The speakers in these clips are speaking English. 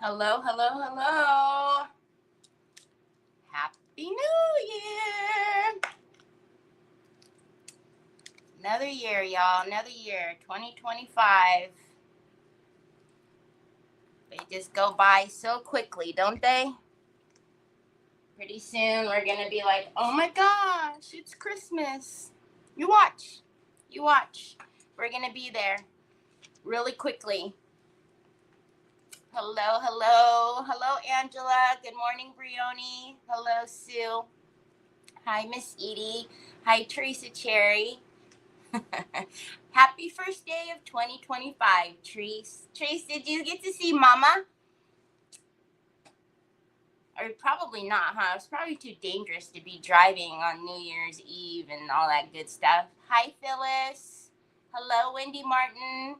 Hello, hello, hello. Happy New Year. Another year, y'all. Another year. 2025. They just go by so quickly, don't they? Pretty soon we're going to be like, oh my gosh, it's Christmas. You watch. You watch. We're going to be there really quickly. Hello, hello. Hello, Angela. Good morning, Brioni. Hello, Sue. Hi, Miss Edie. Hi, Teresa Cherry. Happy first day of 2025, Trace. Trace, did you get to see Mama? Or probably not, huh? It's probably too dangerous to be driving on New Year's Eve and all that good stuff. Hi, Phyllis. Hello, Wendy Martin.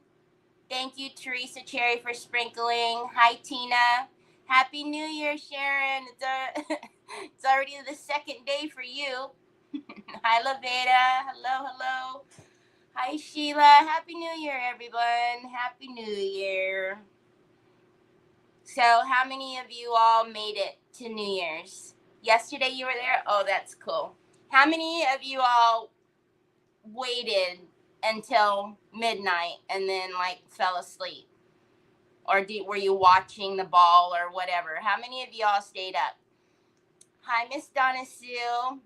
Thank you, Teresa Cherry, for sprinkling. Hi, Tina. Happy New Year, Sharon. It's already the second day for you. Hi, Laveda. Hello, hello. Hi, Sheila. Happy New Year, everyone. Happy New Year. So, how many of you all made it to New Year's? Yesterday you were there? Oh, that's cool. How many of you all waited until midnight and then, fell asleep? Or were you watching the ball or whatever? How many of you all stayed up? Hi, Miss Donna Sue.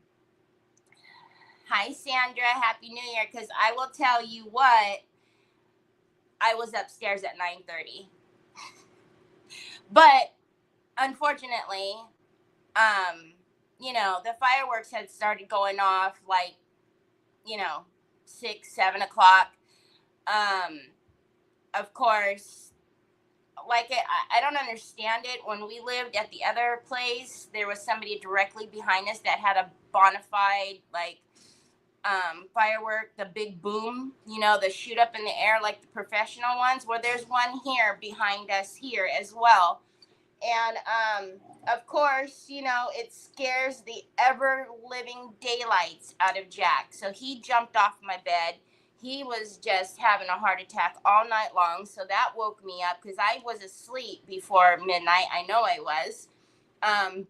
Hi, Sandra. Happy New Year. Because I will tell you what, I was upstairs at 9:30. But unfortunately, the fireworks had started going off 6, 7 o'clock. Of course, I don't understand it. When we lived at the other place, there was somebody directly behind us that had a bona fide, firework, the big boom, the shoot up in the air like the professional ones. Well, there's one here behind us here as well. And of course, it scares the ever living daylights out of Jack. So he jumped off my bed. He was just having a heart attack all night long. So that woke me up because I was asleep before midnight. I know I was.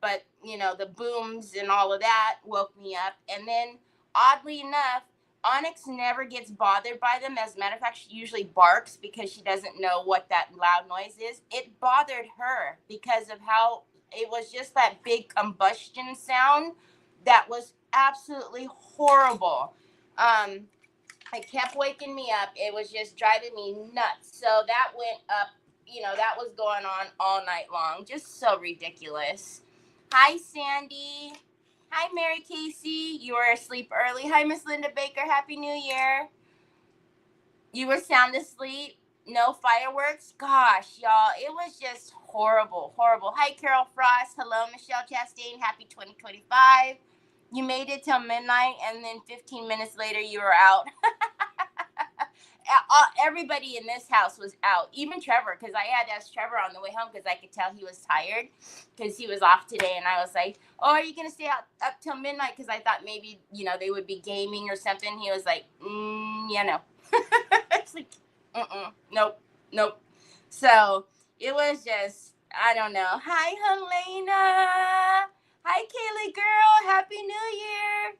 But the booms and all of that woke me up. And then oddly enough, Onyx never gets bothered by them. As a matter of fact, she usually barks because she doesn't know what that loud noise is. It bothered her because of how it was just that big combustion sound that was absolutely horrible. It kept waking me up. It was just driving me nuts. So that went up, that was going on all night long. Just so ridiculous. Hi, Sandy. Hi, Mary Casey. You were asleep early. Hi, Miss Linda Baker. Happy New Year. You were sound asleep. No fireworks. Gosh, y'all, it was just horrible, horrible. Hi, Carol Frost. Hello, Michelle Chastain. Happy 2025. You made it till midnight, and then 15 minutes later, you were out. Everybody in this house was out, even Trevor, because I had asked Trevor on the way home because I could tell he was tired because he was off today. And I was like, oh, are you going to stay up till midnight? Because I thought maybe, they would be gaming or something. He was like, yeah, no. It's like, nope. So it was just, I don't know. Hi, Helena. Hi, Kaylee girl. Happy New Year.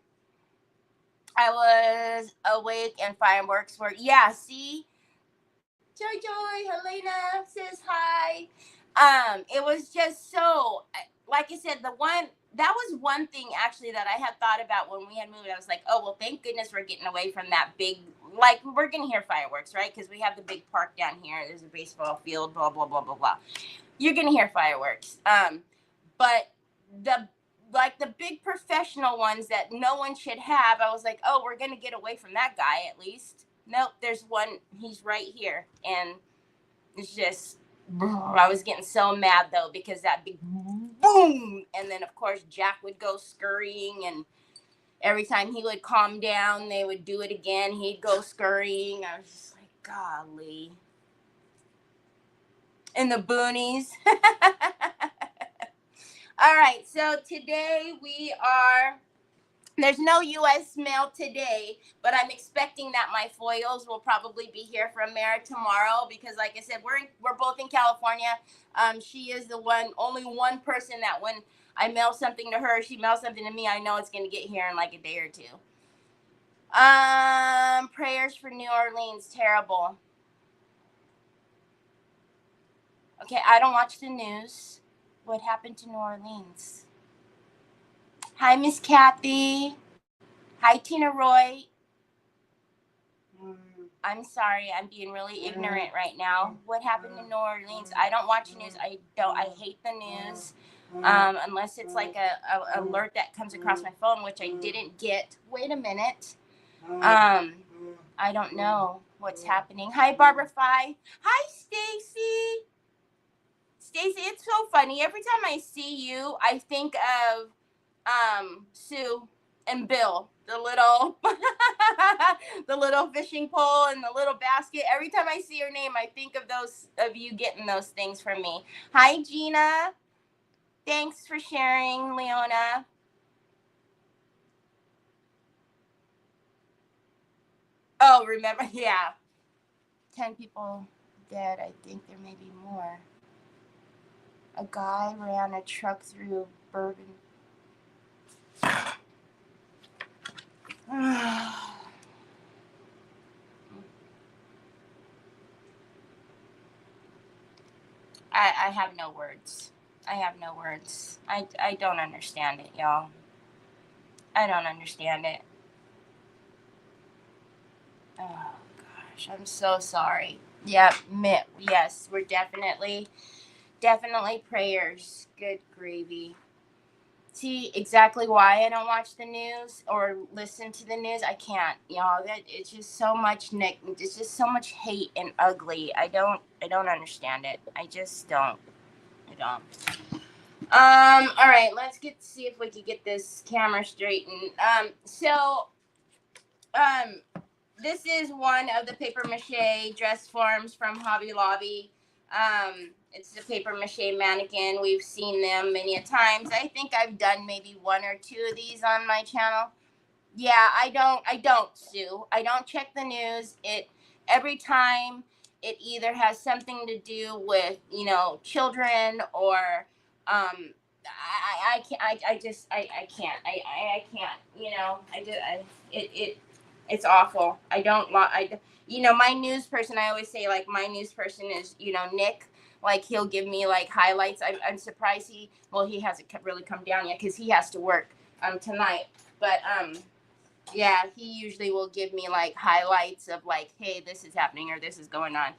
I was awake and fireworks were, see? Joy, Helena says hi. It was just so, like I said, that was one thing actually that I had thought about when we had moved. I was like, oh, well, thank goodness we're getting away from that big, we're going to hear fireworks, right? Because we have the big park down here. There's a baseball field, blah, blah, blah, blah, blah. You're going to hear fireworks. But the big professional ones that no one should have, I was like, oh, we're going to get away from that guy at least. Nope, there's one, he's right here. And it's just, I was getting so mad though, because that big boom. And then of course Jack would go scurrying, and every time he would calm down, they would do it again. He'd go scurrying. I was just like, golly. In the boonies. All right, so today we are There's no U.S. mail today, but I'm expecting that my foils will probably be here from Mara tomorrow because, like I said, we're both in California. She is the only one person that when I mail something to her, she mails something to me. I know it's gonna get here in like a day or two. Prayers for New Orleans, terrible. Okay, I don't watch the news. What happened to New Orleans? Hi, Miss Kathy. Hi, Tina Roy. I'm sorry, I'm being really ignorant right now. What happened in New Orleans? I don't watch news. I hate the news. Unless it's like a alert that comes across my phone, which I didn't get. Wait a minute. I don't know what's happening. Hi, Barbara Fi. Hi, Stacy. Stacy, it's so funny. Every time I see you, I think of Sue and Bill, the little the little fishing pole and the little basket. Every time I see your name, I think of those of you getting those things from me. Hi, Gina. Thanks for sharing, Leona. Oh, remember? Yeah. 10 people dead. I think there may be more. A guy ran a truck through Bourbon. I have no words. I have no words. I don't understand it, y'all. I don't understand it. Oh, gosh. I'm so sorry. Yep. Yes, we're definitely prayers. Good gravy. See exactly why I don't watch the news or listen to the news. I can't, y'all. That it's just so much it's just so much hate and ugly. I don't understand it. I just don't. I don't. All right, let's see if we can get this camera straightened. This is one of the paper mache dress forms from Hobby Lobby. It's a paper mache mannequin. We've seen them many a times. I think I've done maybe one or two of these on my channel. Yeah, I don't, Sue. I don't check the news. Every time it either has something to do with, children or I can't I just I can't. I can't, it's awful. I don't my news person, I always say like my news person is, Nick. Like he'll give me like highlights. I'm surprised he hasn't really come down yet because he has to work tonight. But yeah, he usually will give me like highlights of like, hey, this is happening or this is going on.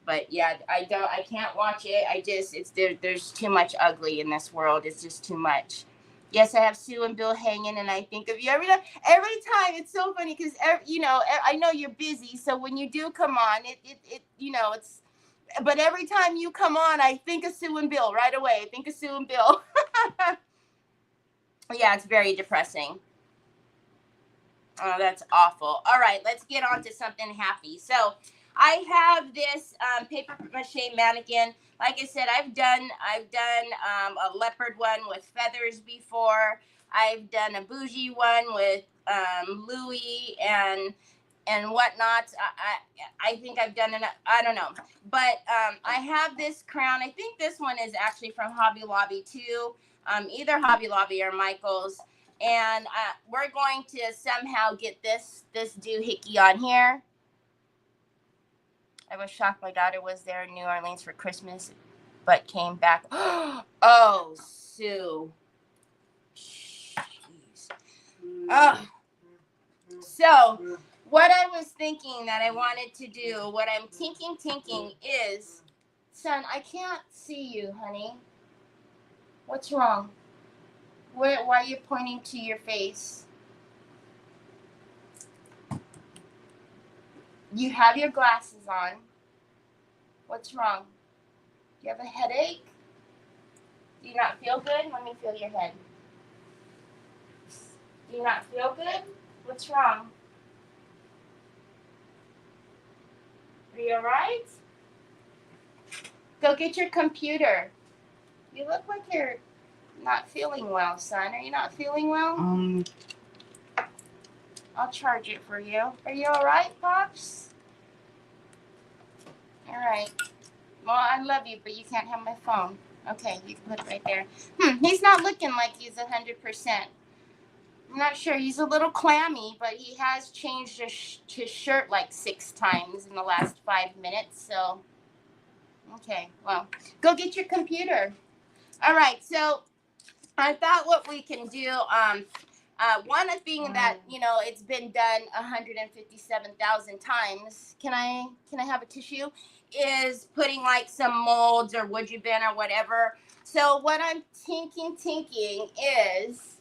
But yeah, I can't watch it. There's too much ugly in this world. It's just too much. Yes, I have Sue and Bill hanging, and I think of you every time. Every time, it's so funny because I know you're busy, so when you do come on, it's. But every time you come on, I think of Sue and Bill right away. I think of Sue and Bill. Yeah, it's very depressing. Oh, that's awful. All right, let's get on to something happy. So I have this paper mache mannequin. Like I said, I've done a leopard one with feathers before. I've done a bougie one with Louis and whatnot. I think I've done enough. I don't know. But I have this crown. I think this one is actually from Hobby Lobby too. Either Hobby Lobby or Michael's. And we're going to somehow get this doohickey on here. I was shocked my daughter was there in New Orleans for Christmas, but came back. Oh, Sue. Jeez. Oh. So, what I was thinking that I wanted to do, what I'm thinking is, son, I can't see you, honey. What's wrong? Why are you pointing to your face? You have your glasses on. What's wrong? Do you have a headache? Do you not feel good? Let me feel your head. Do you not feel good? What's wrong? Are you alright? Go get your computer. You look like you're not feeling well, son. Are you not feeling well? I'll charge it for you. Are you all right, Pops? All right. Well, I love you, but you can't have my phone. Okay, you can put it right there. He's not looking like he's 100%. I'm not sure. He's a little clammy, but he has changed his shirt like 6 times in the last 5 minutes. So, okay. Well, go get your computer. All right. So, I thought what we can do, one of being that, you know, it's been done 157,000 times. Can I have a tissue? Is putting like some molds or would you bin or whatever. So what I'm thinking is,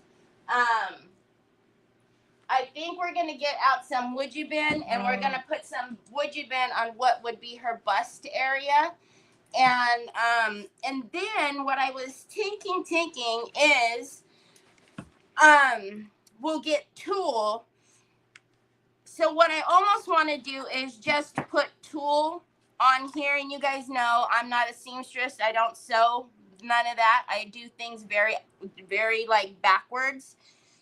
I think we're gonna get out some would you bin and we're gonna put some would you bin on what would be her bust area. And then what I was thinking is, we'll get tulle. So what I almost want to do is just put tulle on here. And you guys know I'm not a seamstress. I don't sew, none of that. I do things very, very like backwards.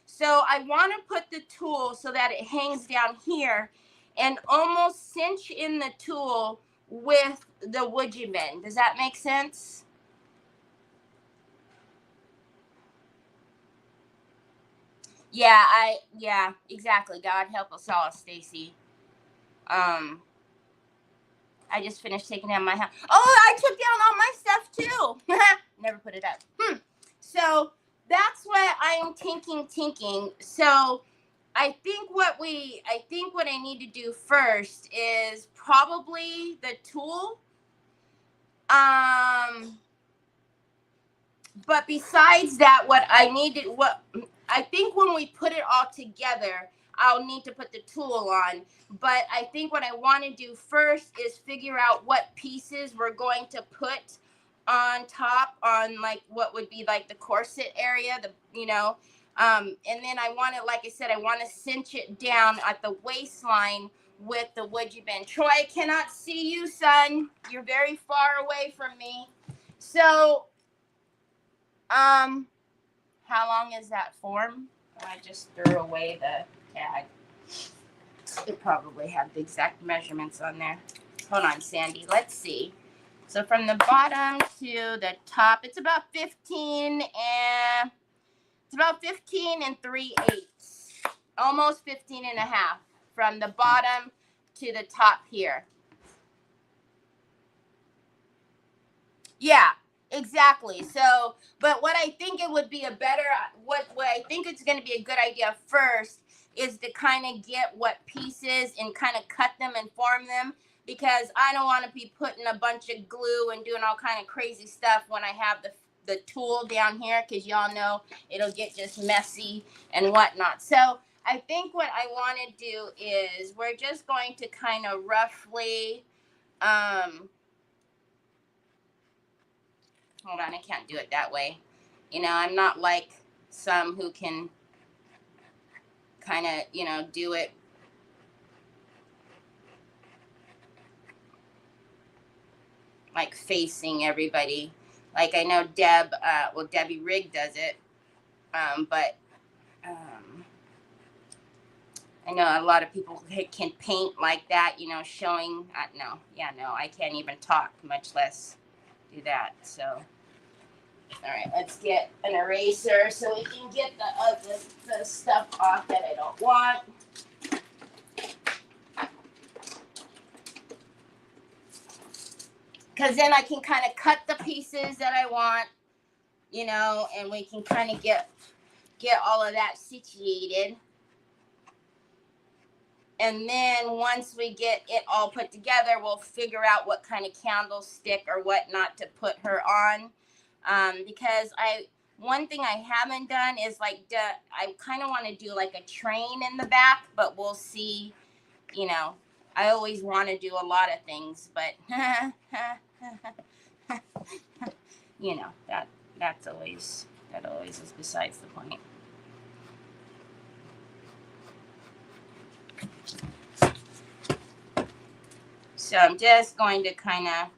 So I want to put the tulle so that it hangs down here and almost cinch in the tulle with the would you bin. Does that make sense? Yeah, exactly. God help us all, Stacy. I just finished taking down my house. Oh, I took down all my stuff too. Never put it up. So that's what I'm thinking. So I think what I need to do first is probably the tulle. But besides that, what I think when we put it all together, I'll need to put the tulle on. But I think what I want to do first is figure out what pieces we're going to put on top on like what would be like the corset area, and then I want to, like I said, I want to cinch it down at the waistline with the would you bin. Troy, I cannot see you, son. You're very far away from me. So, how long is that form? I just threw away the tag. It probably have the exact measurements on there. Hold on, Sandy. Let's see. So from the bottom to the top, it's about 15 and 3/8. Almost 15 and a half from the bottom to the top here. Yeah, exactly. So, but what I think it would be what I think it's going to be a good idea first is to kind of get what pieces and kind of cut them and form them, because I don't want to be putting a bunch of glue and doing all kind of crazy stuff when I have the tulle down here, because y'all know it'll get just messy and whatnot. So I think what I want to do is we're just going to kind of roughly, hold on, I can't do it that way. You know, I'm not like some who can kind of, do it like facing everybody. Like I know Debbie Rigg does it. But I know a lot of people can paint like that, showing, no, I can't even talk, much less do that. So, all right, let's get an eraser so we can get the stuff off that I don't want. Because then I can kind of cut the pieces that I want, and we can kind of get all of that situated. And then once we get it all put together, we'll figure out what kind of candlestick or whatnot to put her on. Because one thing I haven't done is I kind of want to do like a train in the back, but we'll see. I always want to do a lot of things, but that always is besides the point. So I'm just going to kind of,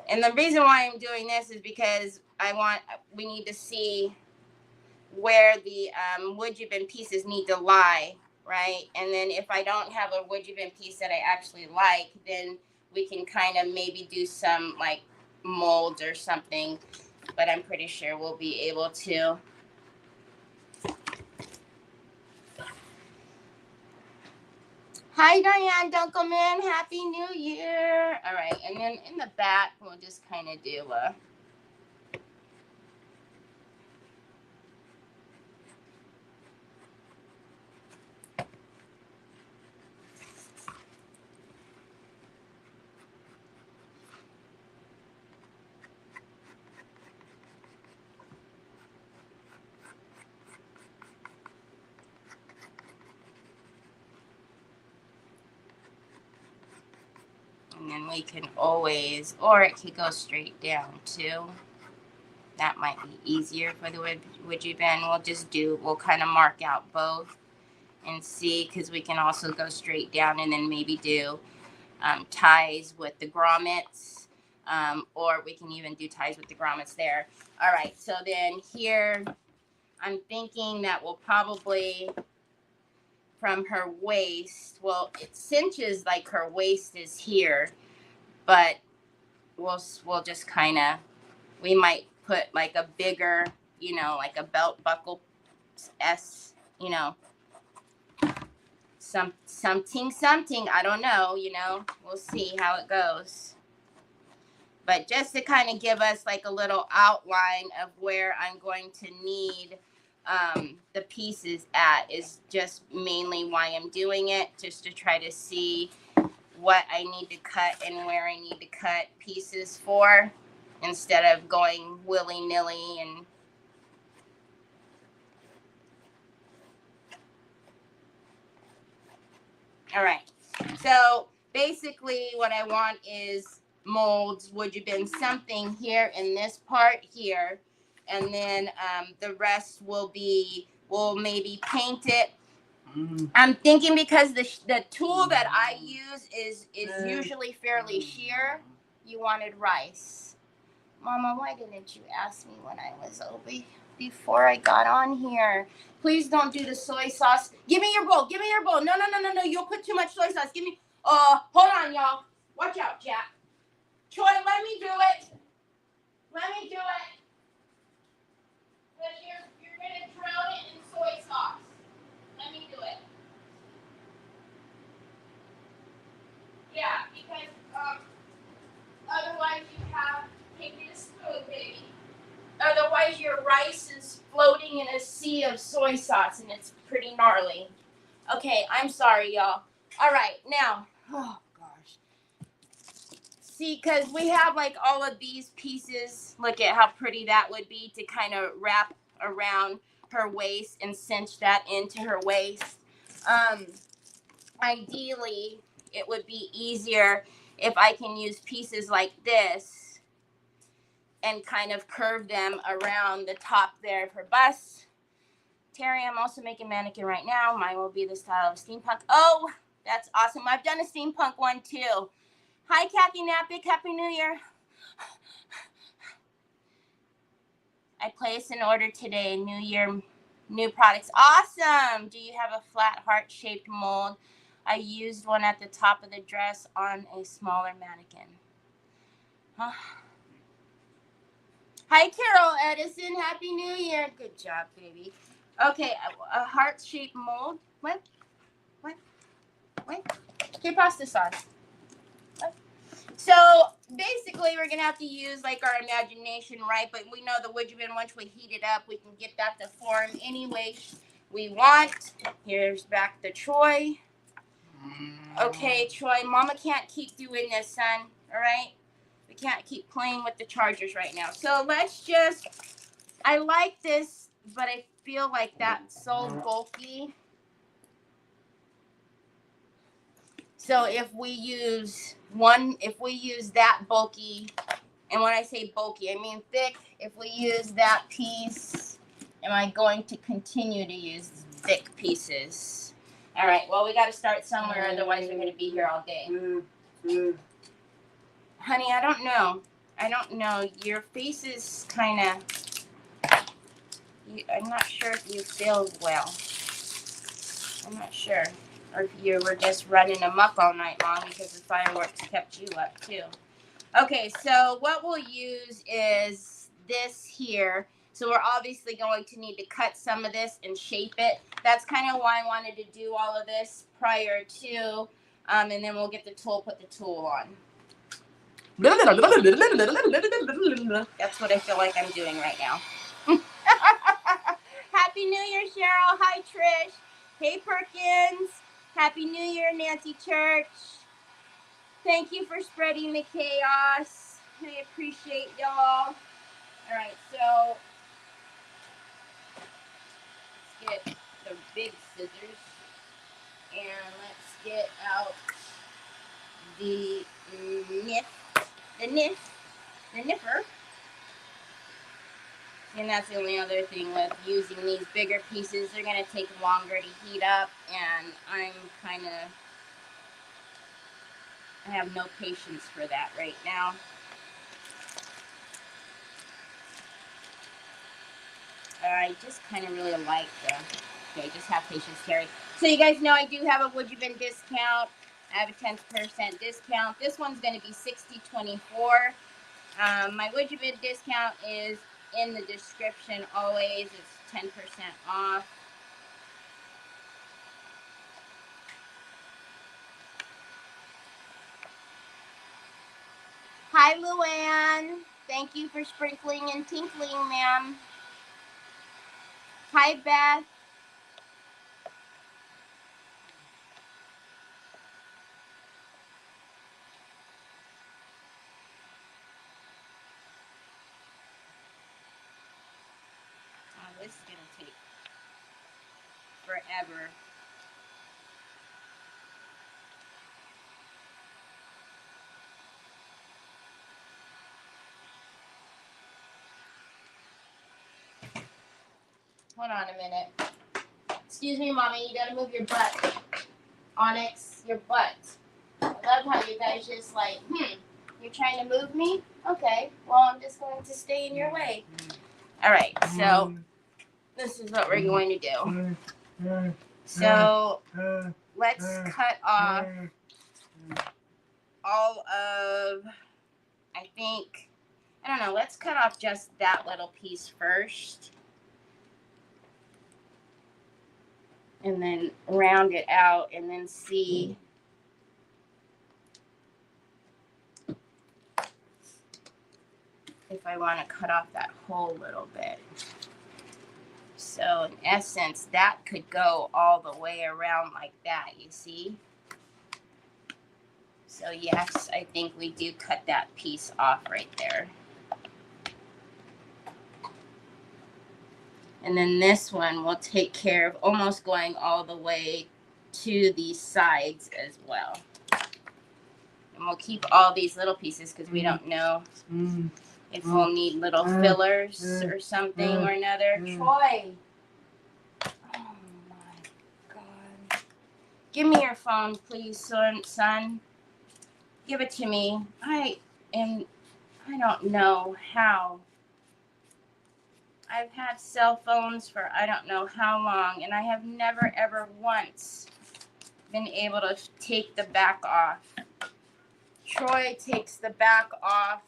and the reason why I'm doing this is because we need to see where the wood jib and pieces need to lie. right? And then if I don't have a wood been piece that I actually like, then we can kind of maybe do some like molds or something, but I'm pretty sure we'll be able to. Hi, Diane Dunkelman. Happy New Year. All right, and then in the back, we'll just kind of do a... And then we can always, or it could go straight down too. That might be easier for the wood bend. We'll kind of mark out both and see, because we can also go straight down and then maybe do ties with the grommets, or we can even do ties with the grommets there. All right, so then here, I'm thinking that we'll probably, from her waist, well, it cinches like her waist is here, but we'll just kind of, we might put like a bigger, you know, like a belt buckle S, you know, something, I don't know, you know, we'll see how it goes. But just to kind of give us like a little outline of where I'm going to need the pieces at is just mainly why I'm doing it, just to try to see what I need to cut and where I need to cut pieces for, instead of going willy-nilly. And all right, so basically what I want is molds, would you been something here in this part here, and then the rest will be, we'll maybe paint it. I'm thinking because the tool that I use is usually fairly sheer. You wanted rice. Mama, why didn't you ask me when I was over before I got on here? Please don't do the soy sauce. Give me your bowl. Give me your bowl. No. You'll put too much soy sauce. Give me. Hold on, y'all. Watch out, Jack. Troy, let me do it. Let me do it. Because you're gonna drown it in soy sauce. Let me do it. Yeah, because otherwise you have, take me a spoon, baby. Otherwise your rice is floating in a sea of soy sauce and it's pretty gnarly. Okay, I'm sorry, y'all. All right, now, oh gosh. See, because we have like all of these pieces. Look at how pretty that would be to kind of wrap around her waist and cinch that into her waist. Ideally, it would be easier if I can use pieces like this and kind of curve them around the top there of her bust. Terry, I'm also making mannequin right now. Mine will be the style of steampunk. Oh, that's awesome. I've done a steampunk one too. Hi, Kathy Napick. Happy New Year. I placed an order today. New Year, new products. Awesome. Do you have a flat heart-shaped mold? I used one at the top of the dress on a smaller mannequin. Huh? Hi, Carol Edison. Happy New Year. Good job, baby. Okay, a heart-shaped mold. What? Okay, pasta sauce. What? So basically, we're gonna have to use like our imagination, right? But we know the wood bend, once we heat it up, we can get that to form any way we want. Here's back the Troy. Okay, Troy, Mama can't keep doing this, son. All right, we can't keep playing with the chargers right now. So let's just. I like this, but I feel like that's so bulky. So if we use that bulky, and when I say bulky, I mean thick. If we use that piece, am I going to continue to use thick pieces? All right, well, we got to start somewhere, otherwise we're going to be here all day. Honey, I don't know. Your face is kind of, I'm not sure if you feel well. I'm not sure. Or if you were just running amok all night long because the fireworks kept you up too. Okay, so what we'll use is this here. So we're obviously going to need to cut some of this and shape it. That's kind of why I wanted to do all of this prior to, and then we'll get the tool, put the tool on. That's what I feel like I'm doing right now. Happy New Year, Cheryl. Hi, Trish. Hey, Perkins. Happy New Year, Nancy Church. Thank you for spreading the chaos. I appreciate y'all. All right, so let's get the big scissors. And let's get out the niffer. And that's the only other thing with using these bigger pieces. They're going to take longer to heat up, and I have no patience for that right now. I just kind of really like okay, just have patience, Terry. So you guys know I do have a Would You Been discount. I have a 10% discount. This one's going to be $60.24. My Would You Been discount is in the description always. It's 10% off. Hi, Luann. Thank you for sprinkling and tinkling, ma'am. Hi, Beth. Oh, this is going to take forever. Hold on a minute. Excuse me, Mommy. You gotta move your butt. Onyx, your butt. I love how you guys just like, you're trying to move me? Okay. Well, I'm just going to stay in your way. All right. So this is what we're going to do. So let's cut off all of, I don't know. Let's cut off just that little piece first. And then round it out and then see if I want to cut off that whole little bit. So in essence, that could go all the way around like that, you see? So yes, I think we do cut that piece off right there. And then this one will take care of almost going all the way to the sides as well. And we'll keep all these little pieces because we don't know if we'll need little fillers or something or another. Troy! Oh my God. Give me your phone, please, son. Give it to me. I don't know how. I've had cell phones for I don't know how long, and I have never ever once been able to take the back off. Troy takes the back off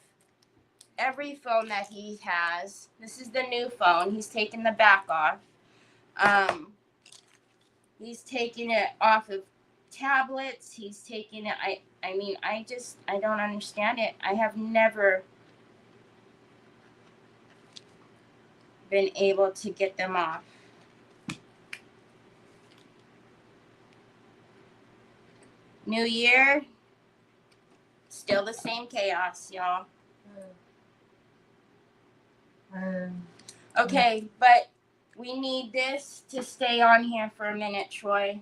every phone that he has. This is the new phone. He's taken the back off. He's taking it off of tablets. He's taking it. I don't understand it. I have never been able to get them off. New year, still the same chaos, y'all. Okay, but we need this to stay on here for a minute, Troy.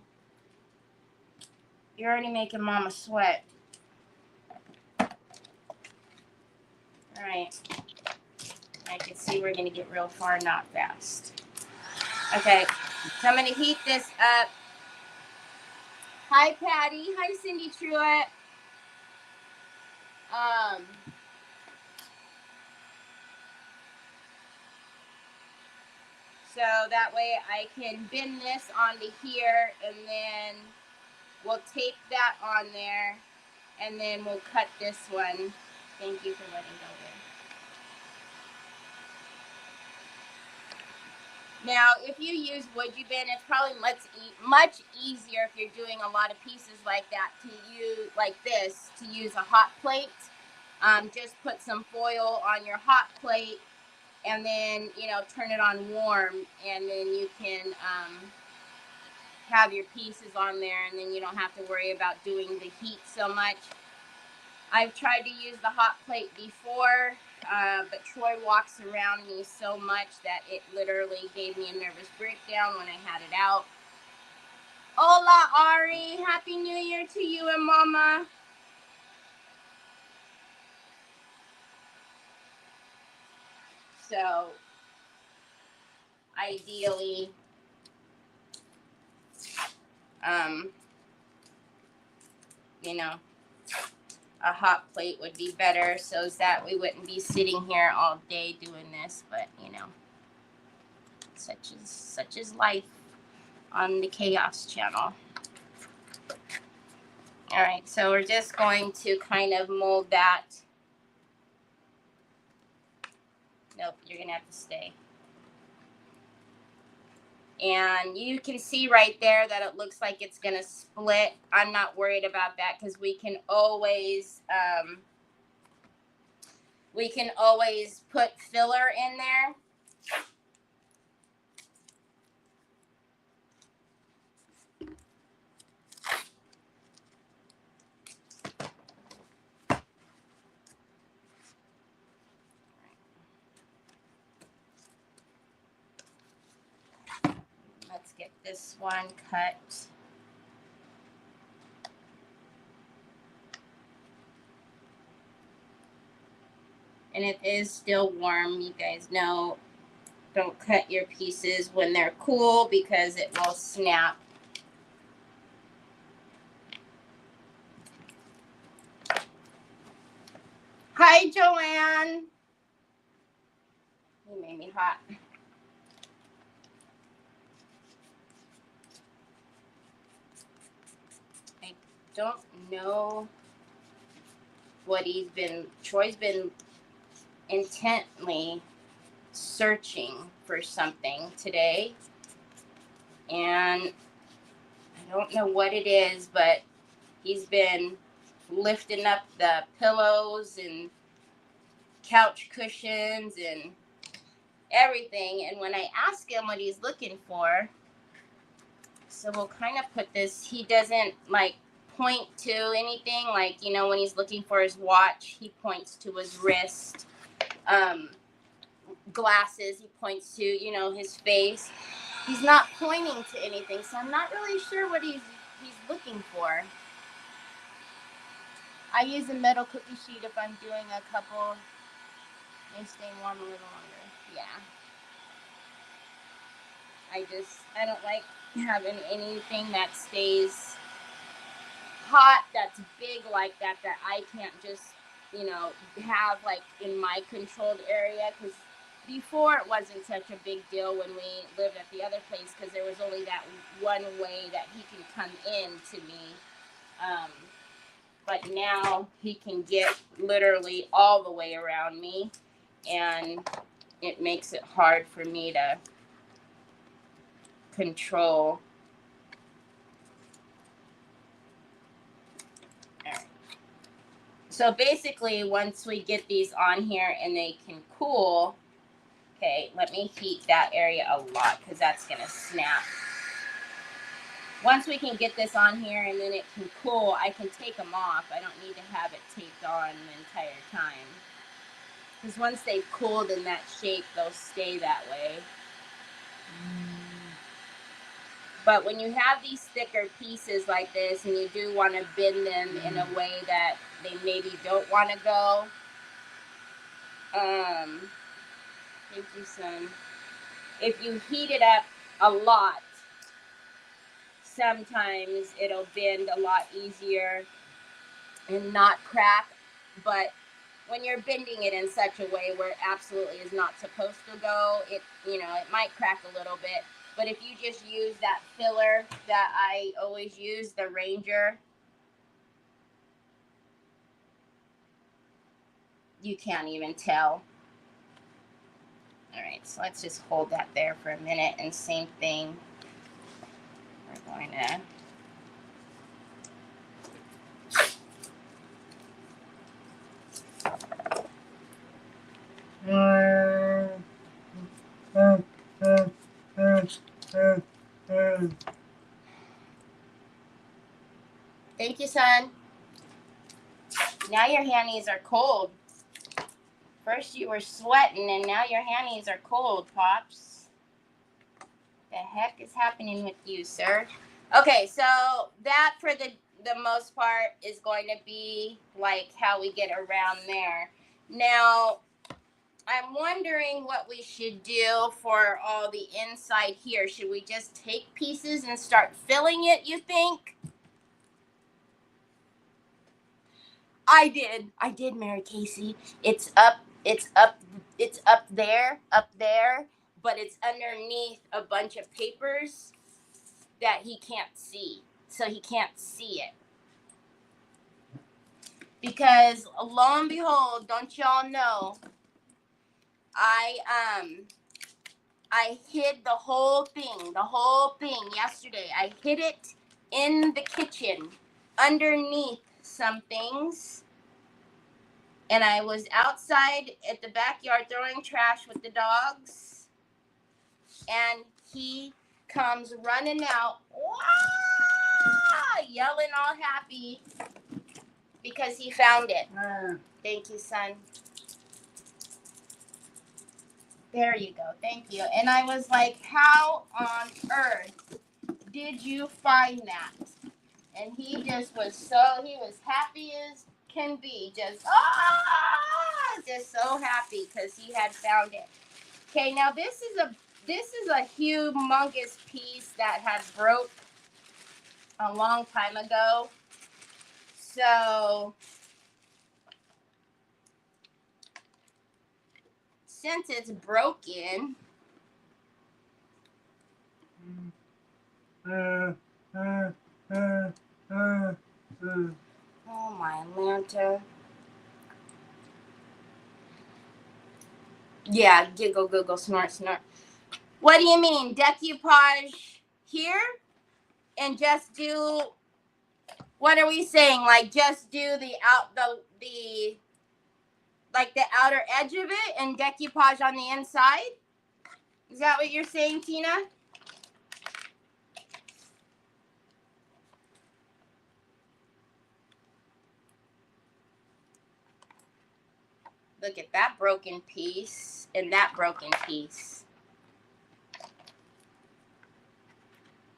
You're already making Mama sweat. All right. I can see we're going to get real far, not fast. Okay, so I'm going to heat this up. Hi, Patty. Hi, Cindy Truitt. So that way I can bend this onto here, and then we'll tape that on there, and then we'll cut this one. Thank you for letting go there. Now, if you use wood bin, it's probably much easier if you're doing a lot of pieces like that to use, like this, to use a hot plate. Just put some foil on your hot plate, and then, you know, turn it on warm, and then you can have your pieces on there, and then you don't have to worry about doing the heat so much. I've tried to use the hot plate before, but Troy walks around me so much that it literally gave me a nervous breakdown when I had it out. Hola, Ari. Happy New Year to you and Mama. So, ideally, you know, a hot plate would be better, so that we wouldn't be sitting here all day doing this. But you know, such is life on the Chaos channel. All right, so we're just going to kind of mold that. Nope, you're gonna have to stay. And you can see right there that it looks like it's gonna split. I'm not worried about that because we can always put filler in there. Let's get this one cut. And it is still warm. You guys know, don't cut your pieces when they're cool because it will snap. Hi, Joanne. You made me hot. I don't know what Troy's been intently searching for something today. And I don't know what it is, but he's been lifting up the pillows and couch cushions and everything. And when I ask him what he's looking for, so we'll kind of put this, he doesn't like point to anything, like, you know, when he's looking for his watch, he points to his wrist. Glasses, he points to, you know, his face. He's not pointing to anything, so I'm not really sure what he's looking for. I use a metal cookie sheet if I'm doing a couple. May stay warm a little longer. Yeah. I don't like having anything that stays hot, that's big like that I can't just, you know, have like in my controlled area, because before it wasn't such a big deal when we lived at the other place because there was only that one way that he can come in to me. But now he can get literally all the way around me, and it makes it hard for me to control. So basically, once we get these on here and they can cool, okay, let me heat that area a lot because that's going to snap. Once we can get this on here and then it can cool, I can take them off. I don't need to have it taped on the entire time. Because once they've cooled in that shape, they'll stay that way. But when you have these thicker pieces like this and you do want to bend them in a way that they maybe don't want to go, thank you, son. If you heat it up a lot, sometimes it'll bend a lot easier and not crack. But when you're bending it in such a way where it absolutely is not supposed to go, it, you know, it might crack a little bit. But if you just use that filler that I always use, the Ranger, you can't even tell. All right, so let's just hold that there for a minute, and same thing. We're going to thank you, son. Now your handies are cold. First you were sweating, and now your handies are cold, Pops. The heck is happening with you, sir? Okay, so that for the most part is going to be like how we get around there. Now, I'm wondering what we should do for all the inside here. Should we just take pieces and start filling it, you think? I did, Mary Casey. It's up there, but it's underneath a bunch of papers that he can't see. So he can't see it. Because lo and behold, don't y'all know, I hid the whole thing yesterday. I hid it in the kitchen underneath some things. And I was outside at the backyard throwing trash with the dogs. And he comes running out, wah, yelling all happy because he found it. Thank you, son. There you go. Thank you. And I was like, how on earth did you find that? And he just was he was happy as can be. Just so happy because he had found it. Okay, now this is a humongous piece that had broke a long time ago. So since it's broken, oh my Lanta. Yeah, giggle, giggle, snort, snort. What do you mean? Decoupage here? And just do, what are we saying? Like just do the outer edge of it and decoupage on the inside? Is that what you're saying, Tina? Look at that broken piece and that broken piece.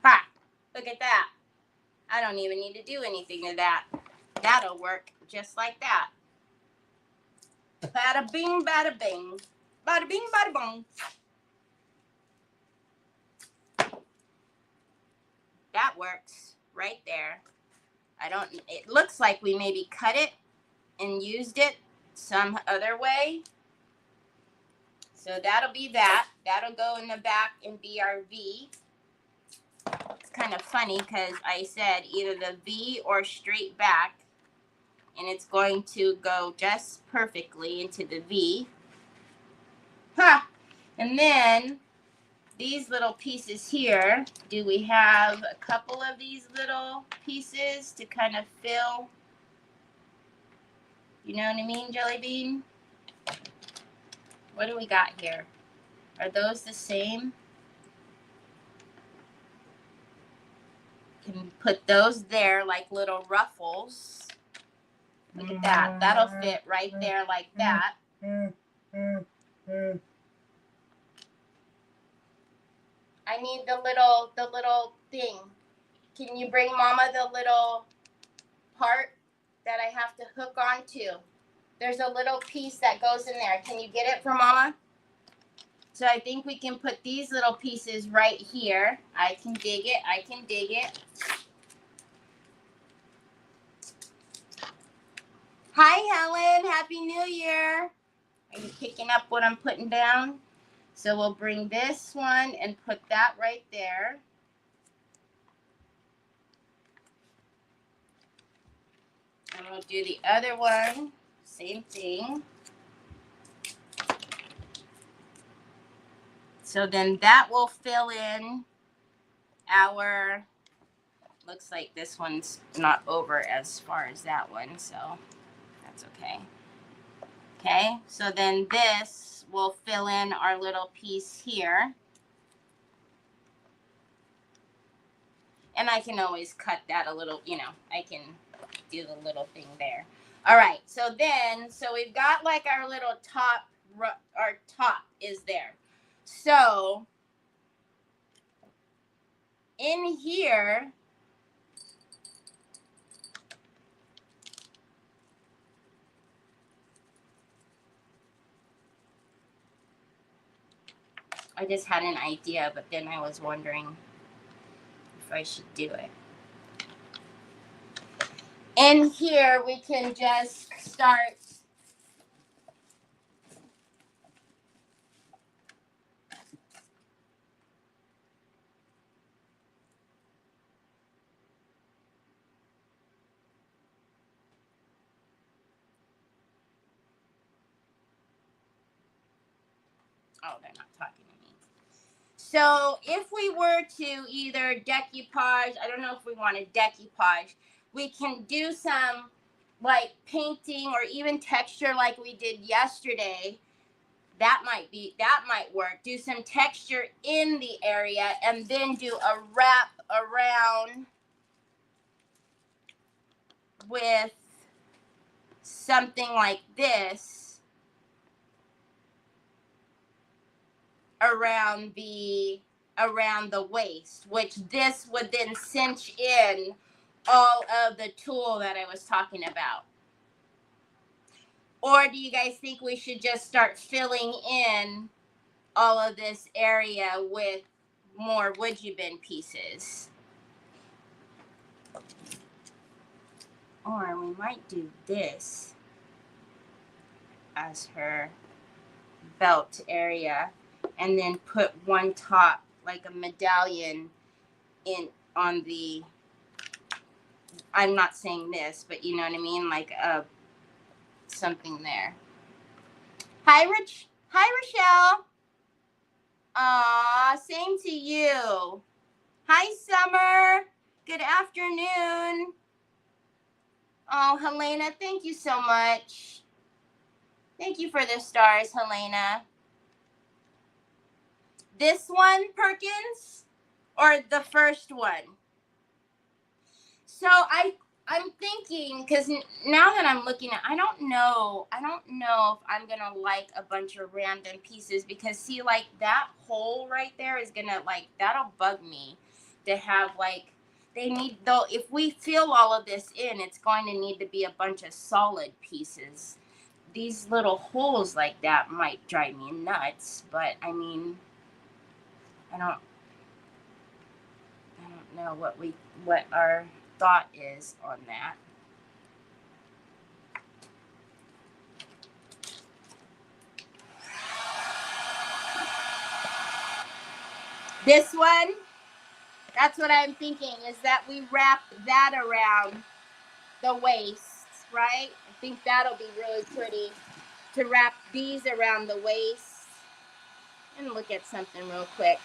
Ha! Look at that. I don't even need to do anything to that. That'll work just like that. Bada bing, bada bing. Bada bing, bada bong. That works right there. It looks like we maybe cut it and used it some other way. So that'll be that. That'll go in the back and be our V. It's kind of funny because I said either the V or straight back. And it's going to go just perfectly into the V. Ha! And then these little pieces here, do we have a couple of these little pieces to kind of fill? You know what I mean, Jelly Bean? What do we got here? Are those the same? Can put those there like little ruffles. Look at that. That'll fit right there like that. I need the little thing. Can you bring Mama the little part that I have to hook onto? There's a little piece that goes in there. Can you get it for Mama? So I think we can put these little pieces right here. I can dig it. I can dig it. Hi, Helen. Happy New Year. Are you picking up what I'm putting down? So we'll bring this one and put that right there. And we'll do the other one. Same thing. So then that will fill in our, looks like this one's not over as far as that one, so that's okay. Okay, so then this will fill in our little piece here. And I can always cut that a little, you know, I can do the little thing there. All right, so then, so we've got like our little top, our top is there. So in here, I just had an idea, but then I was wondering if I should do it. In here, we can just start. Oh, they're not talking to me. So if we were to either decoupage, I don't know if we want to decoupage, we can do some like painting or even texture like we did yesterday. That might work. Do some texture in the area and then do a wrap around with something like this around the waist, which this would then cinch in all of the tulle that I was talking about. Or do you guys think we should just start filling in all of this area with more would you bin pieces? Or we might do this as her belt area and then put one top like a medallion in on the, I'm not saying this, but you know what I mean, like a something there. Hi Rochelle. Aw, same to you. Hi Summer. Good afternoon. Oh, Helena, thank you so much. Thank you for the stars, Helena. This one, Perkins, or the first one? So I'm thinking, because now that I'm looking at, I don't know if I'm gonna like a bunch of random pieces, because see, like that hole right there is gonna, like, that'll bug me to have, like, they need, though, if we fill all of this in, it's going to need to be a bunch of solid pieces. These little holes like that might drive me nuts, but I mean, I don't know what our thought is on that. This one, that's what I'm thinking, is that we wrap that around the waist, right? I think that'll be really pretty to wrap these around the waist. And look at something real quick.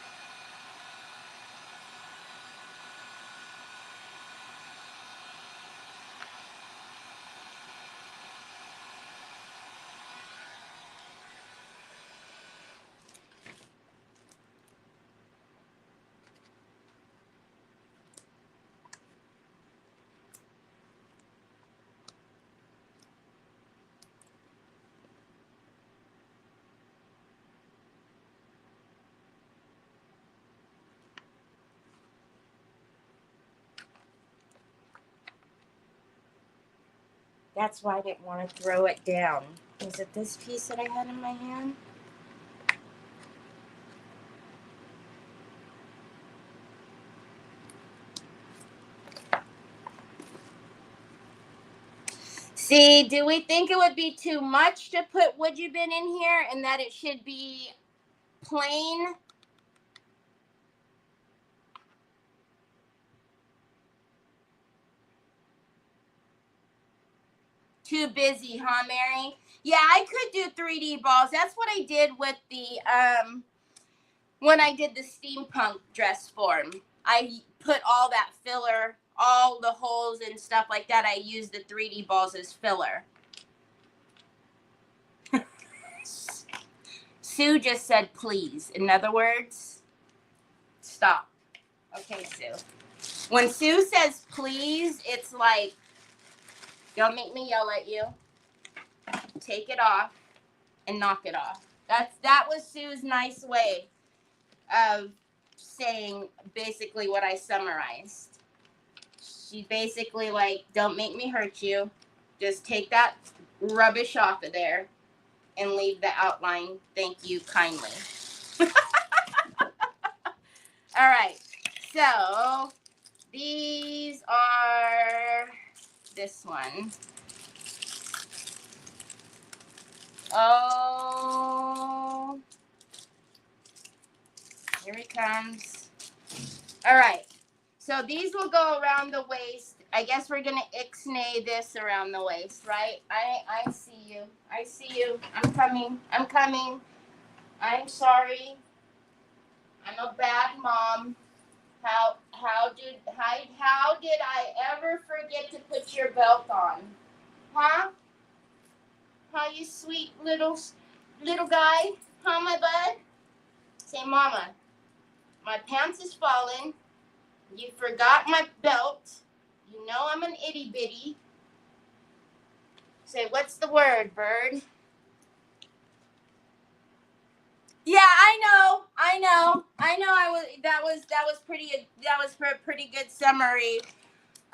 That's why I didn't want to throw it down. Was it this piece that I had in my hand? See, do we think it would be too much to put would you been in here and that it should be plain? Too busy, huh, Mary? Yeah, I could do 3D balls. That's what I did with the when I did the steampunk dress form. I put all that filler, all the holes and stuff like that. I used the 3D balls as filler. Sue just said please. In other words, stop. Okay, Sue. When Sue says please, it's like, don't make me yell at you. Take it off and knock it off. That was Sue's nice way of saying basically what I summarized. She basically like, don't make me hurt you. Just take that rubbish off of there and leave the outline. Thank you kindly. All right. So these are this one. Oh, here it comes. All right. So these will go around the waist. I guess we're going to ixnay this around the waist, right? I see you. I see you. I'm coming. I'm coming. I'm sorry. I'm a bad mom. How did I ever forget to put your belt on? Huh? How you sweet little guy? Huh, my bud? Say, Mama, my pants is falling. You forgot my belt. You know I'm an itty bitty. Say, what's the word, bird? Yeah, I know. That was a pretty good summary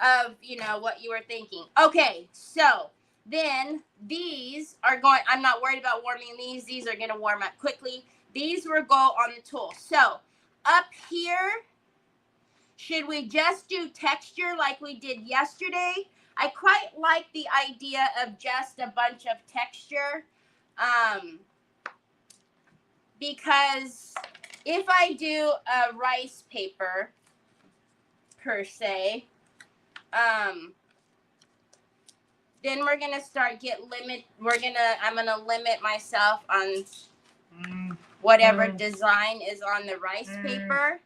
of, what you were thinking. Okay, so then these are going, I'm not worried about warming these. These are going to warm up quickly. These will go on the tool. So up here, should we just do texture like we did yesterday? I quite like the idea of just a bunch of texture. Because if I do a rice paper, per se, then we're gonna I'm gonna limit myself on whatever design is on the rice paper.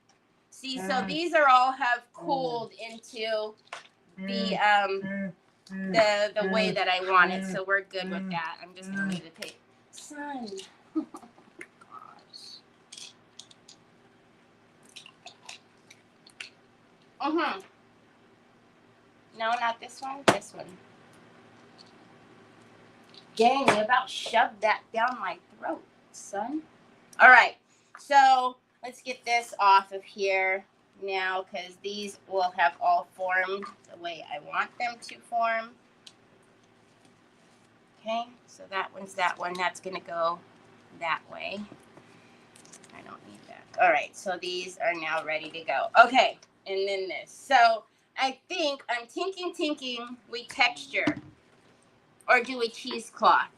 See, so these are all have cooled into the way that I want it, so we're good with that. I'm just gonna leave the tape. Son. Mm-hmm. No, not this one. This one. Dang, you about shoved that down my throat, son. All right. So let's get this off of here now because these will have all formed the way I want them to form. Okay. So that one's that one. That's going to go that way. I don't need that. All right. So these are now ready to go. Okay. And then this. So I'm thinking we texture. Or do we cheesecloth?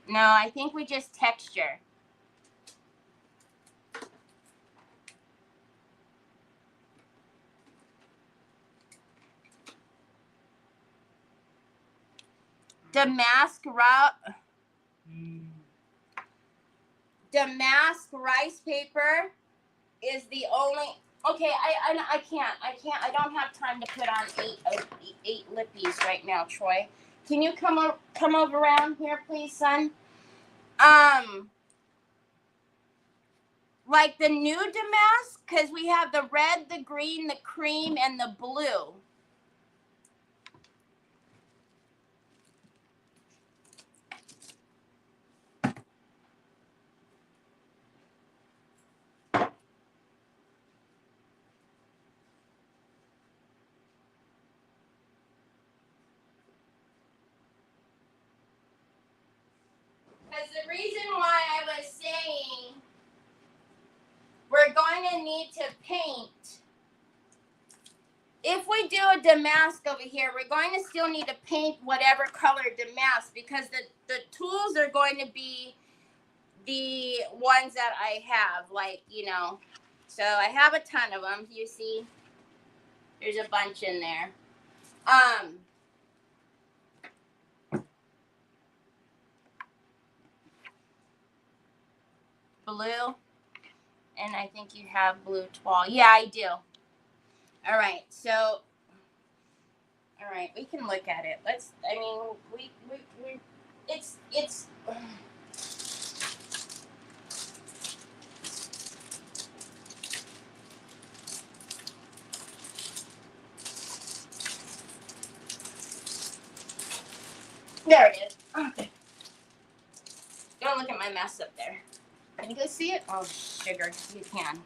No, I think we just texture. Damask rice paper is the only. Okay, I can't. I don't have time to put on eight lippies right now, Troy. Can you come over around here, please, son? Like the new damask, because we have the red, the green, the cream, and the blue. Because the reason why I was saying we're going to need to paint if we do a damask over here, we're going to still need to paint whatever color damask, because the tools are going to be the ones that I have, like, you know. So I have a ton of them. You see, there's a bunch in there. Blue, and I think you have blue toile. Yeah, I do. All right, so, all right, we can look at it. Let's, I mean, we it's, there it is. Okay. Don't look at my mess up there. Can you guys see it? Oh, sugar, you can.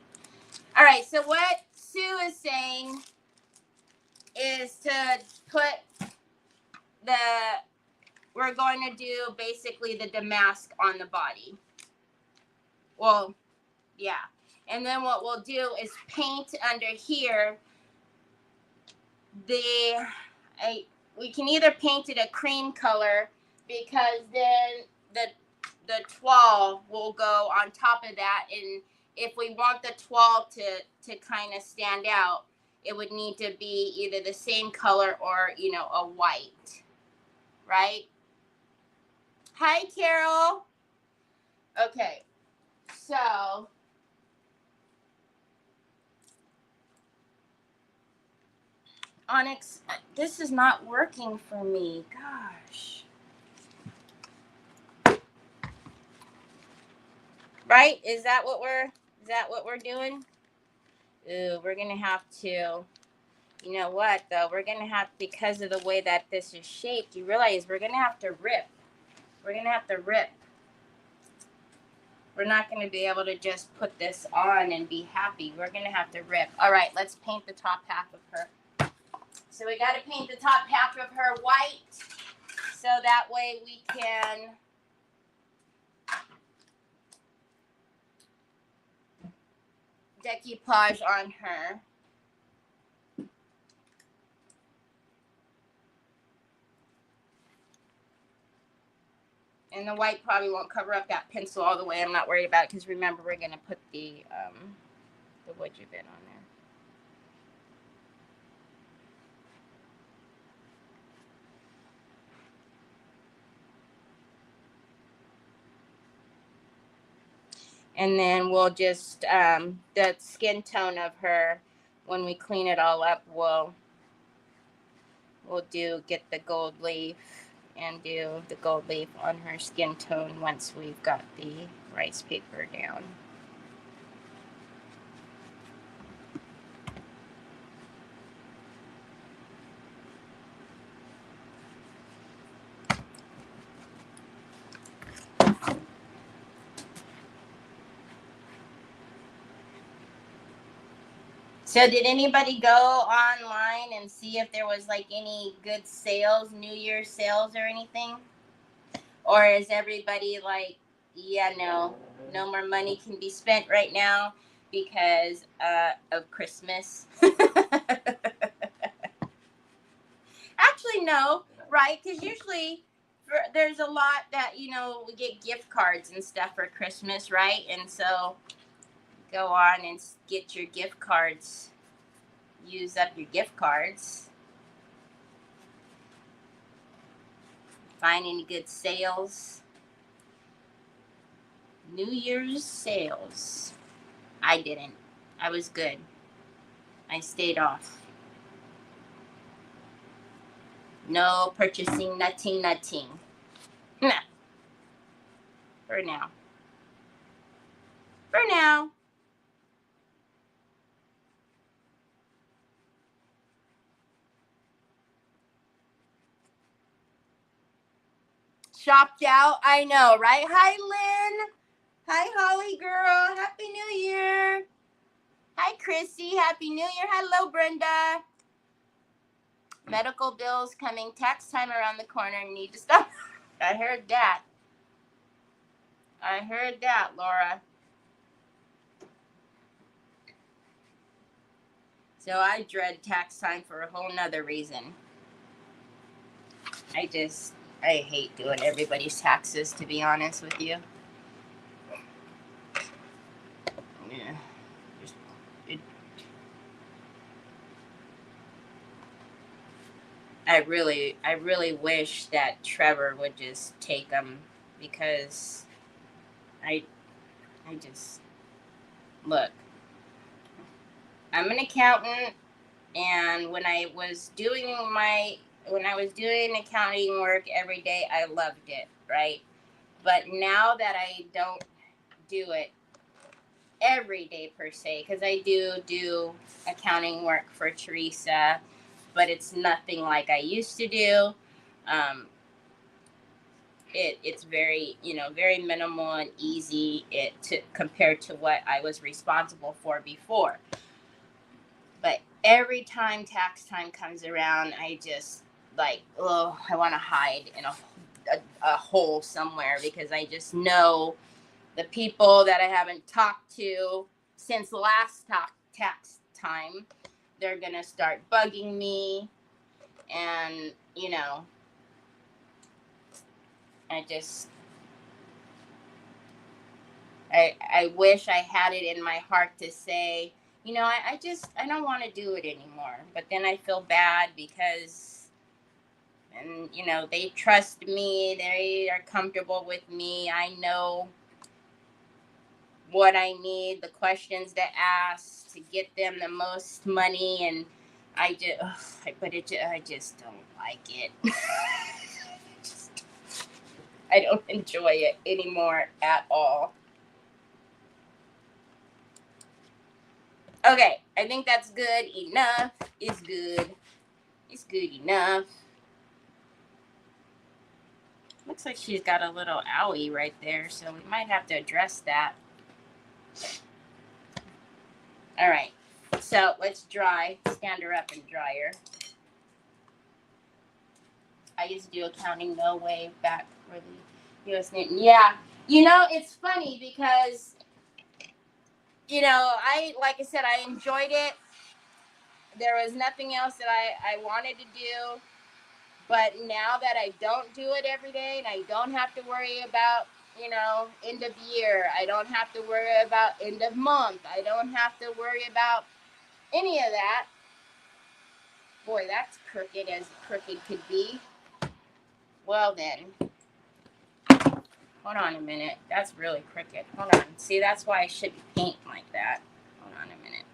All right, so what Sue is saying is to put we're going to do basically the damask on the body. Well, yeah. And then what we'll do is paint under here we can either paint it a cream color, because then the toile will go on top of that, and if we want the toile to kind of stand out, it would need to be either the same color or, you know, a white, right? Hi, Carol. Okay, so Onyx, this is not working for me. Gosh. Right? Is that what we're doing? Ooh, we're gonna have to. You know what though? We're gonna have, because of the way that this is shaped, you realize we're gonna have to rip. We're gonna have to rip. We're not gonna be able to just put this on and be happy. We're gonna have to rip. All right, let's paint the top half of her. So we got to paint the top half of her white, so that way we can decoupage on her. And the white probably won't cover up that pencil all the way. I'm not worried about it, because remember, we're going to put the wood bit on there. And then we'll just, the skin tone of her, when we clean it all up, we'll get the gold leaf and do the gold leaf on her skin tone once we've got the rice paper down. So did anybody go online and see if there was like any good sales, New Year's sales or anything? Or is everybody like, yeah, no more money can be spent right now because of Christmas? Actually, no, right? Because usually there's a lot that, you know, we get gift cards and stuff for Christmas, right? And so go on and get your gift cards. Use up your gift cards. Find any good sales. New Year's sales. I didn't. I was good. I stayed off. No purchasing, nothing. Nah. For now. For now. Shopped out. I know, right? Hi, Lynn. Hi, Holly girl. Happy New Year. Hi, Chrissy. Happy New Year. Hello, Brenda. Medical bills coming. Tax time around the corner. Need to stop. I heard that. Laura. So I dread tax time for a whole nother reason. I hate doing everybody's taxes, to be honest with you. Yeah. I really wish that Trevor would just take them, because I just, look, I'm an accountant, and when I was doing accounting work every day, I loved it, right? But now that I don't do it every day per se, because I do accounting work for Teresa, but it's nothing like I used to do. It's very, very minimal and easy compared to what I was responsible for before. But every time tax time comes around, I just I want to hide in a hole somewhere, because I just know the people that I haven't talked to since last tax time, they're going to start bugging me. And, I wish I had it in my heart to say, I don't want to do it anymore. But then I feel bad because, and, they trust me. They are comfortable with me. I know what I need, the questions to ask to get them the most money. And I just don't like it. I don't enjoy it anymore at all. Okay, I think that's good enough. It's good. It's good enough. Looks like she's got a little owie right there, so we might have to address that. All right, so let's dry. Stand her up and dry her. I used to do accounting no way back for the U.S. Navy. Yeah, it's funny because, like I said, I enjoyed it. There was nothing else that I wanted to do. But now that I don't do it every day, and I don't have to worry about, end of year, I don't have to worry about end of month, I don't have to worry about any of that. Boy, that's crooked as crooked could be. Well then, hold on a minute. That's really crooked. Hold on. See, that's why I shouldn't paint like that. Hold on a minute.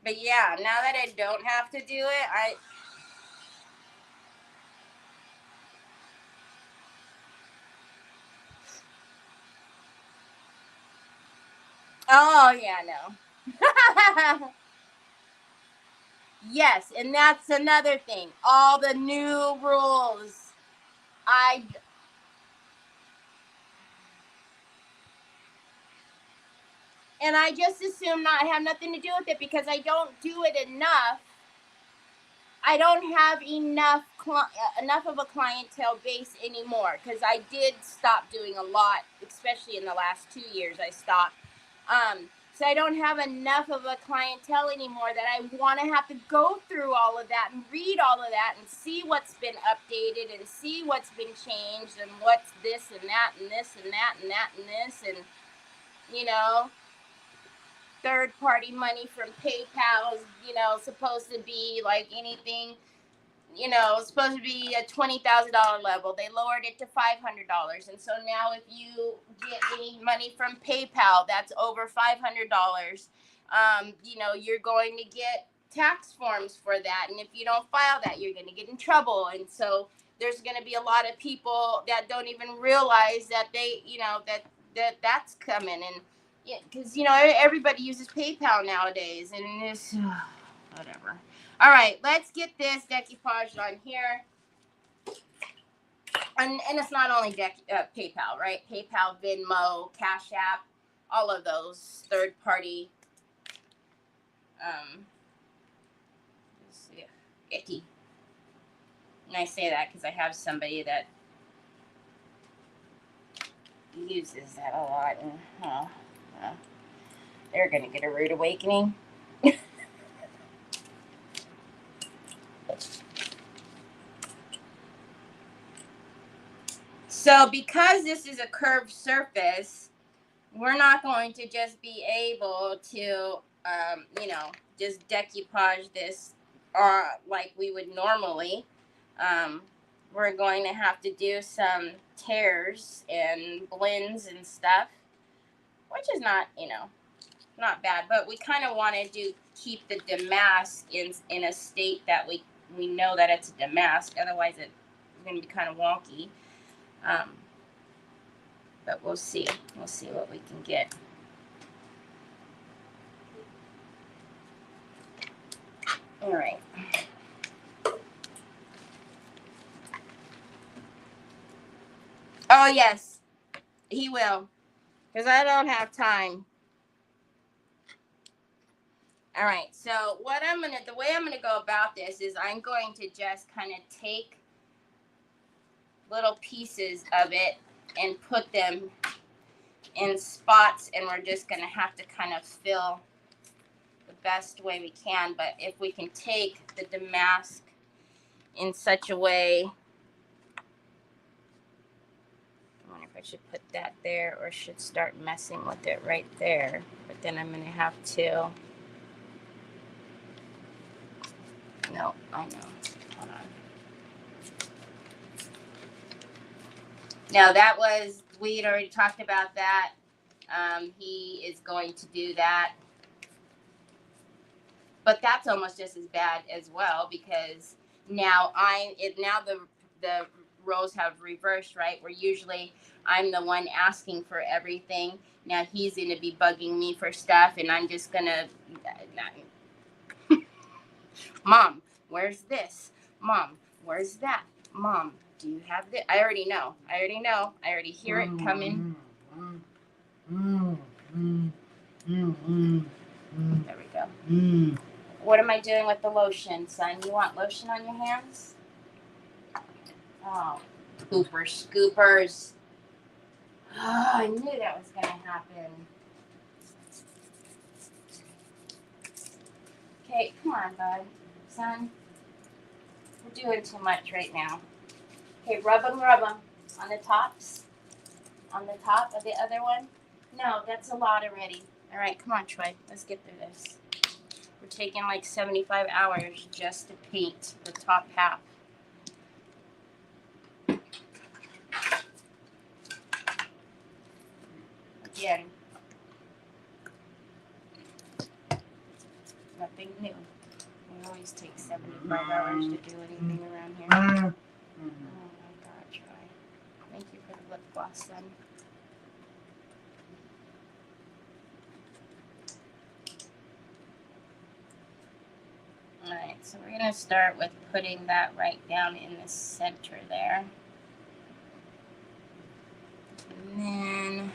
But yeah, now that I don't have to do it, oh yeah, no. Yes, and that's another thing. All the new rules. And I just assume not have nothing to do with it because I don't do it enough. I don't have enough of a clientele base anymore, because I did stop doing a lot, especially in the last 2 years. I stopped. So I don't have enough of a clientele anymore that I want to have to go through all of that and read all of that and see what's been updated and see what's been changed and what's this and that and this and that and that and this and, third-party money from PayPal is, supposed to be like anything, supposed to be a $20,000 level. They lowered it to $500. And so now if you get any money from PayPal, that's over $500. You're going to get tax forms for that. And if you don't file that, you're going to get in trouble. And so there's going to be a lot of people that don't even realize that they, that's coming. And yeah, because, everybody uses PayPal nowadays, and it's whatever. All right, let's get this decoupage on here. And it's not only PayPal, right? PayPal, Venmo, Cash App, all of those third-party, let's see, And I say that because I have somebody that uses that a lot, and they're gonna get a rude awakening. So because this is a curved surface, we're not going to just be able to, just decoupage this like we would normally. We're going to have to do some tears and blends and stuff, which is not, not bad. But we kind of want to keep the damask in a state that we know that it's a damask. Otherwise, it's going to be kind of wonky. But we'll see. We'll see what we can get. All right. Oh, yes, he will, because I don't have time. All right, so the way I'm going to go about this is I'm going to just kind of take little pieces of it and put them in spots, and we're just going to have to kind of fill the best way we can. But if we can take the damask in such a way, I wonder if I should put that there or should start messing with it right there. But then I'm going to have to, no, I know, hold on. No, that was, we had already talked about that. He is going to do that. But that's almost just as bad as well, because now the roles have reversed, right? Where usually I'm the one asking for everything. Now he's going to be bugging me for stuff, and I'm just going to, Mom, where's this? Mom, where's that? Mom, do you have this? I already know. I already hear it coming. There we go. What am I doing with the lotion, son? You want lotion on your hands? Oh, scoopers. Oh, I knew that was going to happen. Okay, come on, bud. Son, we're doing too much right now. Okay, rub them on the tops. On the top of the other one. No, that's a lot already. All right, come on, Troy. Let's get through this. We're taking like 75 hours just to paint the top half. Again, nothing new. We always take 75 hours to do anything around here. Oh my God, Troy. Thank you for the lip gloss, son. Alright, so we're going to start with putting that right down in the center there. And then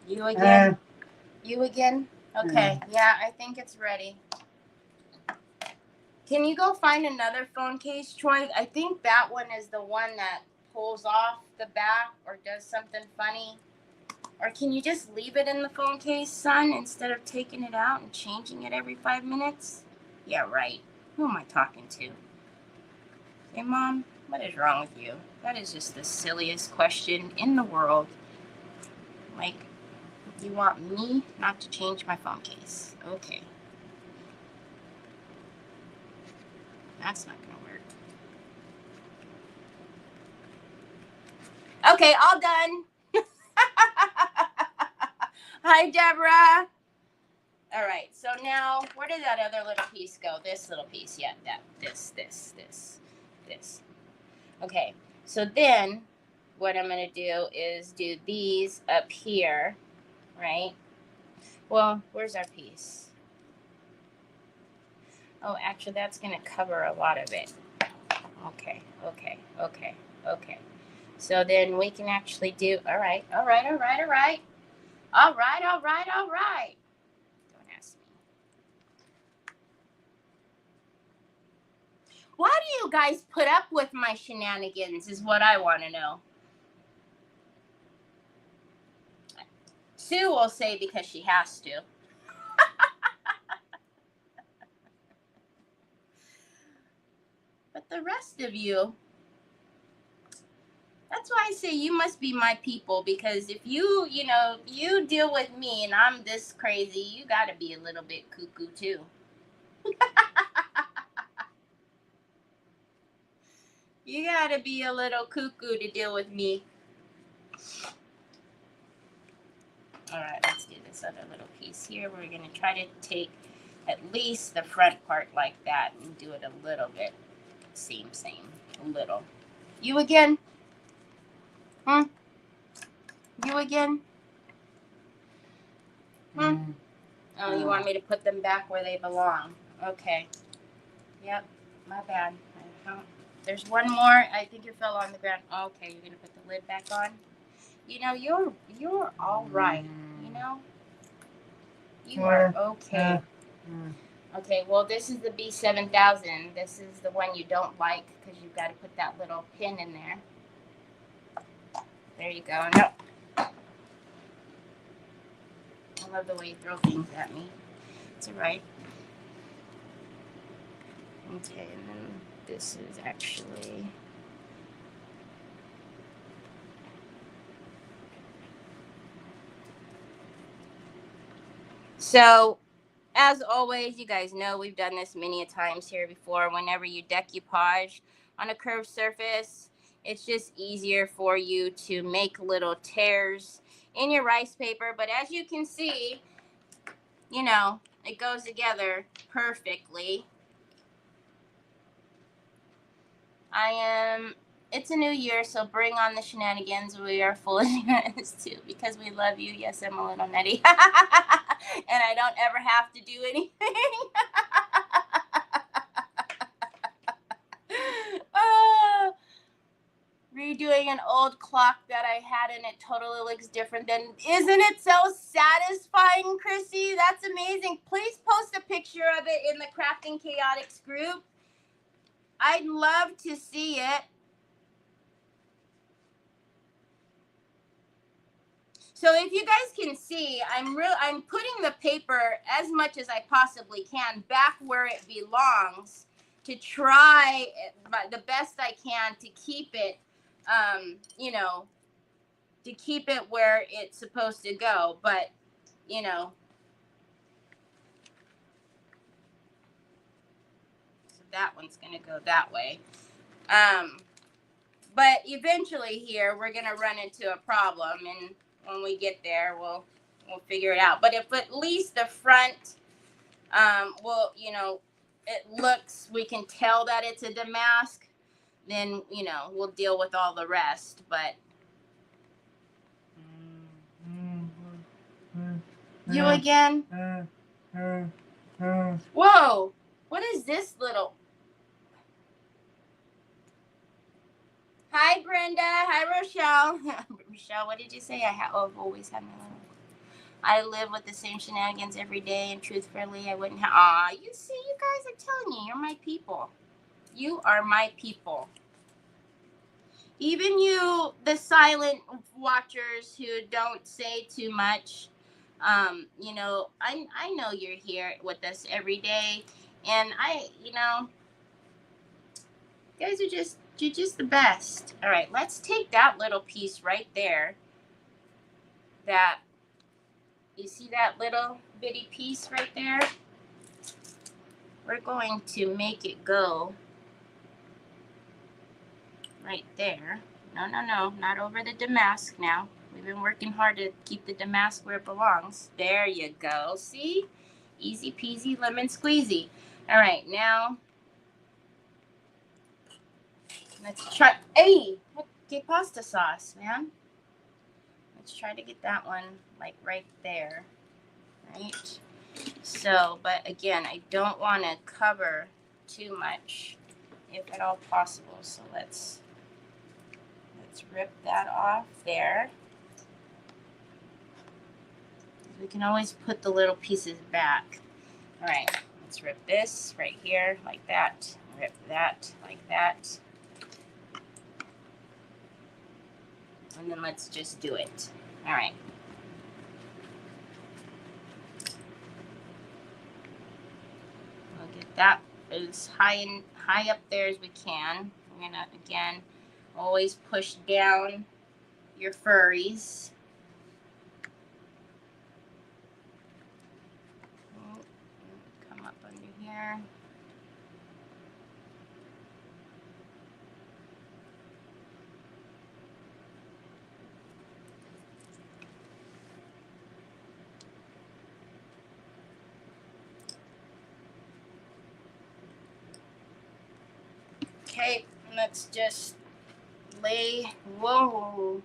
you again? You again? Okay, yeah, I think it's ready. Can you go find another phone case, Troy? I think that one is the one that pulls off the back or does something funny. Or can you just leave it in the phone case, son, instead of taking it out and changing it every 5 minutes? Yeah, right. Who am I talking to? Hey, Mom, what is wrong with you? That is just the silliest question in the world. Like, you want me not to change my phone case? Okay. That's not going to work. Okay, all done. Hi, Deborah. All right, so now, where did that other little piece go? This little piece, yeah, this. Okay, so then what I'm going to do is do these up here, right? Well, where's our piece? Oh, actually, that's going to cover a lot of it. Okay. So then we can actually do, all right. Don't ask me. Why do you guys put up with my shenanigans is what I want to know. Sue will say because she has to. But the rest of you, that's why I say you must be my people, because if you deal with me and I'm this crazy, you got to be a little bit cuckoo too. You got to be a little cuckoo to deal with me. All right, let's do this other little piece here. We're going to try to take at least the front part like that and do it a little bit. Same, a little. You again? You again? Oh, you want me to put them back where they belong? Okay. Yep, my bad. There's one more. I think it fell on the ground. Okay, you're gonna put the lid back on. You know, you're all right. You know, you are okay. Okay, well, this is the B7000. This is the one you don't like because you've got to put that little pin in there. There you go. No. I love the way you throw things at me. It's all right. Okay, and then this is actually... So, as always, you guys know we've done this many a times here before. Whenever you decoupage on a curved surface, it's just easier for you to make little tears in your rice paper. But as you can see, you know, it goes together perfectly. It's a new year, so bring on the shenanigans. We are full of shenanigans too, because we love you. Yes, I'm a little nutty. And I don't ever have to do anything. Redoing an old clock that I had, and it totally looks different. Then isn't it so satisfying, Chrissy? That's amazing. Please post a picture of it in the Crafting Chaotix group. I'd love to see it. So if you guys can see, I'm putting the paper as much as I possibly can back where it belongs to try the best I can to keep it, you know, to keep it where it's supposed to go. But, you know, so that one's going to go that way. But eventually here, we're going to run into a problem, and when we get there, we'll figure it out. But if at least the front, well, you know, it looks, we can tell that it's a damask, then, you know, we'll deal with all the rest. But you again? Whoa, what is this little? Hi, Brenda. Hi, Rochelle. Rochelle, what did you say? I've always had my little... I live with the same shenanigans every day, and truthfully, I wouldn't have... Aw, you see, you guys are telling you, you're my people. You are my people. Even you, the silent watchers who don't say too much, you know, I know you're here with us every day, and you know, you guys are you're just the best. All right, let's take that little piece right there. You see that little bitty piece right there? We're going to make it go right there. No, not over the damask now. We've been working hard to keep the damask where it belongs. There you go. See? Easy peasy lemon squeezy. All right, now let's try. Hey, get pasta sauce, man. Let's try to get that one like right there. Right? So, but again, I don't want to cover too much, if at all possible. So let's rip that off there. We can always put the little pieces back. All right, let's rip this right here like that. Rip that like that. And then let's just do it. All right. We'll get that as high up there as we can. We're gonna, again, always push down your furries. Come up under here. Okay, let's just lay, whoa,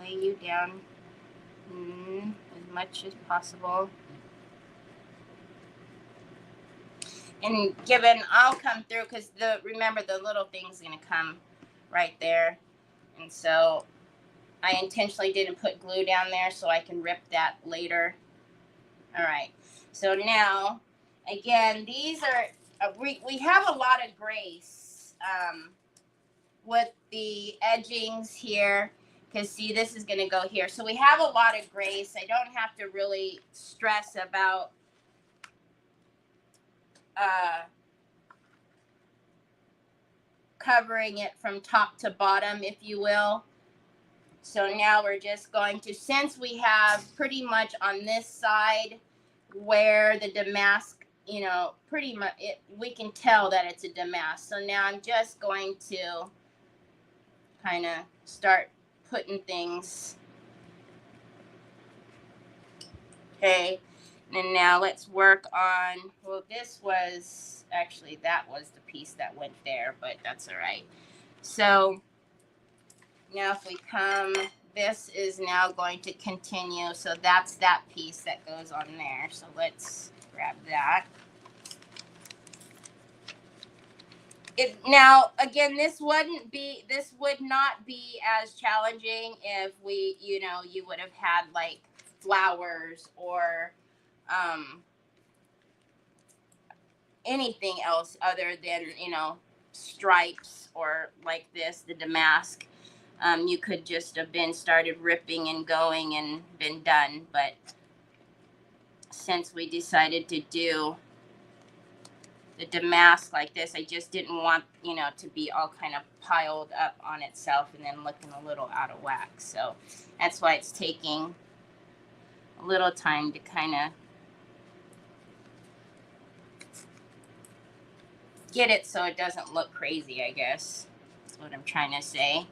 lay you down as much as possible. And given, I'll come through because remember the little thing's gonna come right there. And so I intentionally didn't put glue down there so I can rip that later. All right, so now, again, these are, we have a lot of grace with the edgings here, because see, this is going to go here. So we have a lot of grace. I don't have to really stress about covering it from top to bottom, if you will. So now we're just going to, since we have pretty much on this side where the damask, you know, pretty much we can tell that it's a damask. So now I'm just going to kind of start putting things. Okay, and now let's work on, well, this was actually, that was the piece that went there, but that's all right. So now if we come, this is now going to continue. So that's that piece that goes on there. So let's grab that. Now, again, this would not be as challenging if we, you know, you would have had like flowers or anything else other than, you know, stripes or like this, the damask. You could just have been started ripping and going and been done. But since we decided to do the damask like this, I just didn't want, you know, to be all kind of piled up on itself and then looking a little out of whack. So that's why it's taking a little time to kind of get it so it doesn't look crazy, I guess. That's what I'm trying to say.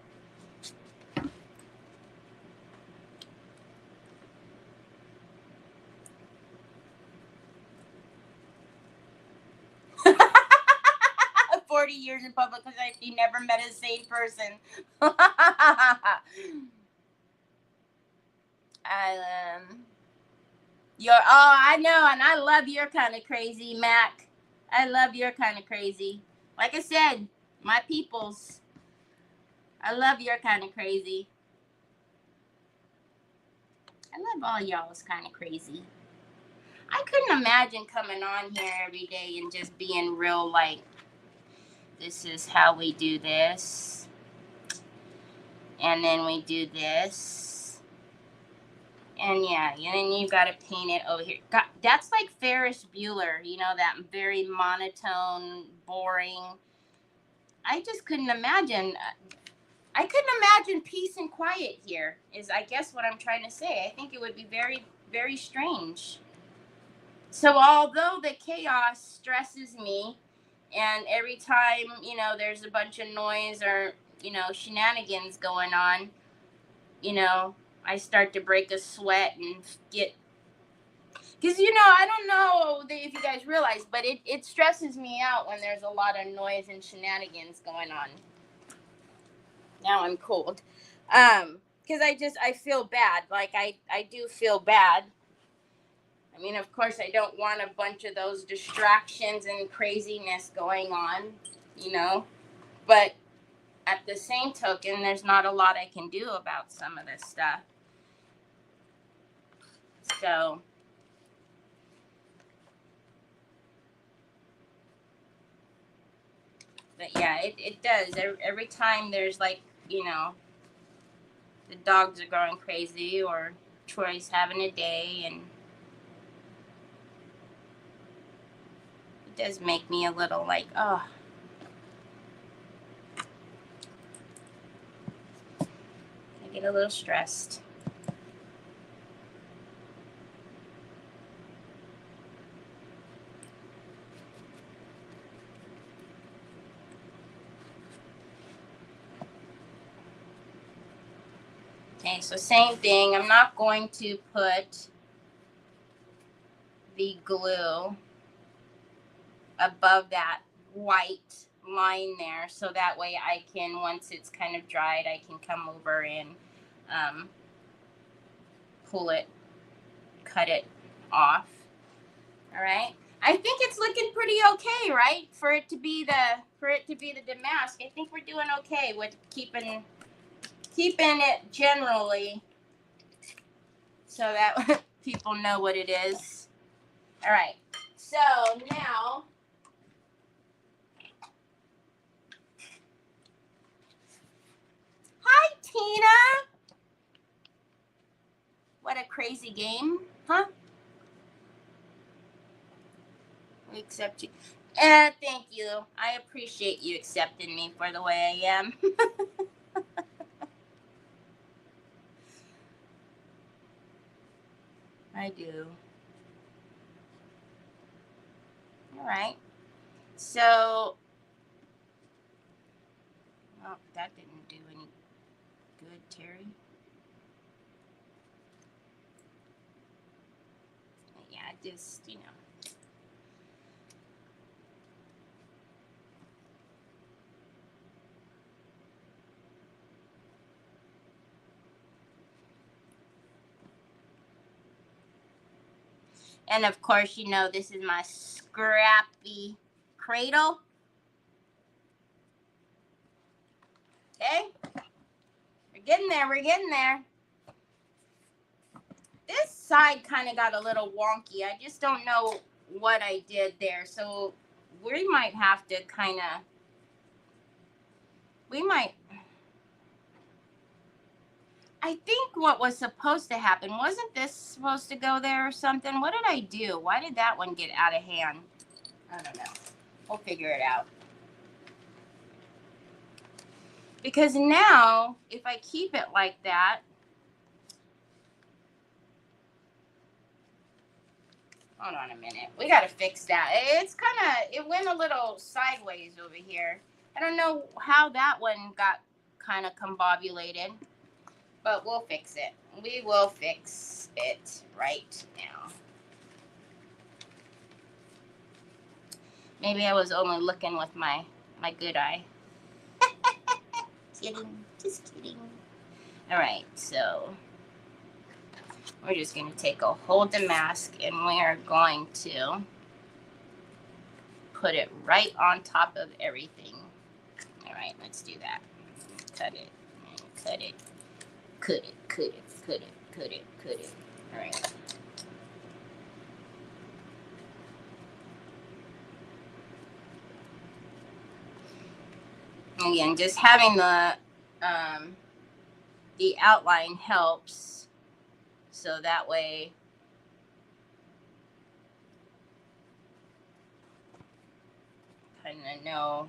Years in public society, never met a sane person. I know, and I love your kind of crazy, Mac. I love your kind of crazy. Like I said, my peoples. I love your kind of crazy. I love all y'all's kind of crazy. I couldn't imagine coming on here every day and just being real like, this is how we do this. And then we do this. And yeah, and then you got to paint it over here. God, that's like Ferris Bueller, you know, that very monotone, boring. I just couldn't imagine. I couldn't imagine peace and quiet here, is I guess what I'm trying to say. I think it would be very, very strange. So although the chaos stresses me, and every time, you know, there's a bunch of noise or, you know, shenanigans going on, you know, I start to break a sweat and get, because, you know, I don't know if you guys realize, but it stresses me out when there's a lot of noise and shenanigans going on. Now I'm cold. Because I feel bad. Like, I do feel bad. I mean, of course, I don't want a bunch of those distractions and craziness going on, you know, but at the same token, there's not a lot I can do about some of this stuff. So, but yeah, it does. Every time there's like, you know, the dogs are going crazy or Troy's having a day, and it does make me a little like, oh. I get a little stressed. Okay, so same thing. I'm not going to put the glue above that white line there, so that way I can, once it's kind of dried, I can come over and pull it, cut it off. All right. I think it's looking pretty okay, right? For it to be the damask. I think we're doing okay with keeping it generally, so that people know what it is. All right. So now, hi Tina. What a crazy game, huh? We accept you. Thank you. I appreciate you accepting me for the way I am. I do. All right. So, oh, that didn't do any good, Terry. Yeah, just, you know. And of course, you know, this is my scrappy cradle. Okay. We're getting there. We're getting there. This side kind of got a little wonky. I just don't know what I did there. So we might have to kind of, I think what was supposed to happen, wasn't this supposed to go there or something? What did I do? Why did that one get out of hand? I don't know. We'll figure it out. Because now, if I keep it like that, hold on a minute. We got to fix that. It's kind of, it went a little sideways over here. I don't know how that one got kind of combobulated, but we'll fix it. We will fix it right now. Maybe I was only looking with my good eye. Kidding. Just kidding. All right, so we're just going to take a whole damask and we are going to put it right on top of everything. All right, let's do that. Cut it, cut it, cut it, cut it, cut it, cut it, cut it. All right. Again, just having the outline helps, so that way kind of know.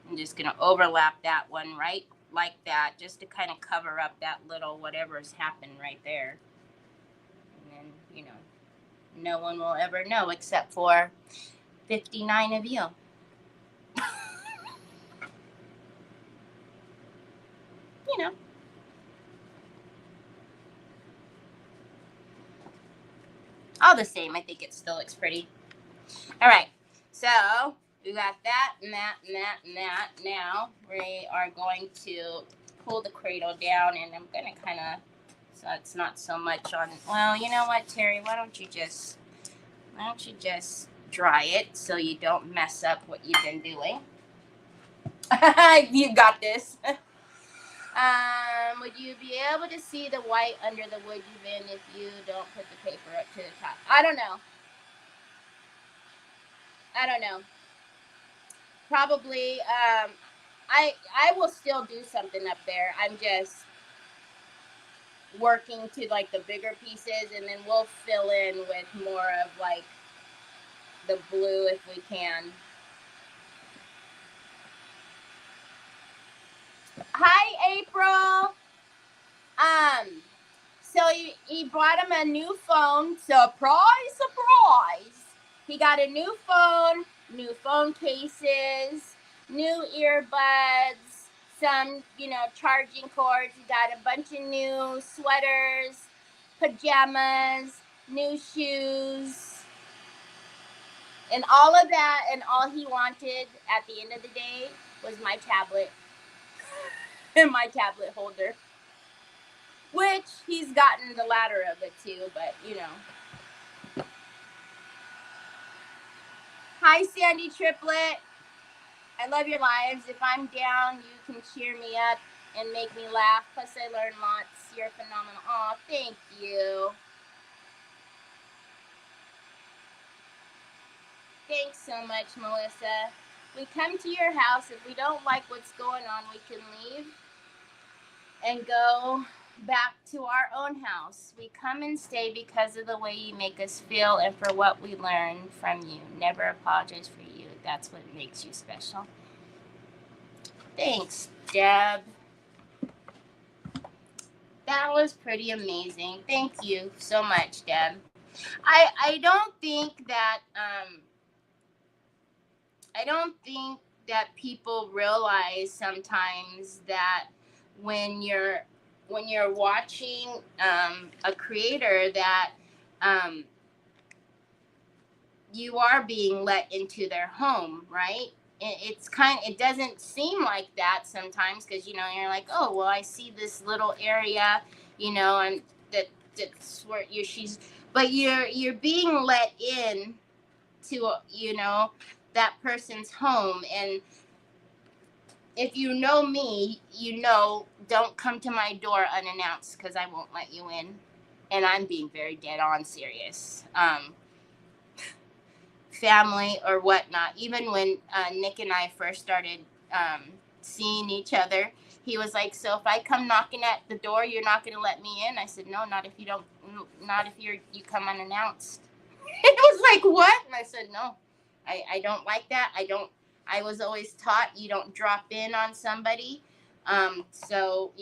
I'm just going to overlap that one right like that, just to kind of cover up that little whatever's happened right there. And then, you know, no one will ever know except for 59 of you. You know. All the same, I think it still looks pretty. All right, so we got that and that and that and that. Now we are going to pull the cradle down, and I'm going to kind of So it's not so much on, well, you know what, Terry, why don't you just dry it so you don't mess up what you've been doing. You got this. Would you be able to see the white under the wood even if you don't put the paper up to the top? I don't know. Probably, I will still do something up there. I'm just working to like the bigger pieces, and then we'll fill in with more of like the blue if we can. Hi, April. So he brought him a new phone. Surprise, surprise. He got a new phone cases, new earbuds, some, charging cords. He got a bunch of new sweaters, pajamas, new shoes, and all of that. And all he wanted at the end of the day was my tablet and my tablet holder. Which he's gotten the latter of it too, but Hi, Sandy Triplet. I love your lives. If I'm down, you can cheer me up and make me laugh. Plus, I learn lots. You're phenomenal. Aw, thank you. Thanks so much, Melissa. We come to your house. If we don't like what's going on, we can leave and go back to our own house. We come and stay because of the way you make us feel and for what we learn from you. Never apologize for you. That's what makes you special. Thanks, Deb. That was pretty amazing. Thank you so much, Deb. I don't think that people realize sometimes that when you're watching a creator that you are being let into their home, right? It doesn't seem like that sometimes because you're like, oh well, I see this little area, and that's where but you're being let in to that person's home. And if you know me, don't come to my door unannounced because I won't let you in. And I'm being very dead on serious. Family or whatnot. Even when Nick and I first started seeing each other, he was like, so if I come knocking at the door, you're not going to let me in? I said, no, not if you come unannounced. It was like, what? And I said, no, I don't like that. I was always taught you don't drop in on somebody. So,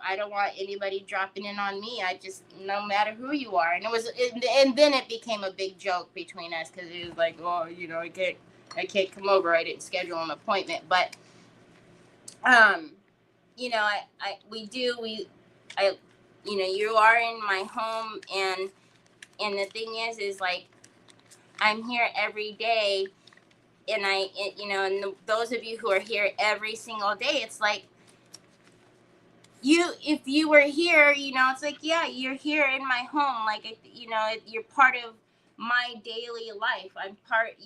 I don't want anybody dropping in on me. I just, no matter who you are. And and then it became a big joke between us because it was like, oh, I can't come over. I didn't schedule an appointment. But, you are in my home. And the thing is like, I'm here every day. And and those of you who are here every single day, it's like, if you were here, it's like, yeah, you're here in my home. Like, you're part of my daily life. I'm part,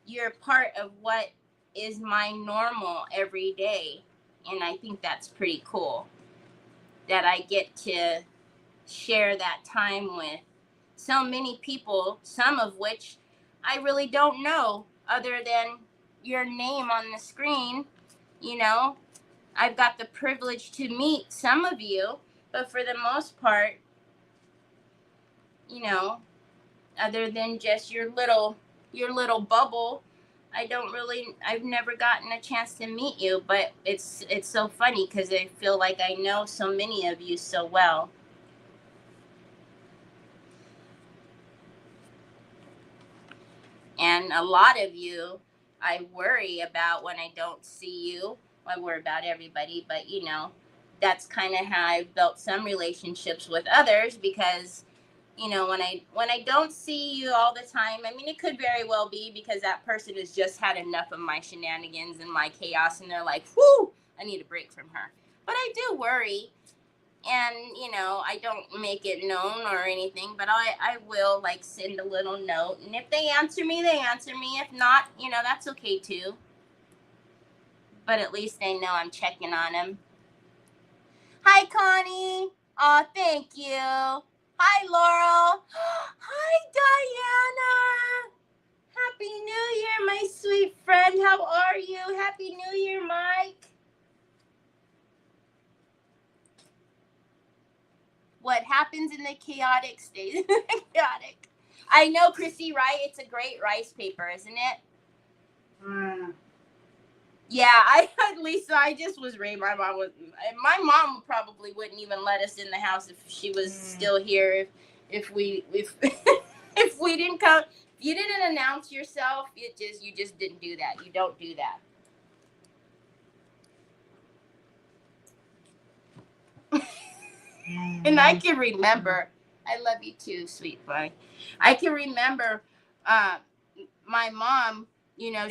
you're part of what is my normal every day. And I think that's pretty cool that I get to share that time with so many people, some of which I really don't know other than your name on the screen. I've got the privilege to meet some of you, but for the most part, other than just your little bubble, I've never gotten a chance to meet you. But it's so funny because I feel like I know so many of you so well. And a lot of you, I worry about when I don't see you. I worry about everybody, but that's kind of how I've built some relationships with others because, when I don't see you all the time, I mean, it could very well be because that person has just had enough of my shenanigans and my chaos, and they're like, whoo, I need a break from her. But I do worry. and you know, I don't make it known or anything, but I will like send a little note, and if they answer me, they answer me. If not, you know, that's okay too. But at least they know I'm checking on them. Hi, Connie. Aw, thank you. Hi, Laurel. Hi, Diana. Happy New Year, my sweet friend. How are you? Happy New Year, Mike. What happens in the chaotic stays in the chaotic. I know, Chrissy, right? It's a great rice paper, isn't it? Yeah, Lisa, I just was raised. My mom probably wouldn't even let us in the house if she was still here. If we if we didn't come, if you didn't announce yourself, you just didn't do that. You don't do that. And I can remember. I love you too, sweet boy. I can remember, my mom. You know,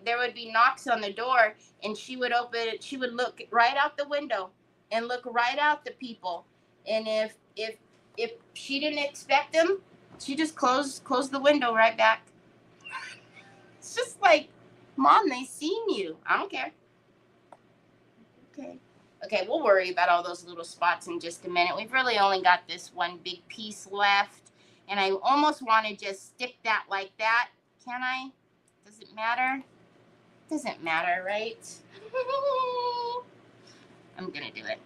there would be knocks on the door, and she would open it. She would look right out the window and look right out the people. And if she didn't expect them, she just closed the window right back. It's just like, Mom, they seen you. I don't care. Okay, we'll worry about all those little spots in just a minute. We've really only got this one big piece left, and I almost want to just stick that like that. Can I? Does it matter? Doesn't matter, right? I'm gonna do it.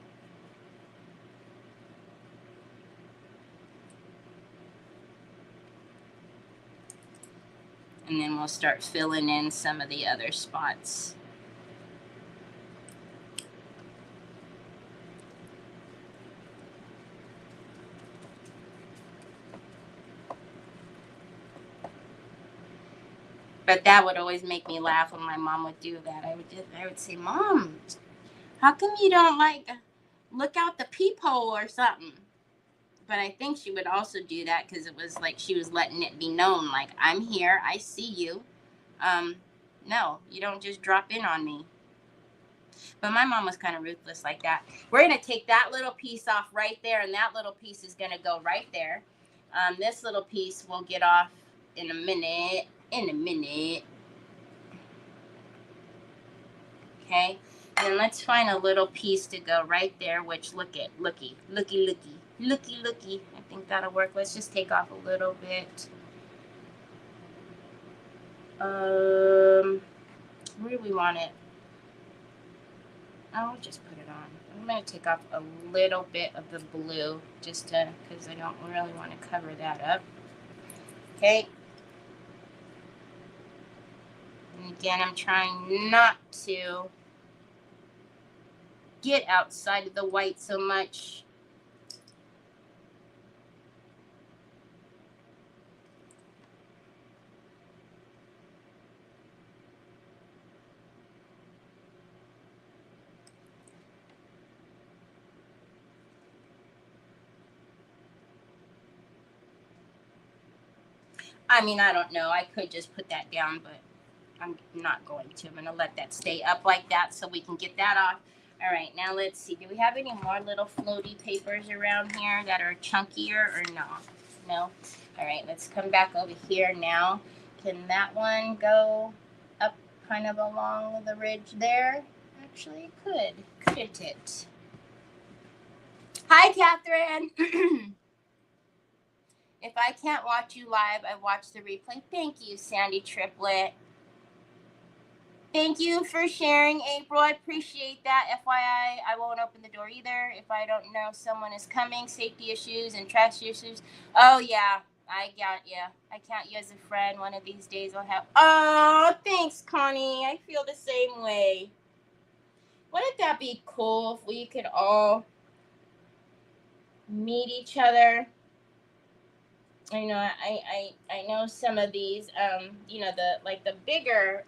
And then we'll start filling in some of the other spots. But that would always make me laugh when my mom would do that. I would say, Mom, how come you don't like look out the peephole or something? But I think she would also do that because it was like she was letting it be known, like, I'm here, I see you. No, you don't just drop in on me. But my mom was kind of ruthless like that. We're going to take that little piece off right there, and that little piece is going to go right there. This little piece we'll get off in a minute. Okay, and let's find a little piece to go right there, which looky. I think that'll work. Let's just take off a little bit. Where do we want it? I'll just put it on. I'm going to take off a little bit of the blue just to, because I don't really want to cover that up. Okay. And again, I'm trying not to get outside of the white so much. I mean, I don't know. I could just put that down, but I'm not going to. I'm going to let that stay up like that so we can get that off. All right, now let's see. Do we have any more little floaty papers around here that are chunkier or no? No? All right, let's come back over here now. Can that one go up kind of along the ridge there? Actually, it could. Couldn't it? Hi, Catherine. If I can't watch you live, I watch the replay. Thank you, Sandy Triplet. Thank you for sharing, April. I appreciate that. FYI, I won't open the door either if I don't know someone is coming. Safety issues and trash issues. Oh, yeah. I got you. I count you as a friend. One of these days I'll have... Oh, thanks, Connie. I feel the same way. Wouldn't that be cool if we could all meet each other? I know I know some of these, you know, the bigger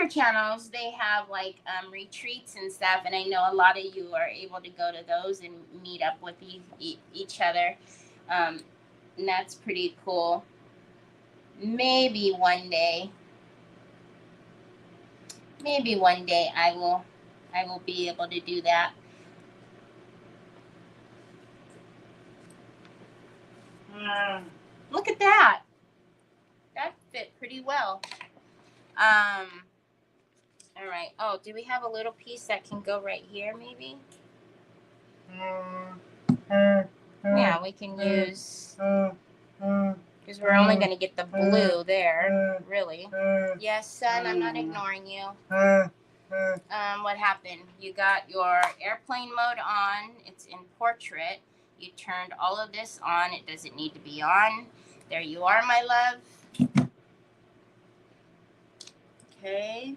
channels, they have like retreats and stuff, and I know a lot of you are able to go to those and meet up with each other, and that's pretty cool. Maybe one day I will be able to do that. Look at that. That fit pretty well. All right. Oh, do we have a little piece that can go right here, maybe? Yeah, we can use, because we're only going to get the blue there, really. Yes, son, I'm not ignoring you. What happened? You got your airplane mode on. It's in portrait. You turned all of this on. It doesn't need to be on. There you are, my love. Okay.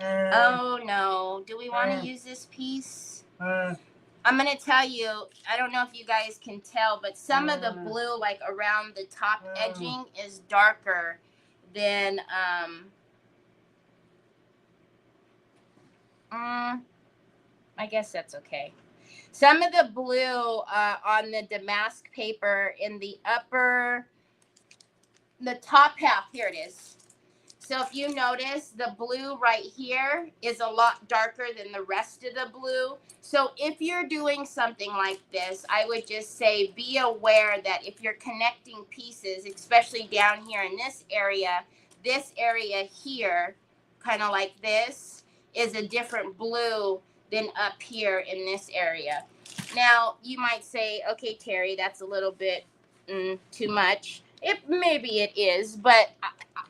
Oh, no. Do we want to use this piece? I'm going to tell you, I don't know if you guys can tell, but some of the blue, like around the top edging, is darker than, I guess that's okay. Some of the blue on the damask paper in the top half, here it is. So if you notice, the blue right here is a lot darker than the rest of the blue. So if you're doing something like this, I would just say be aware that if you're connecting pieces, especially down here in this area here, kind of like this, is a different blue than up here in this area. Now, you might say, okay, Terry, that's a little bit too much. Maybe it is, but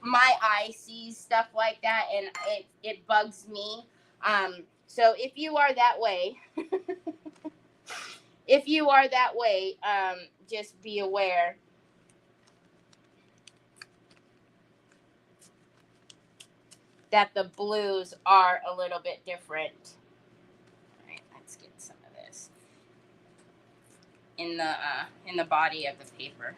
my eye sees stuff like that, and it bugs me. So if you are that way, just be aware. That the blues are a little bit different. All right, let's get some of this in the body of the paper.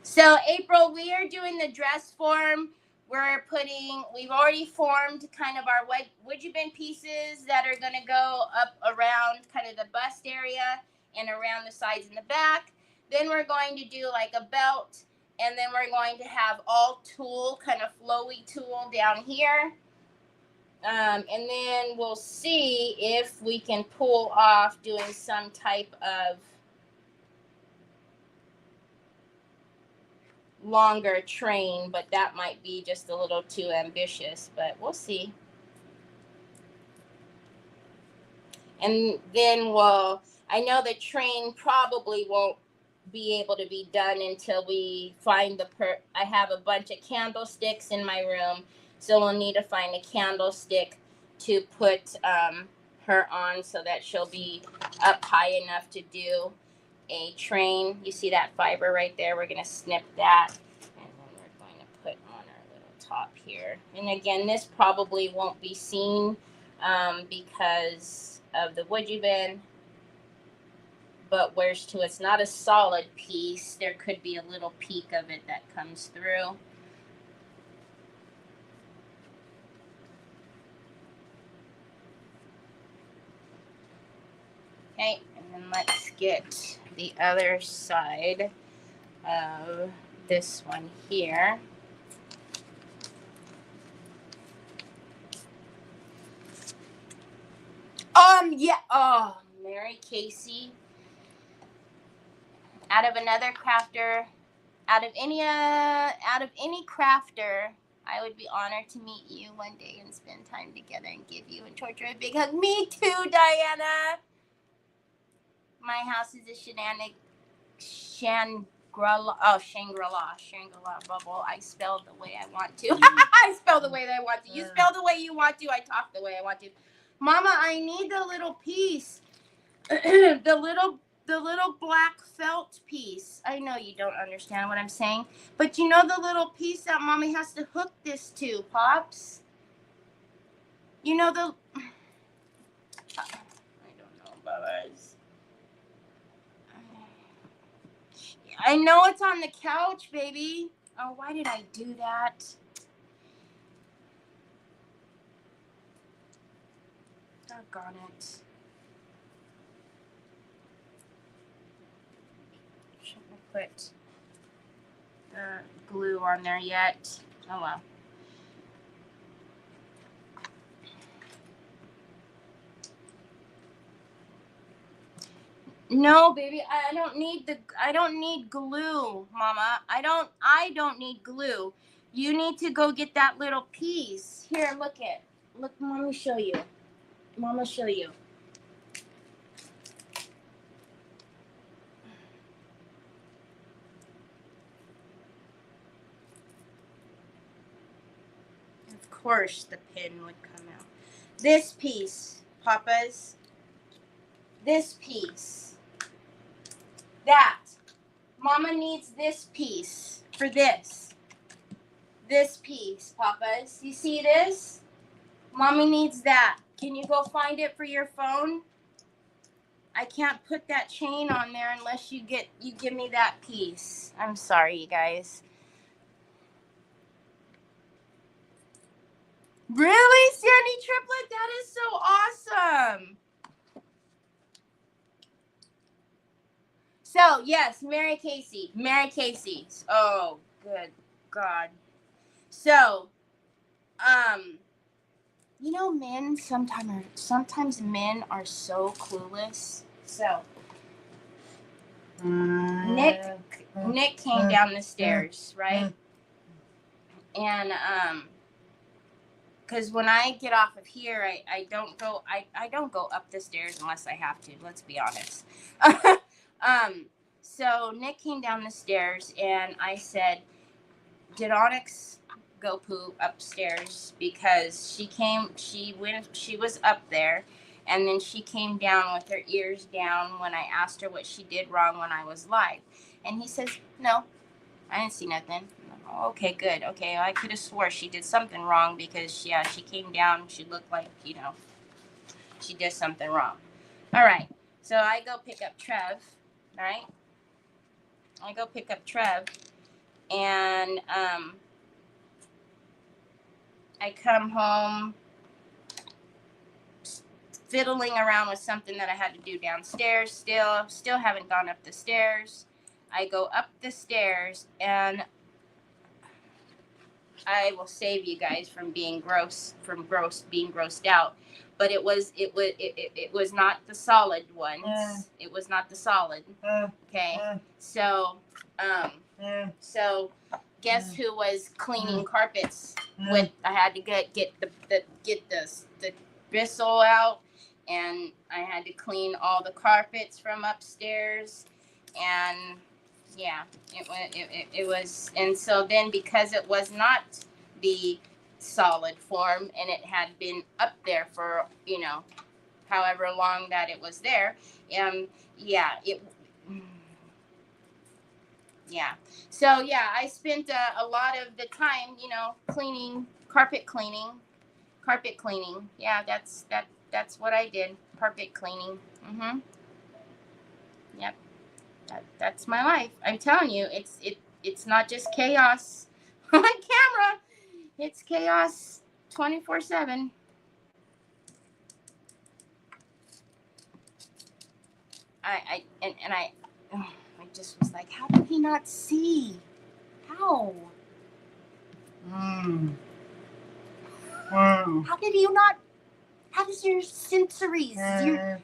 So April, we are doing the dress form. We've already formed kind of our wedgie bend pieces that are going to go up around kind of the bust area and around the sides and the back. Then we're going to do like a belt, and then we're going to have all tulle, kind of flowy tulle down here. And then we'll see if we can pull off doing some type of longer train, but that might be just a little too ambitious, but we'll see. And then I know the train probably won't be able to be done until we find I have a bunch of candlesticks in my room, so we'll need to find a candlestick to put her on so that she'll be up high enough to do a train. You see that fiber right there? We're going to snip that, and then we're going to put on our little top here. And again, this probably won't be seen because of the wedgie bend, but it's not a solid piece. There could be a little peak of it that comes through. Okay, and then let's get the other side of this one here. Yeah. Oh, Mary Casey. Out of any crafter, I would be honored to meet you one day and spend time together and give you and torture a big hug. Me too, Diana. My house is a Shangri-La bubble. I spell the way I want to. I spell the way that I want to. You spell the way you want to. I talk the way I want to. Mama, I need the little piece. the little black felt piece. I know you don't understand what I'm saying, but you know the little piece that Mommy has to hook this to, Pops? You know I don't know, Bubba's. I know it's on the couch, baby. Oh, why did I do that? Doggone it. Shouldn't have put the glue on there yet. Oh, well. No, baby, I don't need glue, Mama. I don't need glue. You need to go get that little piece. Here, look, Mama show you. Mama show you. Of course the pin would come out. This piece, Papa's. This piece. That. Mama needs this piece for this. This piece, Papa's. You see this? Mommy needs that. Can you go find it for your phone? I can't put that chain on there unless you give me that piece. I'm sorry, you guys. Really, Sandy Triplet? That is so awesome. So, yes, Mary Casey. Oh, good God. So, you know, men sometimes men are so clueless. So, Nick came down the stairs, right? And because when I get off of here, I don't go up the stairs unless I have to. Let's be honest. So Nick came down the stairs, and I said, "Did Onyx go poo upstairs?" Because she was up there, and then she came down with her ears down when I asked her what she did wrong when I was live, and he says, "No, I didn't see nothing." Oh, okay, good. Okay, I could have swore she did something wrong because she came down. She looked like, she did something wrong. All right, so I go pick up Trev, right? I go pick up Trev, and I come home fiddling around with something that I had to do downstairs. Still haven't gone up the stairs. I go up the stairs, and I will save you guys from being grossed out. But it was not the solid ones. It was not the solid. Okay. So guess who was cleaning carpets with? I had to get the bristle out, and I had to clean all the carpets from upstairs, and yeah, it was, and so then because it was not the solid form, and it had been up there for however long that it was there, so I spent a lot of the time cleaning, carpet cleaning. Yeah, that's what I did, carpet cleaning. Yep. That's my life. I'm telling you, it's not just chaos on camera. It's chaos 24/7. I just was like, how did he not see? How? How did you not? How does your sensories,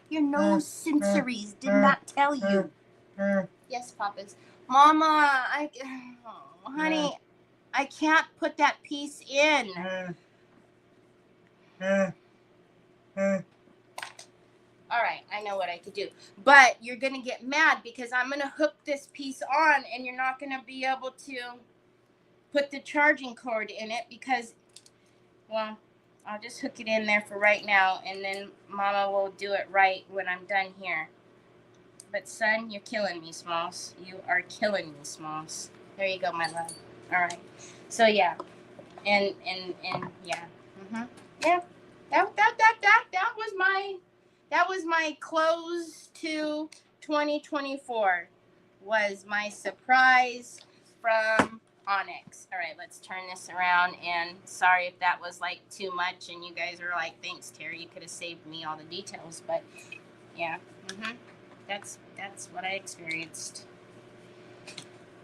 your nose sensories did not tell you? Yes, Papa's. Mama, honey, I can't put that piece in. All right, I know what I could do. But you're going to get mad because I'm going to hook this piece on, and you're not going to be able to put the charging cord in it because, well, I'll just hook it in there for right now, and then Mama will do it right when I'm done here. But, son, you're killing me, Smalls. You are killing me, Smalls. There you go, my love. All right. So, yeah. And yeah. Yeah. That was my close to 2024. Was my surprise from Onyx. All right, let's turn this around, and sorry if that was like too much and you guys are like, thanks, Terry, you could have saved me all the details, but yeah. That's what I experienced.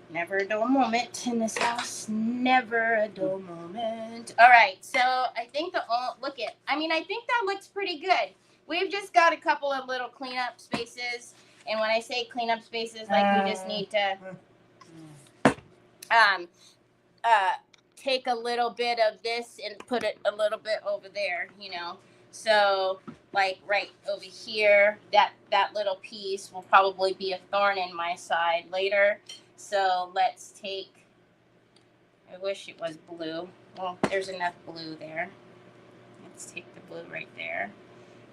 Never a dull moment in this house. Never a dull moment. All right, so I think I think that looks pretty good. We've just got a couple of little cleanup spaces, And when I say clean up spaces, like we just need to take a little bit of this and put it a little bit over there, you know. So like right over here, that little piece will probably be a thorn in my side later. So let's take, I wish it was blue. Well, there's enough blue there. Let's take the blue right there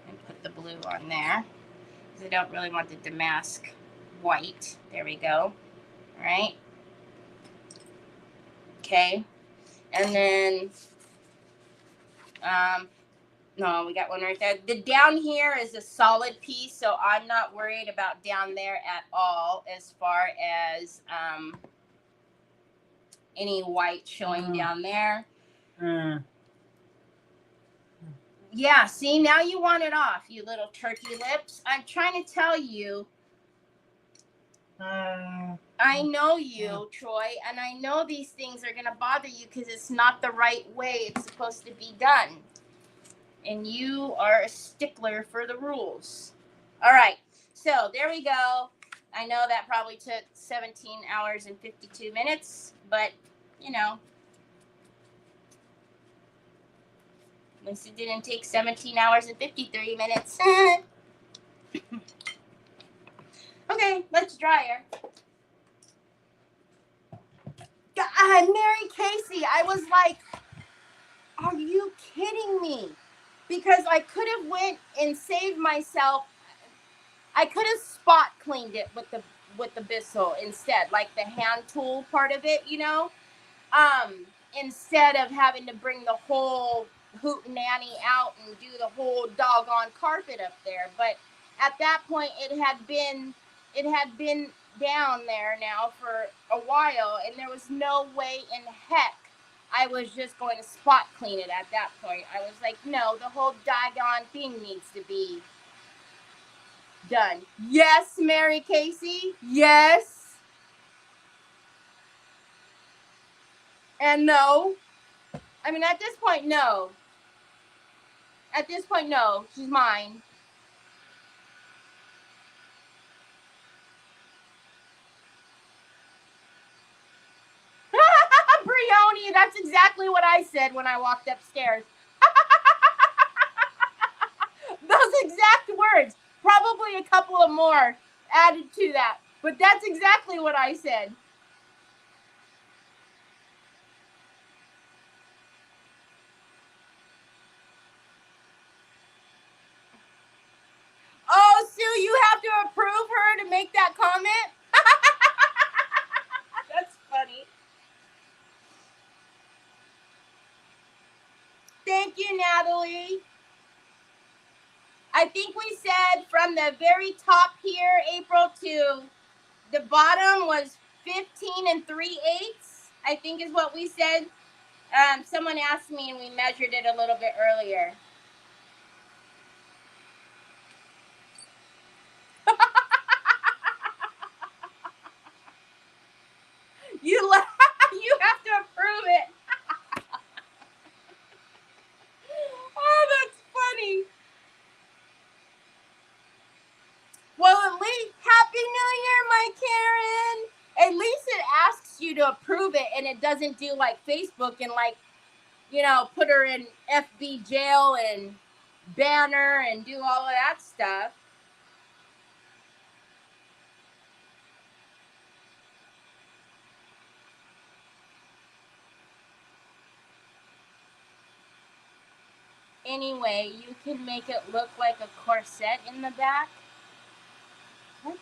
and put the blue on there. Because I don't really want the damask white. There we go. All right. Okay. And then, no, we got one right there. The down here is a solid piece, so I'm not worried about down there at all as far as any white showing down there. Yeah, see, now you want it off, you little turkey lips. I'm trying to tell you. I know you, Troy, and I know these things are going to bother you because it's not the right way it's supposed to be done. And you are a stickler for the rules. All right, so there we go. I know that probably took 17 hours and 52 minutes, but, you know, at least it didn't take 17 hours and 53 minutes. Okay, let's dry her. God, Mary Casey, I was like, are you kidding me? Because I could have went and saved myself. I could have spot cleaned it with the Bissell instead, like the hand tool part of it, you know, instead of having to bring the whole hootenanny out and do the whole doggone carpet up there. But at that point, it had been down there now for a while, and there was no way in heck I was just going to spot clean it at that point. I was like, no, the whole doggone thing needs to be done. Yes, Mary Casey. Yes. And no. I mean, at this point, no. At this point, no. She's mine. Brioni, that's exactly what I said when I walked upstairs. Those exact words. Probably a couple of more added to that. But that's exactly what I said. Oh, Sue, you have to approve her to make that comment? That's funny. Thank you, Natalie. I think we said from the very top here, April, to the bottom was 15 3/8, I think is what we said. Someone asked me and we measured it a little bit earlier. You have to approve it. Oh, that's funny. Well, at least, Happy New Year, my Karen. At least it asks you to approve it and it doesn't do like Facebook and like, you know, put her in FB jail and ban her and do all of that stuff. Anyway, you can make it look like a corset in the back. What?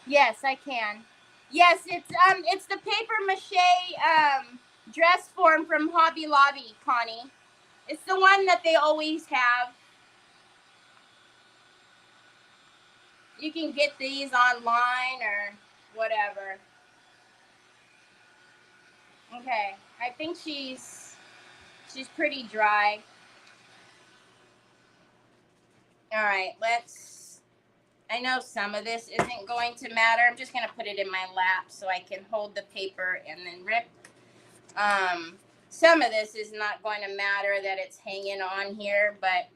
Yes, I can. Yes, it's the paper mache dress form from Hobby Lobby, Connie. It's the one that they always have. You can get these online or whatever. Okay, I think she's pretty dry. All right, I know some of this isn't going to matter. I'm just going to put it in my lap so I can hold the paper and then rip. Some of this is not going to matter that it's hanging on here, but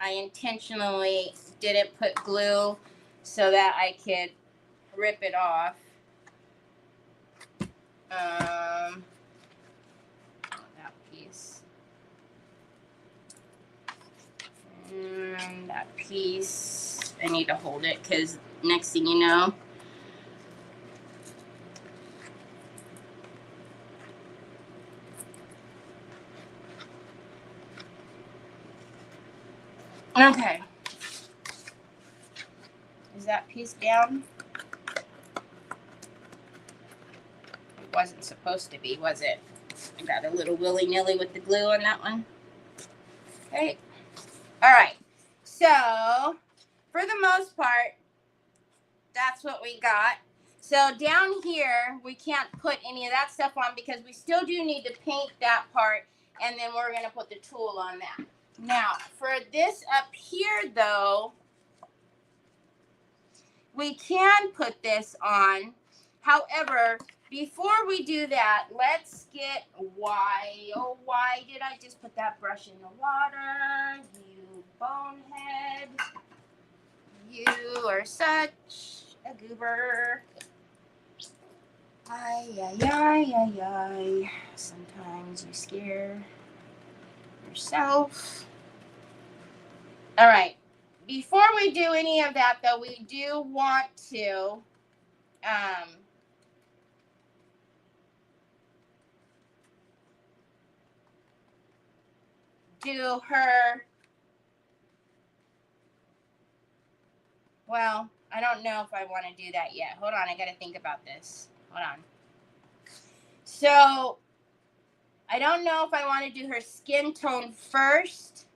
I intentionally didn't put glue so that I could rip it off. That piece. And that piece. I need to hold it because next thing you know. Okay. Is that piece down? It wasn't supposed to be, was it? I got a little willy-nilly with the glue on that one. Okay. All right. So, for the most part, that's what we got. So, down here, we can't put any of that stuff on because we still do need to paint that part, and then we're going to put the tulle on that. Now, for this up here, though, we can put this on. However, before we do that, let's get why did I just put that brush in the water? You bonehead. You are such a goober. Ay. Sometimes you scare yourself. All right. Before we do any of that, though, we do want to do her, well, I don't know if I want to do that yet. Hold on, I got to think about this. Hold on. So, I don't know if I want to do her skin tone first.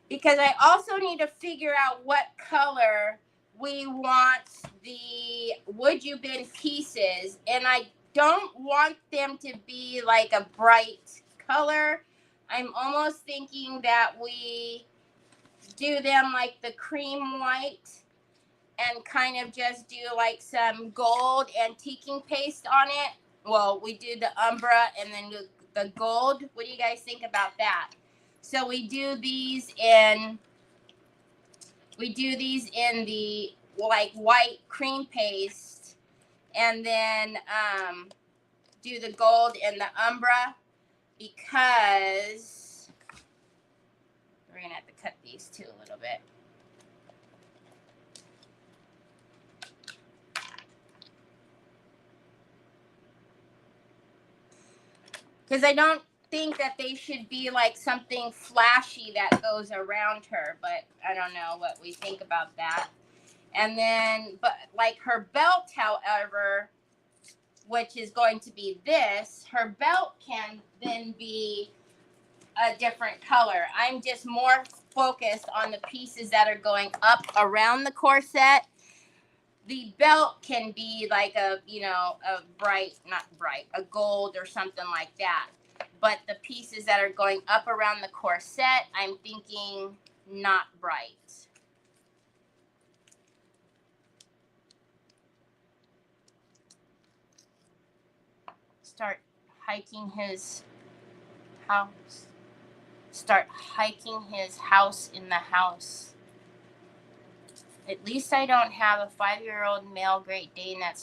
Because I also need to figure out what color we want the Would You Bin pieces. And I don't want them to be like a bright color. I'm almost thinking that we do them like the cream white and kind of just do like some gold antiquing paste on it. Well, we do the umbra and then the gold. What do you guys think about that? So we do these in the like white cream paste, and then do the gold in the umbra, because we're gonna have to cut these too a little bit. Because I don't think that they should be like something flashy that goes around her, but I don't know what we think about that. And then, but like her belt, however, which is going to be this, her belt can then be a different color. I'm just more focused on the pieces that are going up around the corset. The belt can be like a, you know, a a gold or something like that. But the pieces that are going up around the corset, I'm thinking not bright. Start hiking his house. Start hiking his house in the house. At least I don't have a 5-year-old male Great Dane that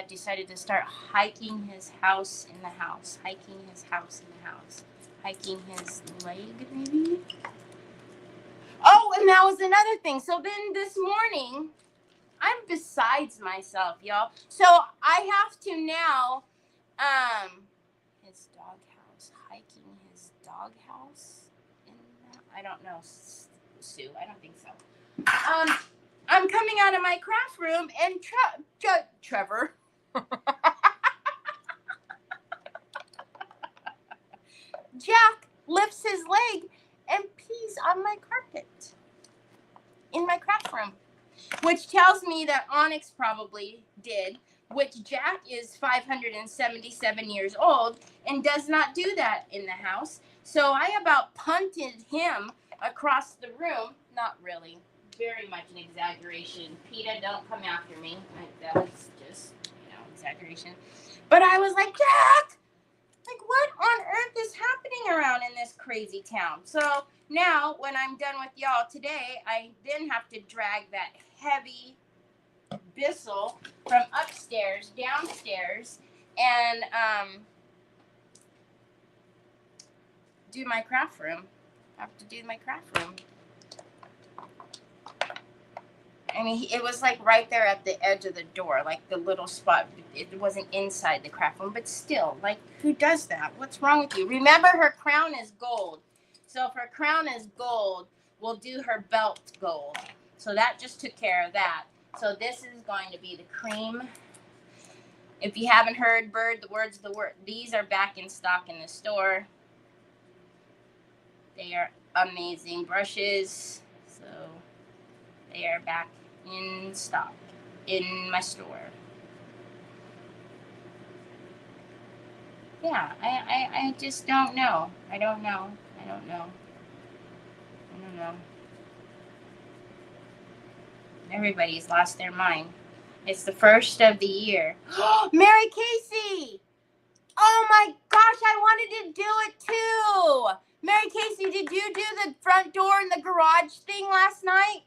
decided to start hiking his house in the house. Hiking his house in the house. Hiking his leg, maybe? Oh, and that was another thing. So then this morning, I'm besides myself, y'all. So I have to now, his doghouse. Hiking his doghouse? I don't know, Sue. I don't think so. I'm coming out of my craft room and Trevor. Jack lifts his leg and pees on my carpet in my craft room, which tells me that Onyx probably did, which Jack is 577 years old and does not do that in the house. So I about punted him across the room. Not really. very much an exaggeration. PETA, don't come after me. Like, that's just, exaggeration. But I was like, Jack, like, what on earth is happening around in this crazy town? So now, when I'm done with y'all today, I then have to drag that heavy Bissell from upstairs downstairs and do my craft room. I have to do my craft room. I mean, it was like right there at the edge of the door, like the little spot. It wasn't inside the craft room, but still, like, who does that? What's wrong with you? Remember, her crown is gold. So if her crown is gold, we'll do her belt gold. So that just took care of that. So this is going to be the cream. If you haven't heard Bird, the word, these are back in stock in the store. They are amazing brushes. So they are back in stock in my store. Yeah, I just don't know. I don't know. Everybody's lost their mind. It's the first of the year. Mary Casey! Oh my gosh, I wanted to do it too. Mary Casey, did you do the front door and the garage thing last night?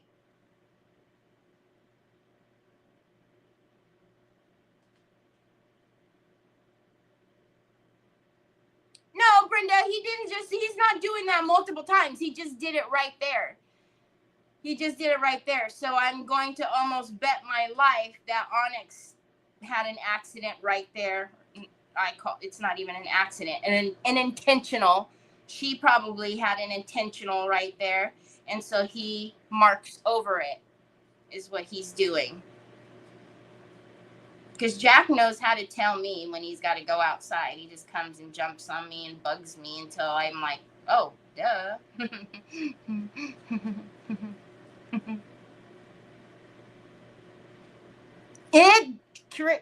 No, Brenda, he's not doing that multiple times. He just did it right there. So I'm going to almost bet my life that Onyx had an accident right there. It's not even an accident, an intentional. She probably had an intentional right there. And so he marks over it is what he's doing. Because Jack knows how to tell me when he's got to go outside. He just comes and jumps on me and bugs me until I'm like, oh, duh.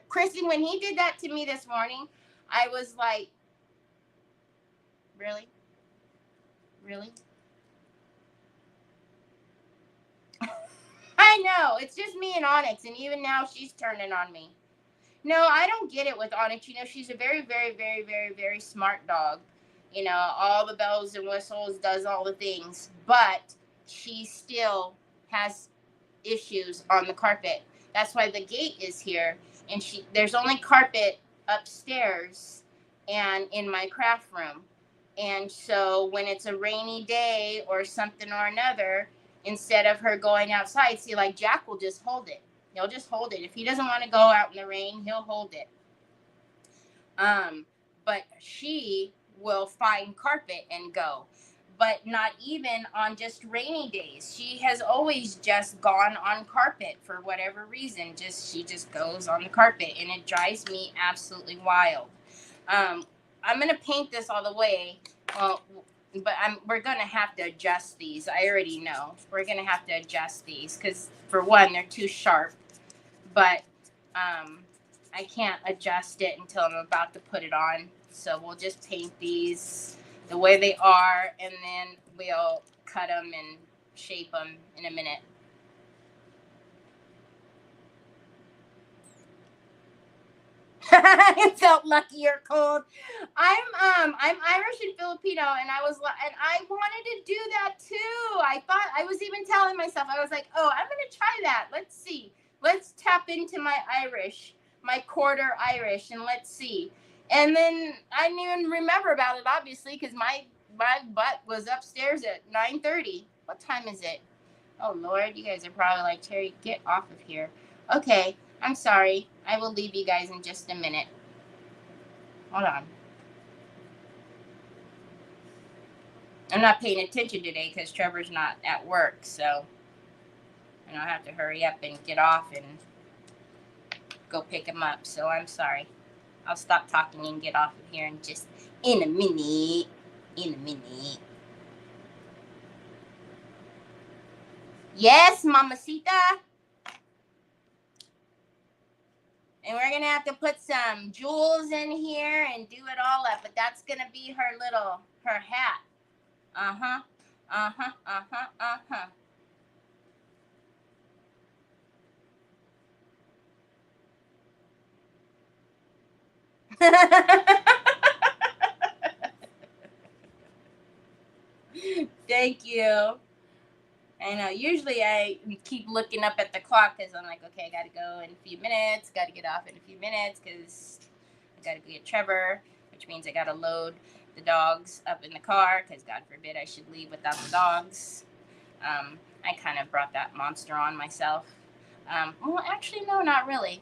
Kristen, when he did that to me this morning, I was like, really? I know. It's just me and Onyx, and even now she's turning on me. No, I don't get it with Onyx. She's a very, very, very, very, very smart dog. All the bells and whistles, does all the things, but she still has issues on the carpet. That's why the gate is here, and there's only carpet upstairs and in my craft room. And so when it's a rainy day or something or another, instead of her going outside, see, like Jack will just hold it. He'll just hold it. If he doesn't want to go out in the rain, he'll hold it. But she will find carpet and go. But not even on just rainy days. She has always just gone on carpet for whatever reason. She just goes on the carpet, and it drives me absolutely wild. I'm gonna paint this all the way. But we're gonna have to adjust these. I already know we're gonna have to adjust these because, for one, they're too sharp. But I can't adjust it until I'm about to put it on. So we'll just paint these the way they are, and then we'll cut them and shape them in a minute. It felt lucky or cold. I'm Irish and Filipino, and I wanted to do that too. I was even telling myself, I was like, oh, I'm gonna try that. Let's see. Let's tap into my Irish, my quarter Irish, and let's see. And then I didn't even remember about it, obviously, because my butt was upstairs at 9:30. What time is it? Oh, Lord, you guys are probably like, Terry, get off of here. Okay, I'm sorry. I will leave you guys in just a minute. Hold on. I'm not paying attention today because Trevor's not at work, so I'll have to hurry up and get off and go pick him up. So I'm sorry. I'll stop talking and get off of here in a minute. Yes, Mamacita. And we're going to have to put some jewels in here and do it all up. But that's going to be her hat. Uh-huh. Thank you. I know. Usually I keep looking up at the clock because I'm like, okay, I got to go in a few minutes. Got to get off in a few minutes because I got to go get Trevor, which means I got to load the dogs up in the car because God forbid I should leave without the dogs. I kind of brought that monster on myself. Well, actually, no, not really.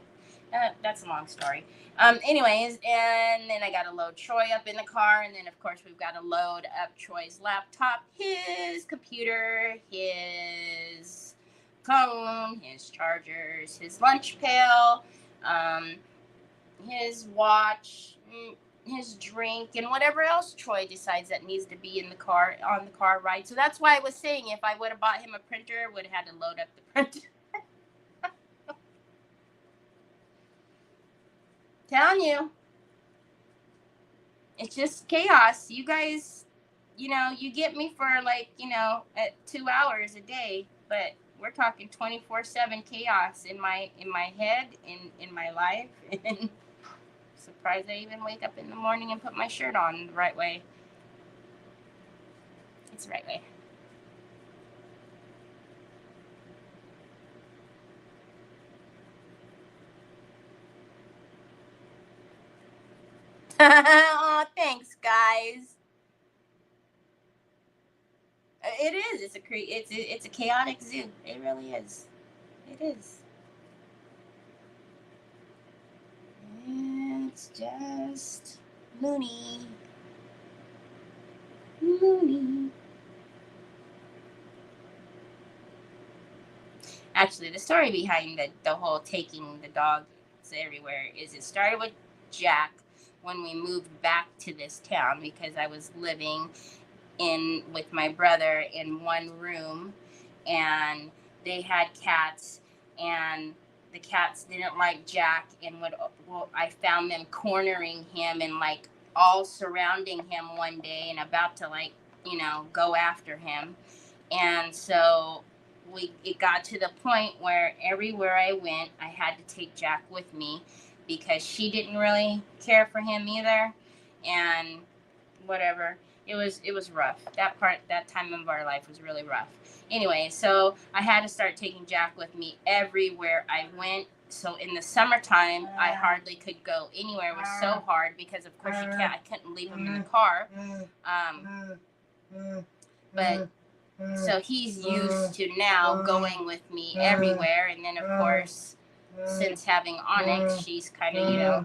That's a long story. Anyways, and then I got to load Troy up in the car, and then of course we've got to load up Troy's laptop, his computer, his phone, his chargers, his lunch pail, his watch, his drink, and whatever else Troy decides that needs to be in the car on the car ride. So that's why I was saying if I would have bought him a printer, I would have had to load up the printer. Telling you, it's just chaos. You guys, you get me for like, at 2 hours a day, but we're talking 24/7 chaos in my head, in my life, and surprised I even wake up in the morning and put my shirt on the right way. It's the right way. Oh, thanks, guys. It is. It's a chaotic zoo. It really is. It is. It's just loony. Loony. Actually, the story behind the whole taking the dogs everywhere is it started with Jack when we moved back to this town because I was living in with my brother in one room, and they had cats, and the cats didn't like Jack, and I found them cornering him and like all surrounding him one day and about to like go after him. And so it got to the point where everywhere I went I had to take Jack with me because she didn't really care for him either, and whatever. It was rough. That time of our life was really rough. Anyway, so I had to start taking Jack with me everywhere I went. So in the summertime, I hardly could go anywhere. It was so hard because of course I couldn't leave him in the car. But so he's used to now going with me everywhere. And then of course, since having Onyx, she's kind of,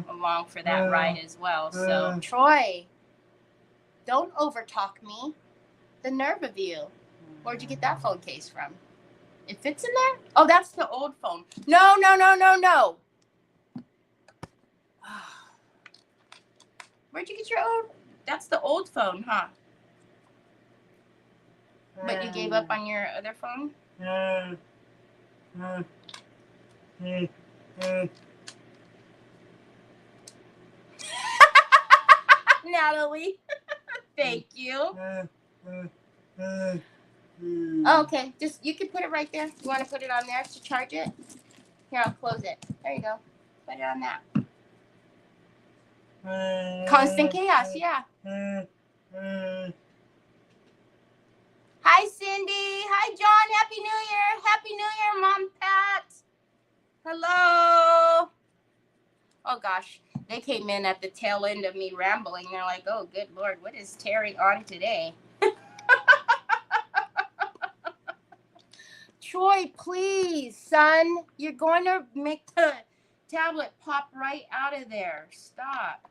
along for that ride as well. So Troy, don't overtalk me. The nerve of you. Where'd you get that phone case from? It fits in there? Oh, that's the old phone. No. Where'd you get your old? That's the old phone, huh? But you gave up on your other phone? Natalie, thank you. Okay, just you can put it right there. You want to put it on there to charge it? Here, I'll close it. There you go. Put it on that. Constant chaos, yeah. Hi, Cindy. Hi, John. Happy New Year. Happy New Year, Mom Pat. Hello. Oh, gosh. They came in at the tail end of me rambling. They're like, oh, good Lord, what is Terry on today? Troy, please, son. You're going to make the tablet pop right out of there. Stop.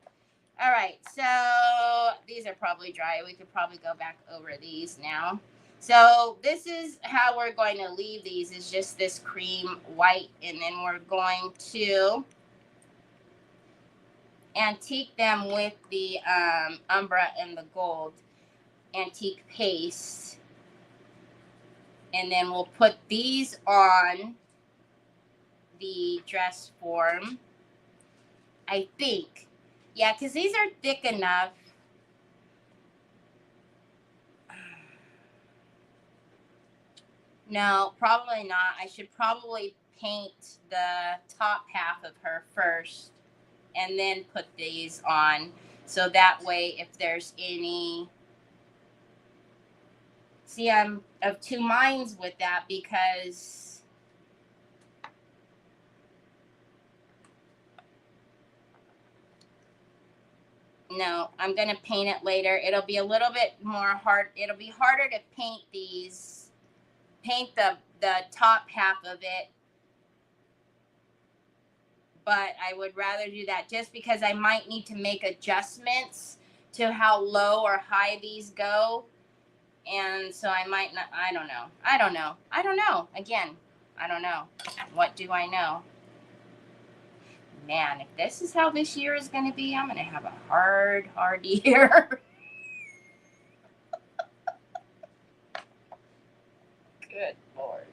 All right, so these are probably dry. We could probably go back over these now. So this is how we're going to leave these. Is just this cream white, and then we're going to antique them with the Umbra and the gold antique paste. And then we'll put these on the dress form, I think. Yeah, because these are thick enough. No, probably not. I should probably paint the top half of her first. and then put these on. So that way, if there's any, see, I'm of two minds with that because no, I'm going to paint it later. It'll be a little bit more hard. It'll be harder to paint these, paint the top half of it. But I would rather do that just because I might need to make adjustments to how low or high these go. And so I might not, I don't know. Again, I don't know. What do I know? Man, if this is how this year is going to be, I'm going to have a hard year. Good Lord.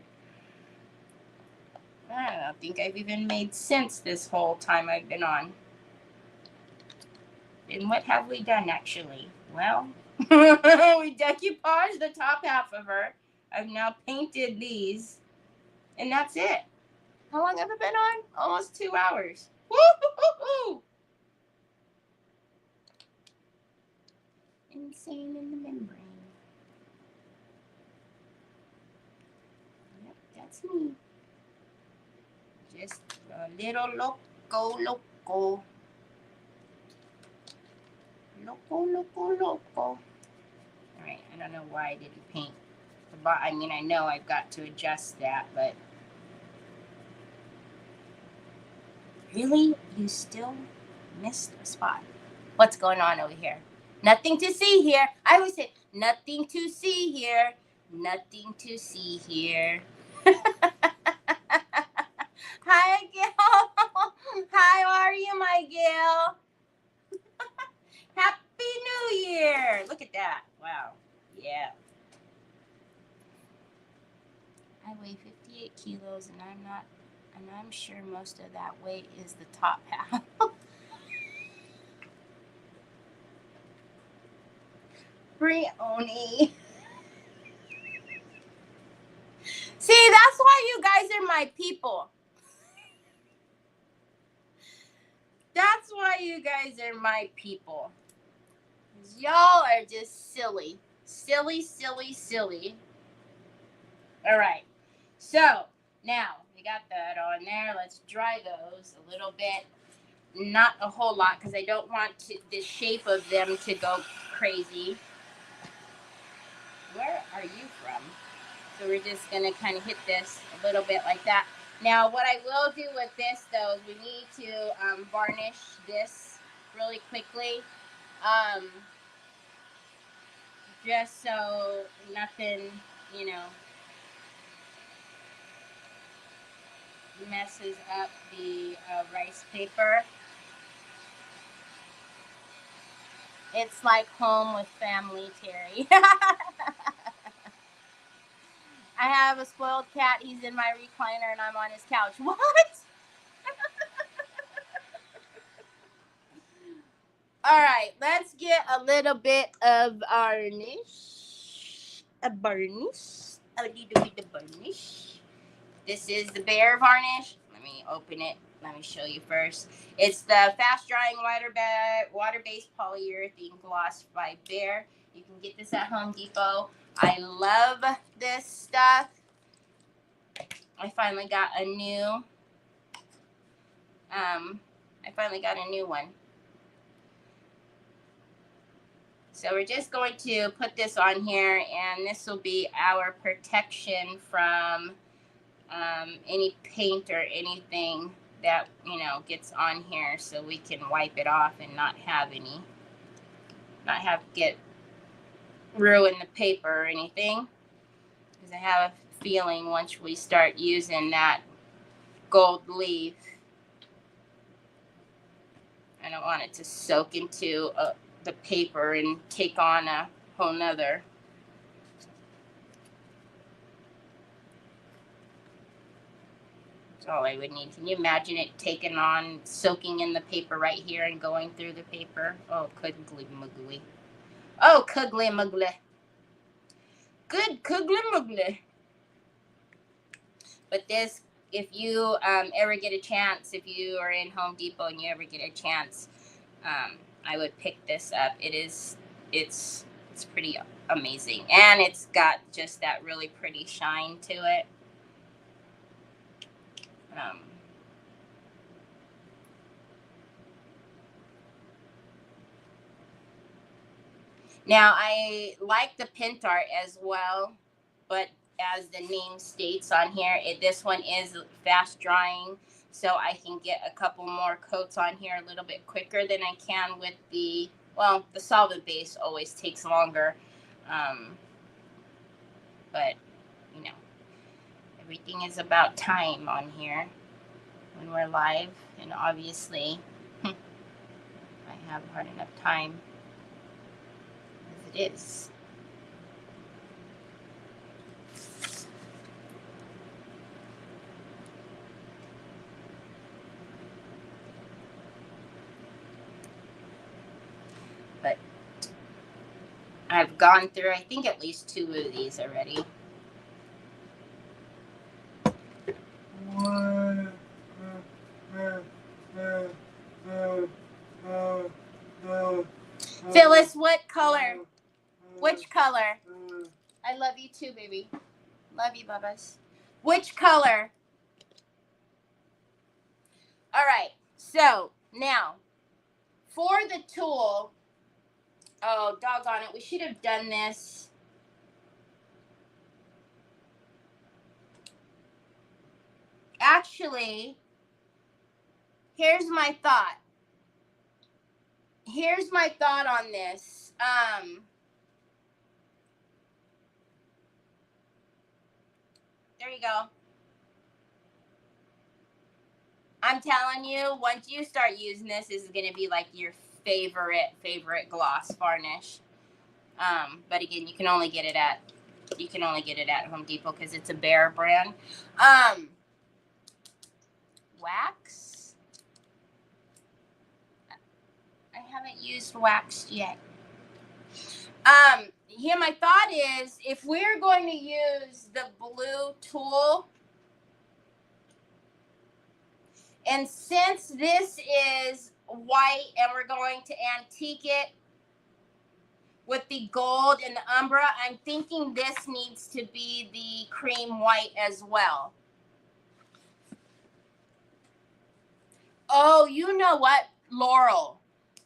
I don't think I've even made sense this whole time I've been on. And what have we done, actually? Well, we decoupaged the top half of her. I've now painted these. And that's it. How long have I been on? Almost 2 hours. Woo-hoo-hoo-hoo! Insane in the membrane. Yep, that's me. Just a little loco. Loco. Alright, I don't know why I didn't paint the bottom. I mean, I know I've got to adjust that, but really? You still missed a spot. What's going on over here? Nothing to see here. I always say, nothing to see here. Nothing to see here. Hi, Gail. Hi, how are you, my Gail? Happy New Year. Look at that. Wow. Yeah. I weigh 58 kilos, and I'm sure most of that weight is the top half. Brioni. See, that's why you guys are my people. That's why you guys are my people. Y'all are just silly. Silly. All right. So, now, we got that on there. Let's dry those a little bit. Not a whole lot, because I don't want the shape of them to go crazy. Where are you from? So we're just going to kind of hit this a little bit like that. Now, what I will do with this, though, is we need to varnish this really quickly. Just so nothing, messes up the rice paper. It's like home with family, Terry. I have a spoiled cat. He's in my recliner and I'm on his couch. What? All right, let's get a little bit of varnish. A little bit of varnish. This is the Bear varnish. Let me open it. Let me show you first. It's the fast drying water-based polyurethane gloss by Bear. You can get this at Home Depot. I love this stuff. I finally got a new one. So we're just going to put this on here, and this will be our protection from any paint or anything that gets on here, so we can wipe it off and not have get ruin the paper or anything. Because I have a feeling once we start using that gold leaf, I don't want it to soak into the paper and take on a whole nother. That's all I would need. Can you imagine it taking on, soaking in the paper right here and going through the paper? Oh, cuggly muggly. Oh, cuggly muggly. Good cuggly muggly. But this if you ever get a chance, if you are in Home Depot and you ever get a chance, I would pick this up. It's pretty amazing, and it's got just that really pretty shine to it. Now I like the Pentart as well, but as the name states on here, this one is fast drying, so I can get a couple more coats on here a little bit quicker than I can with the solvent base always takes longer. But you know, everything is about time on here when we're live, and obviously I have hard enough time as it is. But I've gone through, I think, at least 2 of these already. Phyllis, what color? Which color? I love you too, baby. Love you, Bubbas. Which color? All right. So now, for the tulle, oh, doggone it. We should have done this. Actually, here's my thought. Here's my thought on this. There you go. I'm telling you, once you start using this is going to be like your favorite gloss varnish. But again, you can only get it at Home Depot because it's a Bear brand. Wax. I haven't used wax yet. Here my thought is, if we're going to use the blue tulle, and since this is white and we're going to antique it with the gold and the Umbra, I'm thinking this needs to be the cream white as well. Oh, you know what, Laurel?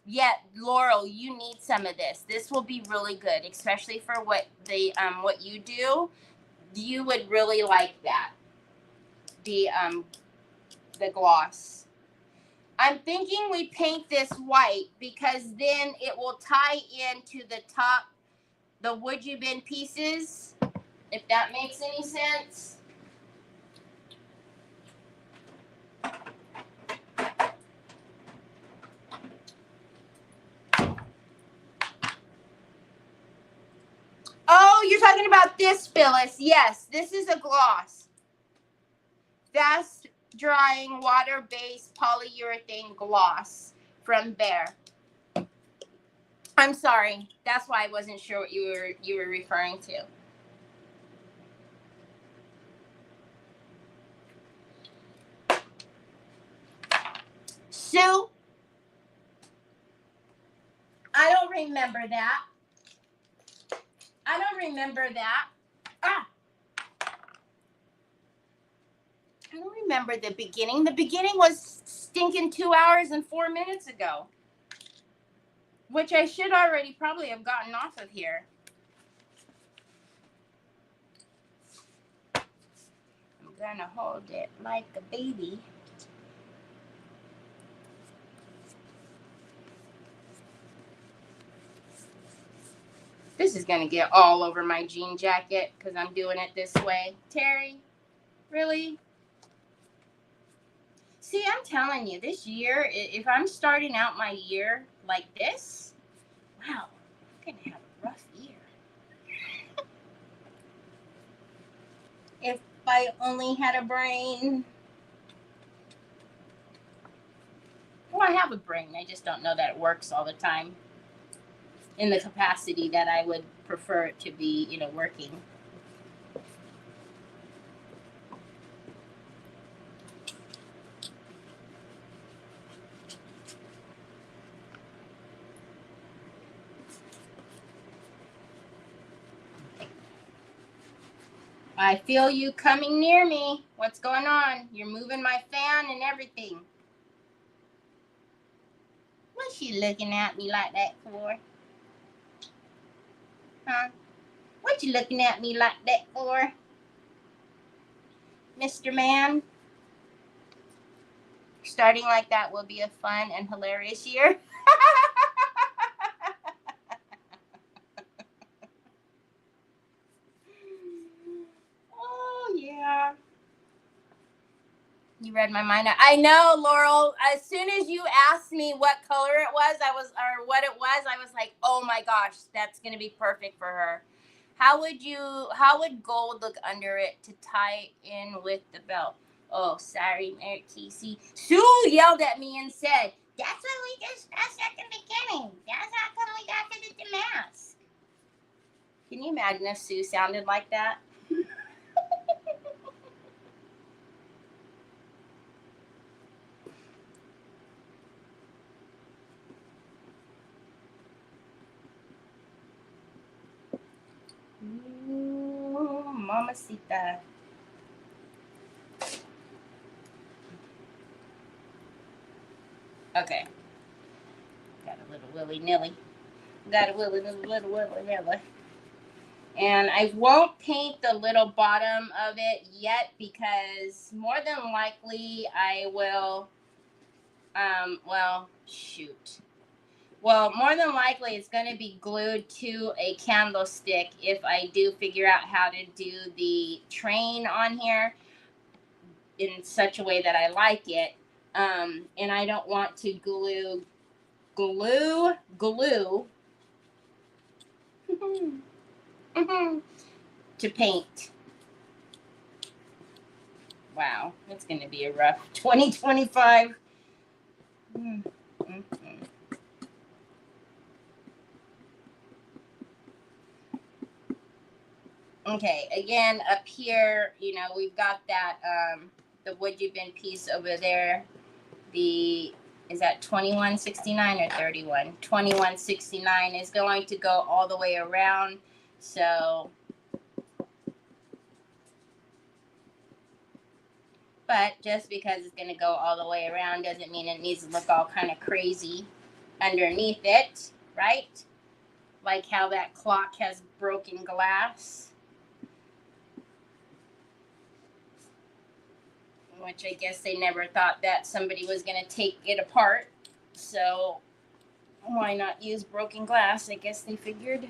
Yeah, Laurel, you need some of this. This will be really good, especially for what you do. You would really like that. The gloss. I'm thinking we paint this white because then it will tie into the top, the would you bin pieces, if that makes any sense. Oh, you're talking about this, Phyllis. Yes, this is a gloss. Fast drying water-based polyurethane gloss from Bear. I'm sorry. That's why I wasn't sure what you were referring to. Sue, I don't remember that. I don't remember that. I don't remember the beginning. The beginning was stinking 2 hours and 4 minutes ago, which I should already probably have gotten off of here. I'm gonna hold it like a baby. This is gonna get all over my jean jacket because I'm doing it this way. Terry, really? See, I'm telling you, this year, if I'm starting out my year like this, wow, I'm gonna have a rough year. If I only had a brain. Well, I have a brain. I just don't know that it works all the time in the capacity that I would prefer it to be, working. I feel you coming near me. What's going on? You're moving my fan and everything. What's she looking at me like that for? Huh? What you looking at me like that for? Mr. Man? Starting like that will be a fun and hilarious year. Oh, yeah. You read my mind. I know, Laurel. As soon as you asked me what color it was, or what it was, I was like, oh my gosh, that's going to be perfect for her. How would gold look under it to tie in with the belt? Oh, sorry, Mary Casey. Sue yelled at me and said, that's what we discussed at the beginning. That's how come we got to the mask. Can you imagine if Sue sounded like that? Ooh, mamacita. Okay. Got a little willy-nilly. Got a little willy-nilly. And I won't paint the little bottom of it yet because more than likely I will, Well, more than likely it's going to be glued to a candlestick if I do figure out how to do the train on here in such a way that I like it. And I don't want to glue to paint. Wow, it's going to be a rough 2025. Okay, again, up here, you know, we've got that, the wood you've been piece over there. Is that 2169 or 31? 2169 is going to go all the way around. So, but just because it's going to go all the way around doesn't mean it needs to look all kind of crazy underneath it, right? Like how that clock has broken glass. Which I guess they never thought that somebody was going to take it apart. So why not use broken glass? I guess they figured.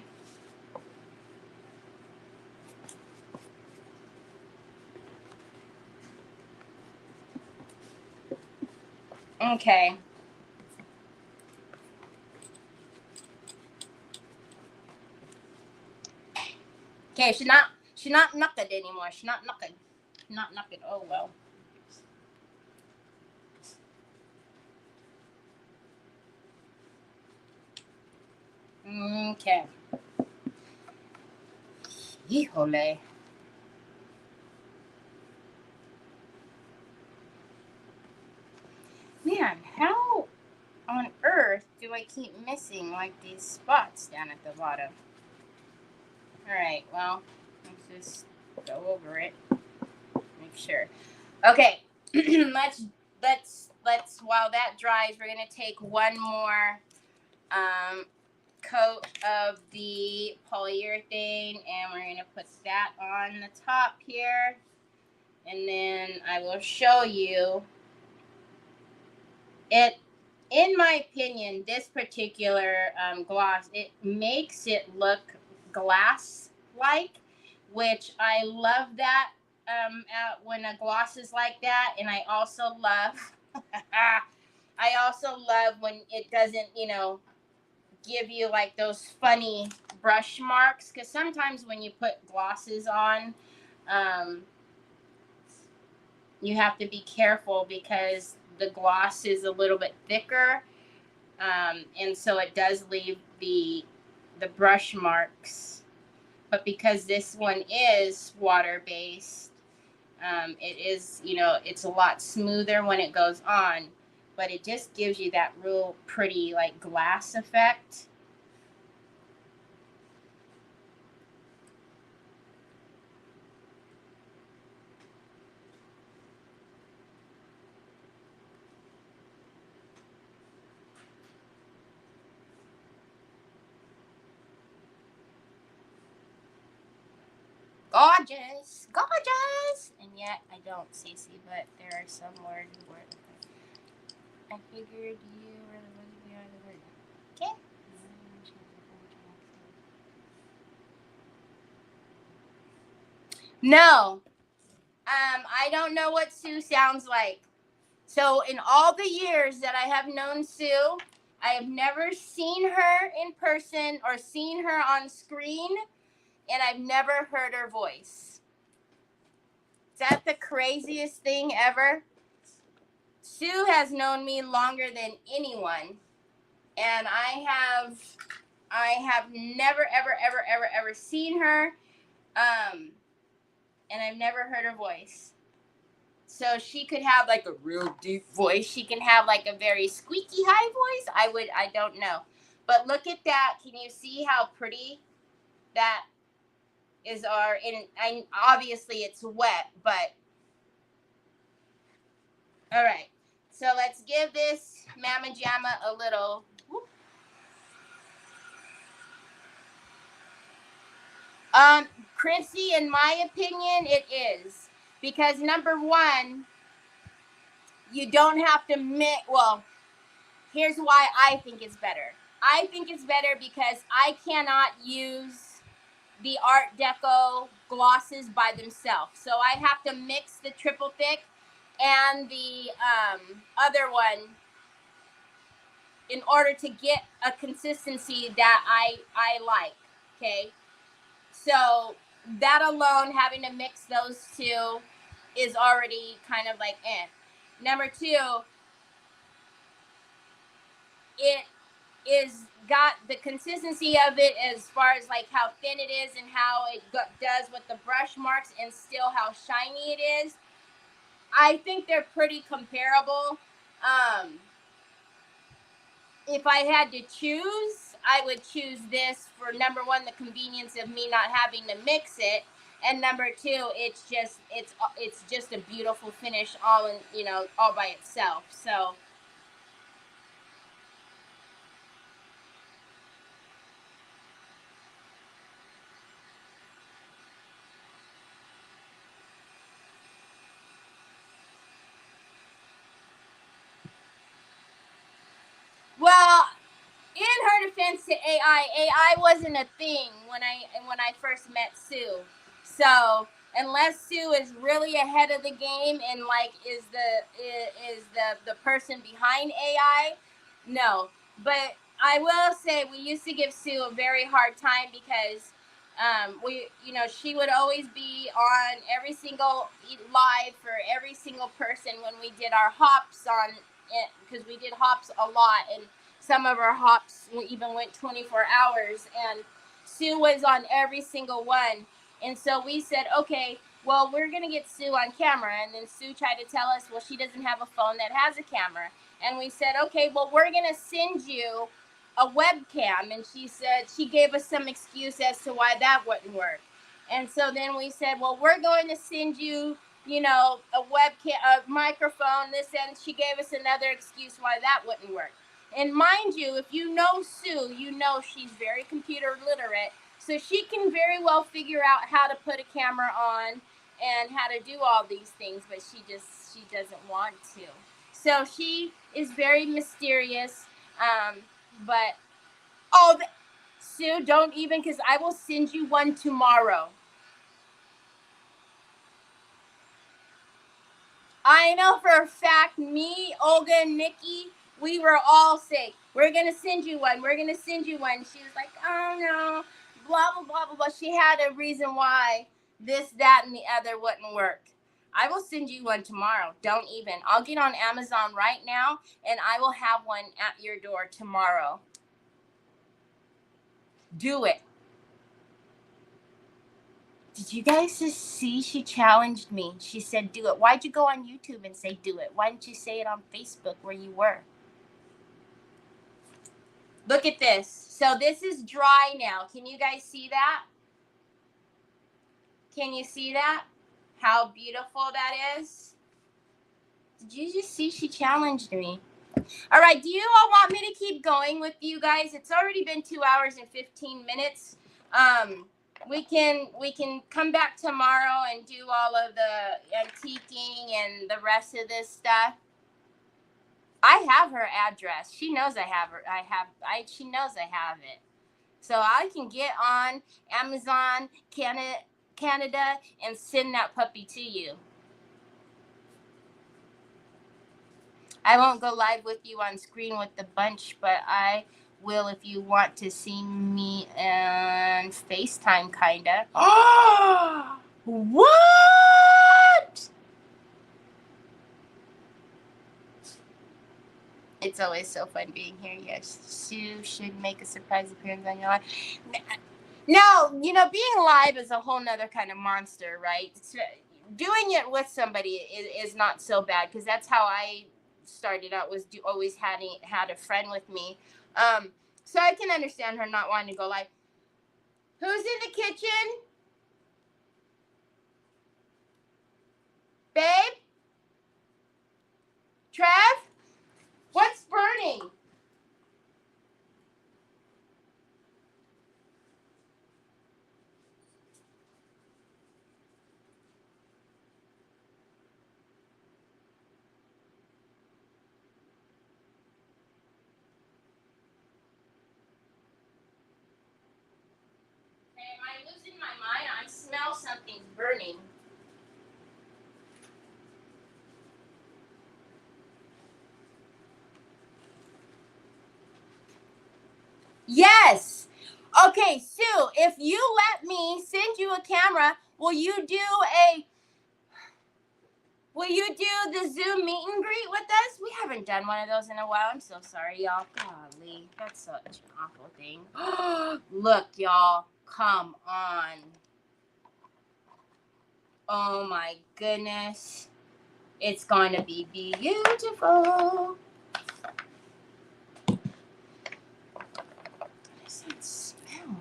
Okay. Okay, she's not knuckled anymore. She's not knuckled. Not knuckled. Oh well. Okay. Híjole. Man, how on earth do I keep missing like these spots down at the bottom? Alright, well, let's just go over it. Make sure. Okay. let's while that dries, we're gonna take one more coat of the polyurethane and we're gonna put that on the top here, and then I will show you it. In my opinion, this particular gloss, it makes it look glass-like, which I love that when a gloss is like that. And I also love, when it doesn't, give you like those funny brush marks. Because sometimes when you put glosses on, you have to be careful because the gloss is a little bit thicker, and so it does leave the brush marks. But because this one is water based, it is, it's a lot smoother when it goes on, but it just gives you that real pretty like glass effect. gorgeous, gorgeous. And yet I don't, Cece, but there are some words. I figured you were the word. Okay. No. I don't know what Sue sounds like. So in all the years that I have known Sue, I have never seen her in person or seen her on screen, and I've never heard her voice. Is that the craziest thing ever? Sue has known me longer than anyone, and I have never, ever seen her, and I've never heard her voice. So she could have like a real deep voice. She can have like a very squeaky high voice. I don't know. But look at that. Can you see how pretty that is? And obviously it's wet, but all right. So let's give this Mama Jamma a little. Whoop. Chrissy, in my opinion, it is. Because number one, you don't have to well, here's why I think it's better. I think it's better because I cannot use the Art Deco glosses by themselves. So I have to mix the triple thick and the other one in order to get a consistency that I like, okay? So that alone, having to mix those two is already kind of like eh. Number two, it is got the consistency of it as far as like how thin it is and how it does with the brush marks and still how shiny it is. I think they're pretty comparable. If I had to choose, I would choose this for number one, the convenience of me not having to mix it, and number two, it's just a beautiful finish all by itself. So well, in her defense to AI wasn't a thing when I first met Sue. So unless Sue is really ahead of the game and like is the person behind AI, no. But I will say we used to give Sue a very hard time because she would always be on every single live for every single person when we did our hops on it, because we did hops a lot, and some of our hops even went 24 hours, and Sue was on every single one. And so we said, okay, well, we're going to get Sue on camera. And then Sue tried to tell us, well, she doesn't have a phone that has a camera. And we said, okay, well, we're going to send you a webcam. And she gave us some excuse as to why that wouldn't work. And so then we said, well, we're going to send you, a webcam, a microphone, this, and she gave us another excuse why that wouldn't work. And mind you, if you know Sue, you know she's very computer literate. So she can very well figure out how to put a camera on and how to do all these things, but she doesn't want to. So she is very mysterious. Sue, don't even, because I will send you one tomorrow. I know for a fact, me, Olga, and Nikki, we were all sick. We're going to send you one. We're going to send you one. She was like, oh, no, blah, blah, blah, blah, blah. She had a reason why this, that, and the other wouldn't work. I will send you one tomorrow. Don't even. I'll get on Amazon right now, and I will have one at your door tomorrow. Do it. Did you guys just see she challenged me? She said, do it. Why'd you go on YouTube and say do it? Why didn't you say it on Facebook where you were? Look at this. So this is dry now. Can you guys see that? Can you see that? How beautiful that is? Did you just see she challenged me? All right. Do you all want me to keep going with you guys? It's already been 2 hours and 15 minutes. we can come back tomorrow and do all of the antiquing and the rest of this stuff. I have her address. She knows I have her. She knows I have it. So I can get on Amazon Canada and send that puppy to you. I won't go live with you on screen with the bunch, but I will if you want to see me on FaceTime, kinda. Oh, what? It's always so fun being here. Yes, Sue should make a surprise appearance on your live. No, you know, being live is a whole nother kind of monster, right? Doing it with somebody is not so bad, because that's how I started out, was always had a friend with me. So I can understand her not wanting to go live. Who's in the kitchen? Babe? Trev? What's burning? Hey, am I losing my mind? I smell something's burning. Yes. Okay, Sue, if you let me send you a camera, will you do the Zoom meet and greet with us? We haven't done one of those in a while. I'm so sorry, y'all. Golly, that's such an awful thing. Look, y'all, come on. Oh my goodness. It's going to be beautiful. What does that smell?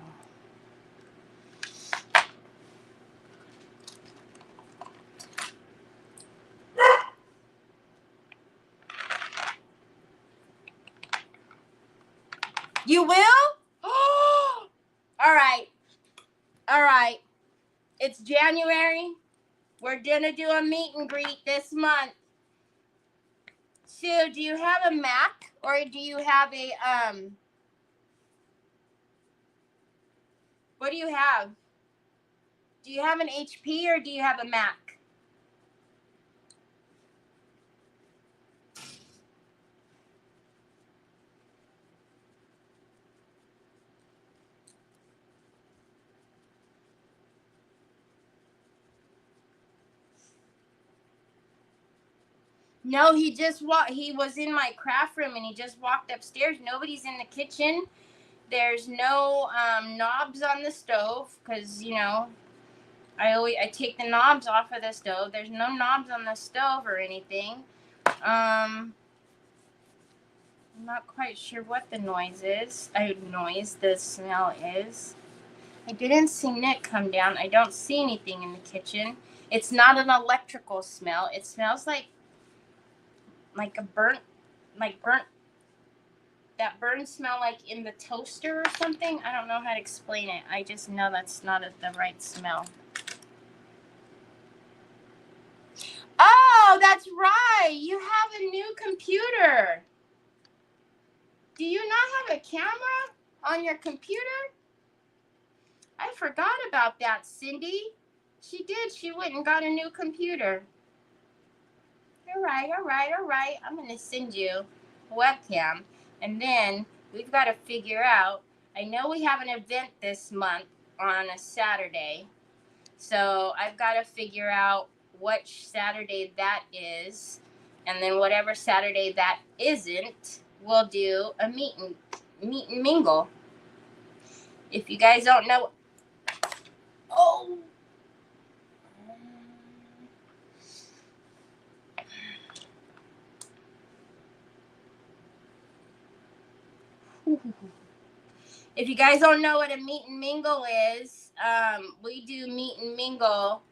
You will? All right. All right. It's January. We're going to do a meet and greet this month. Sue, do you have a Mac or do you have a, what do you have? Do you have an HP or do you have a Mac? No, he was in my craft room and he just walked upstairs. Nobody's in the kitchen. There's no knobs on the stove because, you know, I take the knobs off of the stove. There's no knobs on the stove or anything. I'm not quite sure what the the smell is. I didn't see Nick come down. I don't see anything in the kitchen. It's not an electrical smell. It smells like a burnt, that burn smell like in the toaster or something. I don't know how to explain it. I just know that's not the right smell. Oh, that's right. You have a new computer. Do you not have a camera on your computer? I forgot about that, Cindy. She did. She went and got a new computer. All right. I'm going to send you a webcam. And then we've got to figure out, I know we have an event this month on a Saturday. So I've got to figure out which Saturday that is. And then whatever Saturday that isn't, we'll do a meet and mingle. If you guys don't know, oh, if you guys don't know what a meet and mingle is, we do meet and mingle.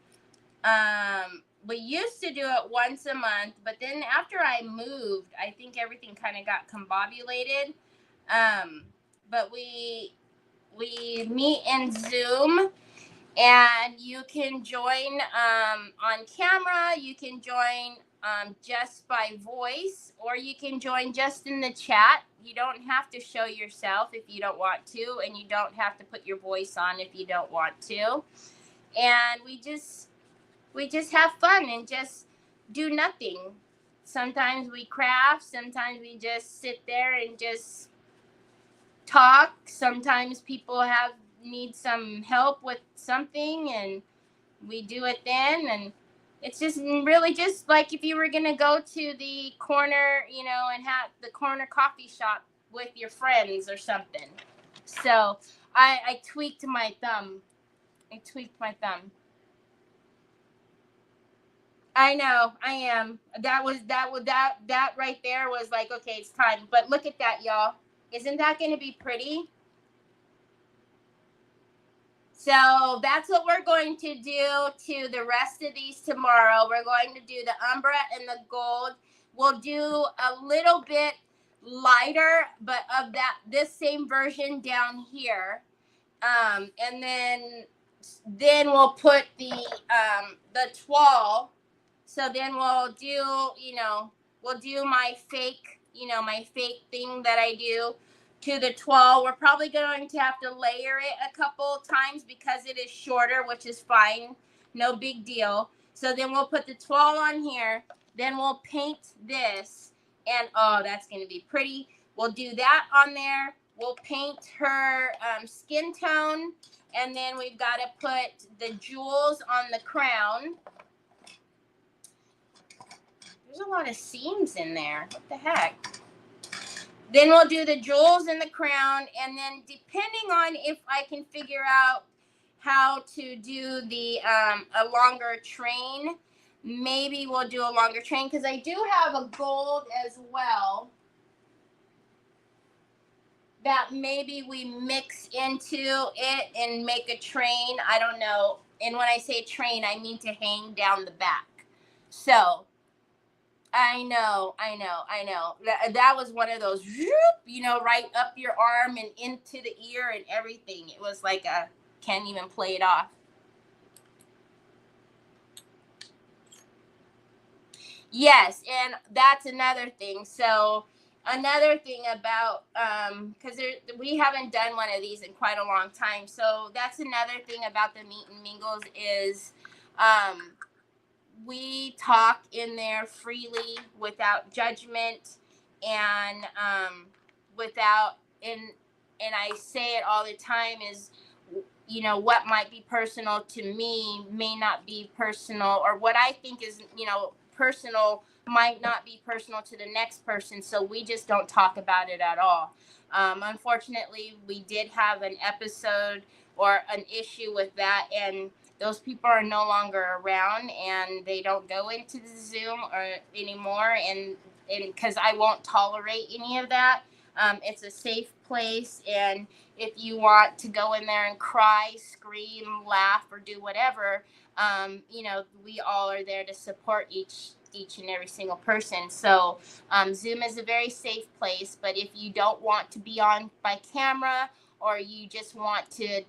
We used to do it once a month, but then after I moved, I think everything kind of got combobulated. But we meet in Zoom, And you can join on camera. You can join just by voice, or you can join just in the chat. You don't have to show yourself if you don't want to, and you don't have to put your voice on if you don't want to. And we just have fun and just do nothing. Sometimes we craft, sometimes we just sit there and just talk. Sometimes people need some help with something, and we do it then. And it's just really just like if you were gonna go to the corner, and have the corner coffee shop with your friends or something. So I tweaked my thumb. I know, I am. That right there was like, okay, it's time. But look at that, y'all. Isn't that going to be pretty? So that's what we're going to do to the rest of these tomorrow. We're going to do the umbre and the gold. We'll do a little bit lighter, but of this same version down here. And then we'll put the toile. So then we'll do my fake, my fake thing that I do to the toile. We're probably going to have to layer it a couple times because it is shorter, which is fine. No big deal. So then we'll put the toile on here. Then we'll paint this. And, oh, that's going to be pretty. We'll do that on there. We'll paint her skin tone. And then we've got to put the jewels on the crown. There's a lot of seams in there. What the heck? Then we'll do the jewels in the crown. And then depending on if I can figure out how to do the a longer train, maybe we'll do a longer train. Because I do have a gold as well that maybe we mix into it and make a train. I don't know. And when I say train, I mean to hang down the back. So I know. That was one of those, right up your arm and into the ear and everything. It was like can't even play it off. Yes, and that's another thing. So another thing about, because we haven't done one of these in quite a long time. So that's another thing about the meet and mingles is, we talk in there freely without judgment and and I say it all the time is, what might be personal to me may not be personal, or what I think is, personal might not be personal to the next person. So we just don't talk about it at all. Unfortunately, we did have an episode or an issue with that, and those people are no longer around, and they don't go into the Zoom or anymore. And because I won't tolerate any of that. It's a safe place, and if you want to go in there and cry, scream, laugh, or do whatever, we all are there to support each and every single person. So Zoom is a very safe place, but if you don't want to be on by camera, or you just want to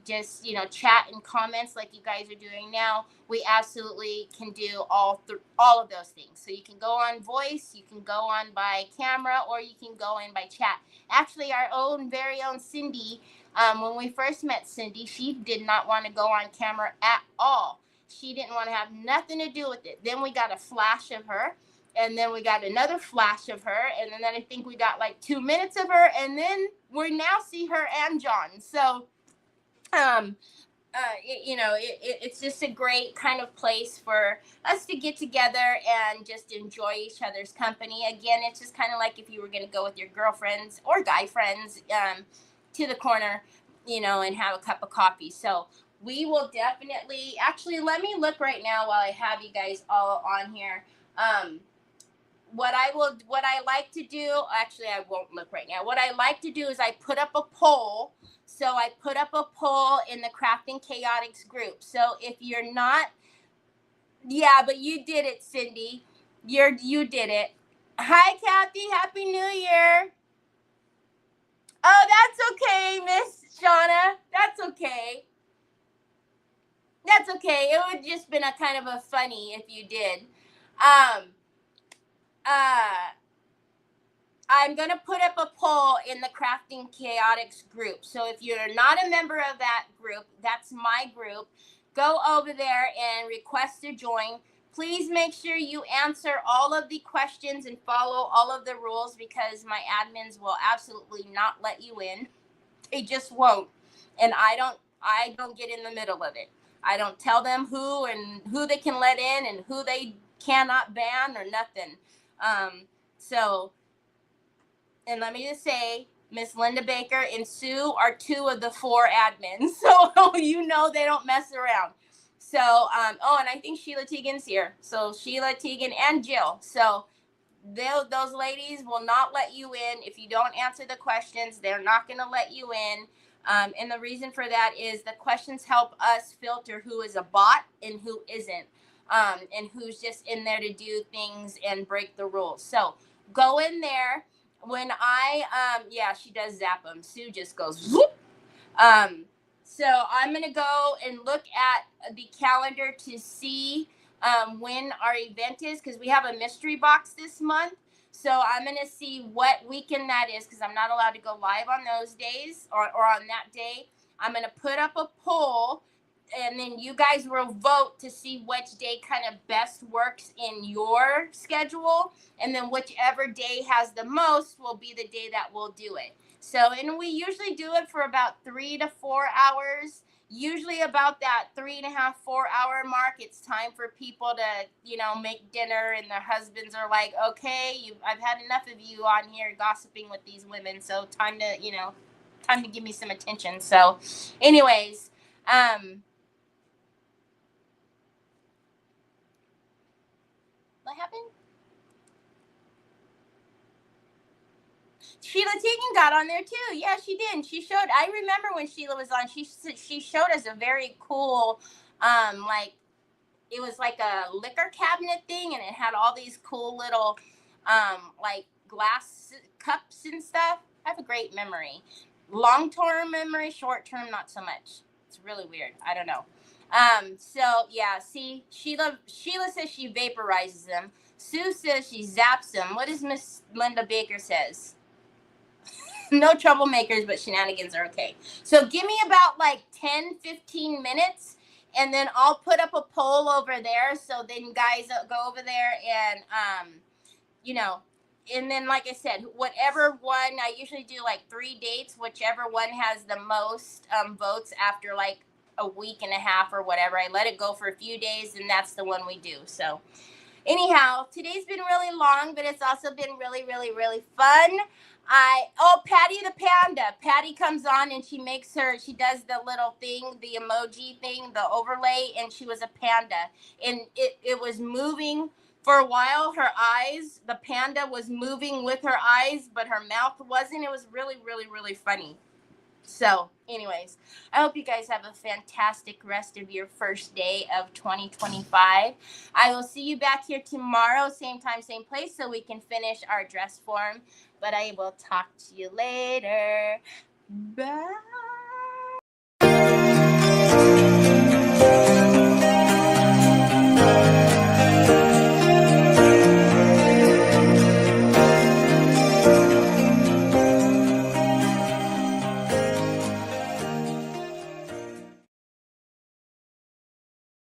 chat and comments like you guys are doing now, we absolutely can do all of those things. So you can go on voice, you can go on by camera, or you can go in by chat. Actually, our very own Cindy, when we first met Cindy, she did not want to go on camera at all. She didn't want to have nothing to do with it. Then we got a flash of her, and then we got another flash of her, and then I think we got like 2 minutes of her, and then we now see her and John. So, it's just a great kind of place for us to get together and just enjoy each other's company. Again, it's just kind of like if you were going to go with your girlfriends or guy friends to the corner, and have a cup of coffee. So we will definitely, actually, let me look right now while I have you guys all on here. What I like to do, actually, I won't look right now. What I like to do is I put up a poll. So I put up a poll in the Crafting Chaotix group. So if you're not, yeah, but you did it, Cindy. You did it. Hi, Kathy. Happy New Year. Oh, that's okay, Miss Shauna. That's okay. That's okay. It would just been a kind of a funny if you did. Um, I'm going to put up a poll in the Crafting Chaotix group. So if you're not a member of that group, that's my group, go over there and request to join. Please make sure you answer all of the questions and follow all of the rules, because my admins will absolutely not let you in. They just won't. And I don't get in the middle of it. I don't tell them who they can let in and who they cannot ban or nothing. So, and let me just say, Miss Linda Baker and Sue are 2 of the 4 admins. So you know they don't mess around. So, oh, and I think Sheila Teagan's here. So Sheila Teagan and Jill. So those ladies will not let you in if you don't answer the questions. They're not going to let you in. And the reason for that is the questions help us filter who is a bot and who isn't, and who's just in there to do things and break the rules. So go in there. When yeah, she does zap them. Sue just goes whoop. So I'm going to go and look at the calendar to see when our event is, because we have a mystery box this month. So I'm going to see what weekend that is, because I'm not allowed to go live on those days or on that day. I'm going to put up a poll, and then you guys will vote to see which day kind of best works in your schedule. And then whichever day has the most will be the day that we'll do it. So, and we usually do it for about 3 to 4 hours. Usually about that 3.5, 4 hour mark, it's time for people to, make dinner, and their husbands are like, okay, I've had enough of you on here gossiping with these women. So time to give me some attention. So anyways, what happened? Sheila Teagan got on there too. Yeah, she did. She showed. I remember when Sheila was on. She showed us a very cool, like it was like a liquor cabinet thing, and it had all these cool little, like glass cups and stuff. I have a great memory. Long-term memory, short-term not so much. It's really weird. I don't know. So yeah, see, Sheila says she vaporizes them. Sue says she zaps them. What does Miss Linda Baker says? No troublemakers, but shenanigans are okay. So give me about like 10, 15 minutes, and then I'll put up a poll over there. So then guys go over there and, and then like I said, whatever one, I usually do like 3 dates, whichever one has the most votes after like a week and a half or whatever. I let it go for a few days, and that's the one we do. So anyhow, today's been really long, but it's also been really, really, really fun. Patty the Panda. Patty comes on and she does the little thing, the emoji thing, the overlay, and she was a panda. And it was moving for a while. Her eyes, the panda was moving with her eyes, but her mouth wasn't. It was really, really, really funny. So anyways, I hope you guys have a fantastic rest of your first day of 2025. I will see you back here tomorrow, same time, same place, so we can finish our dress form. But I will talk to you later. Bye.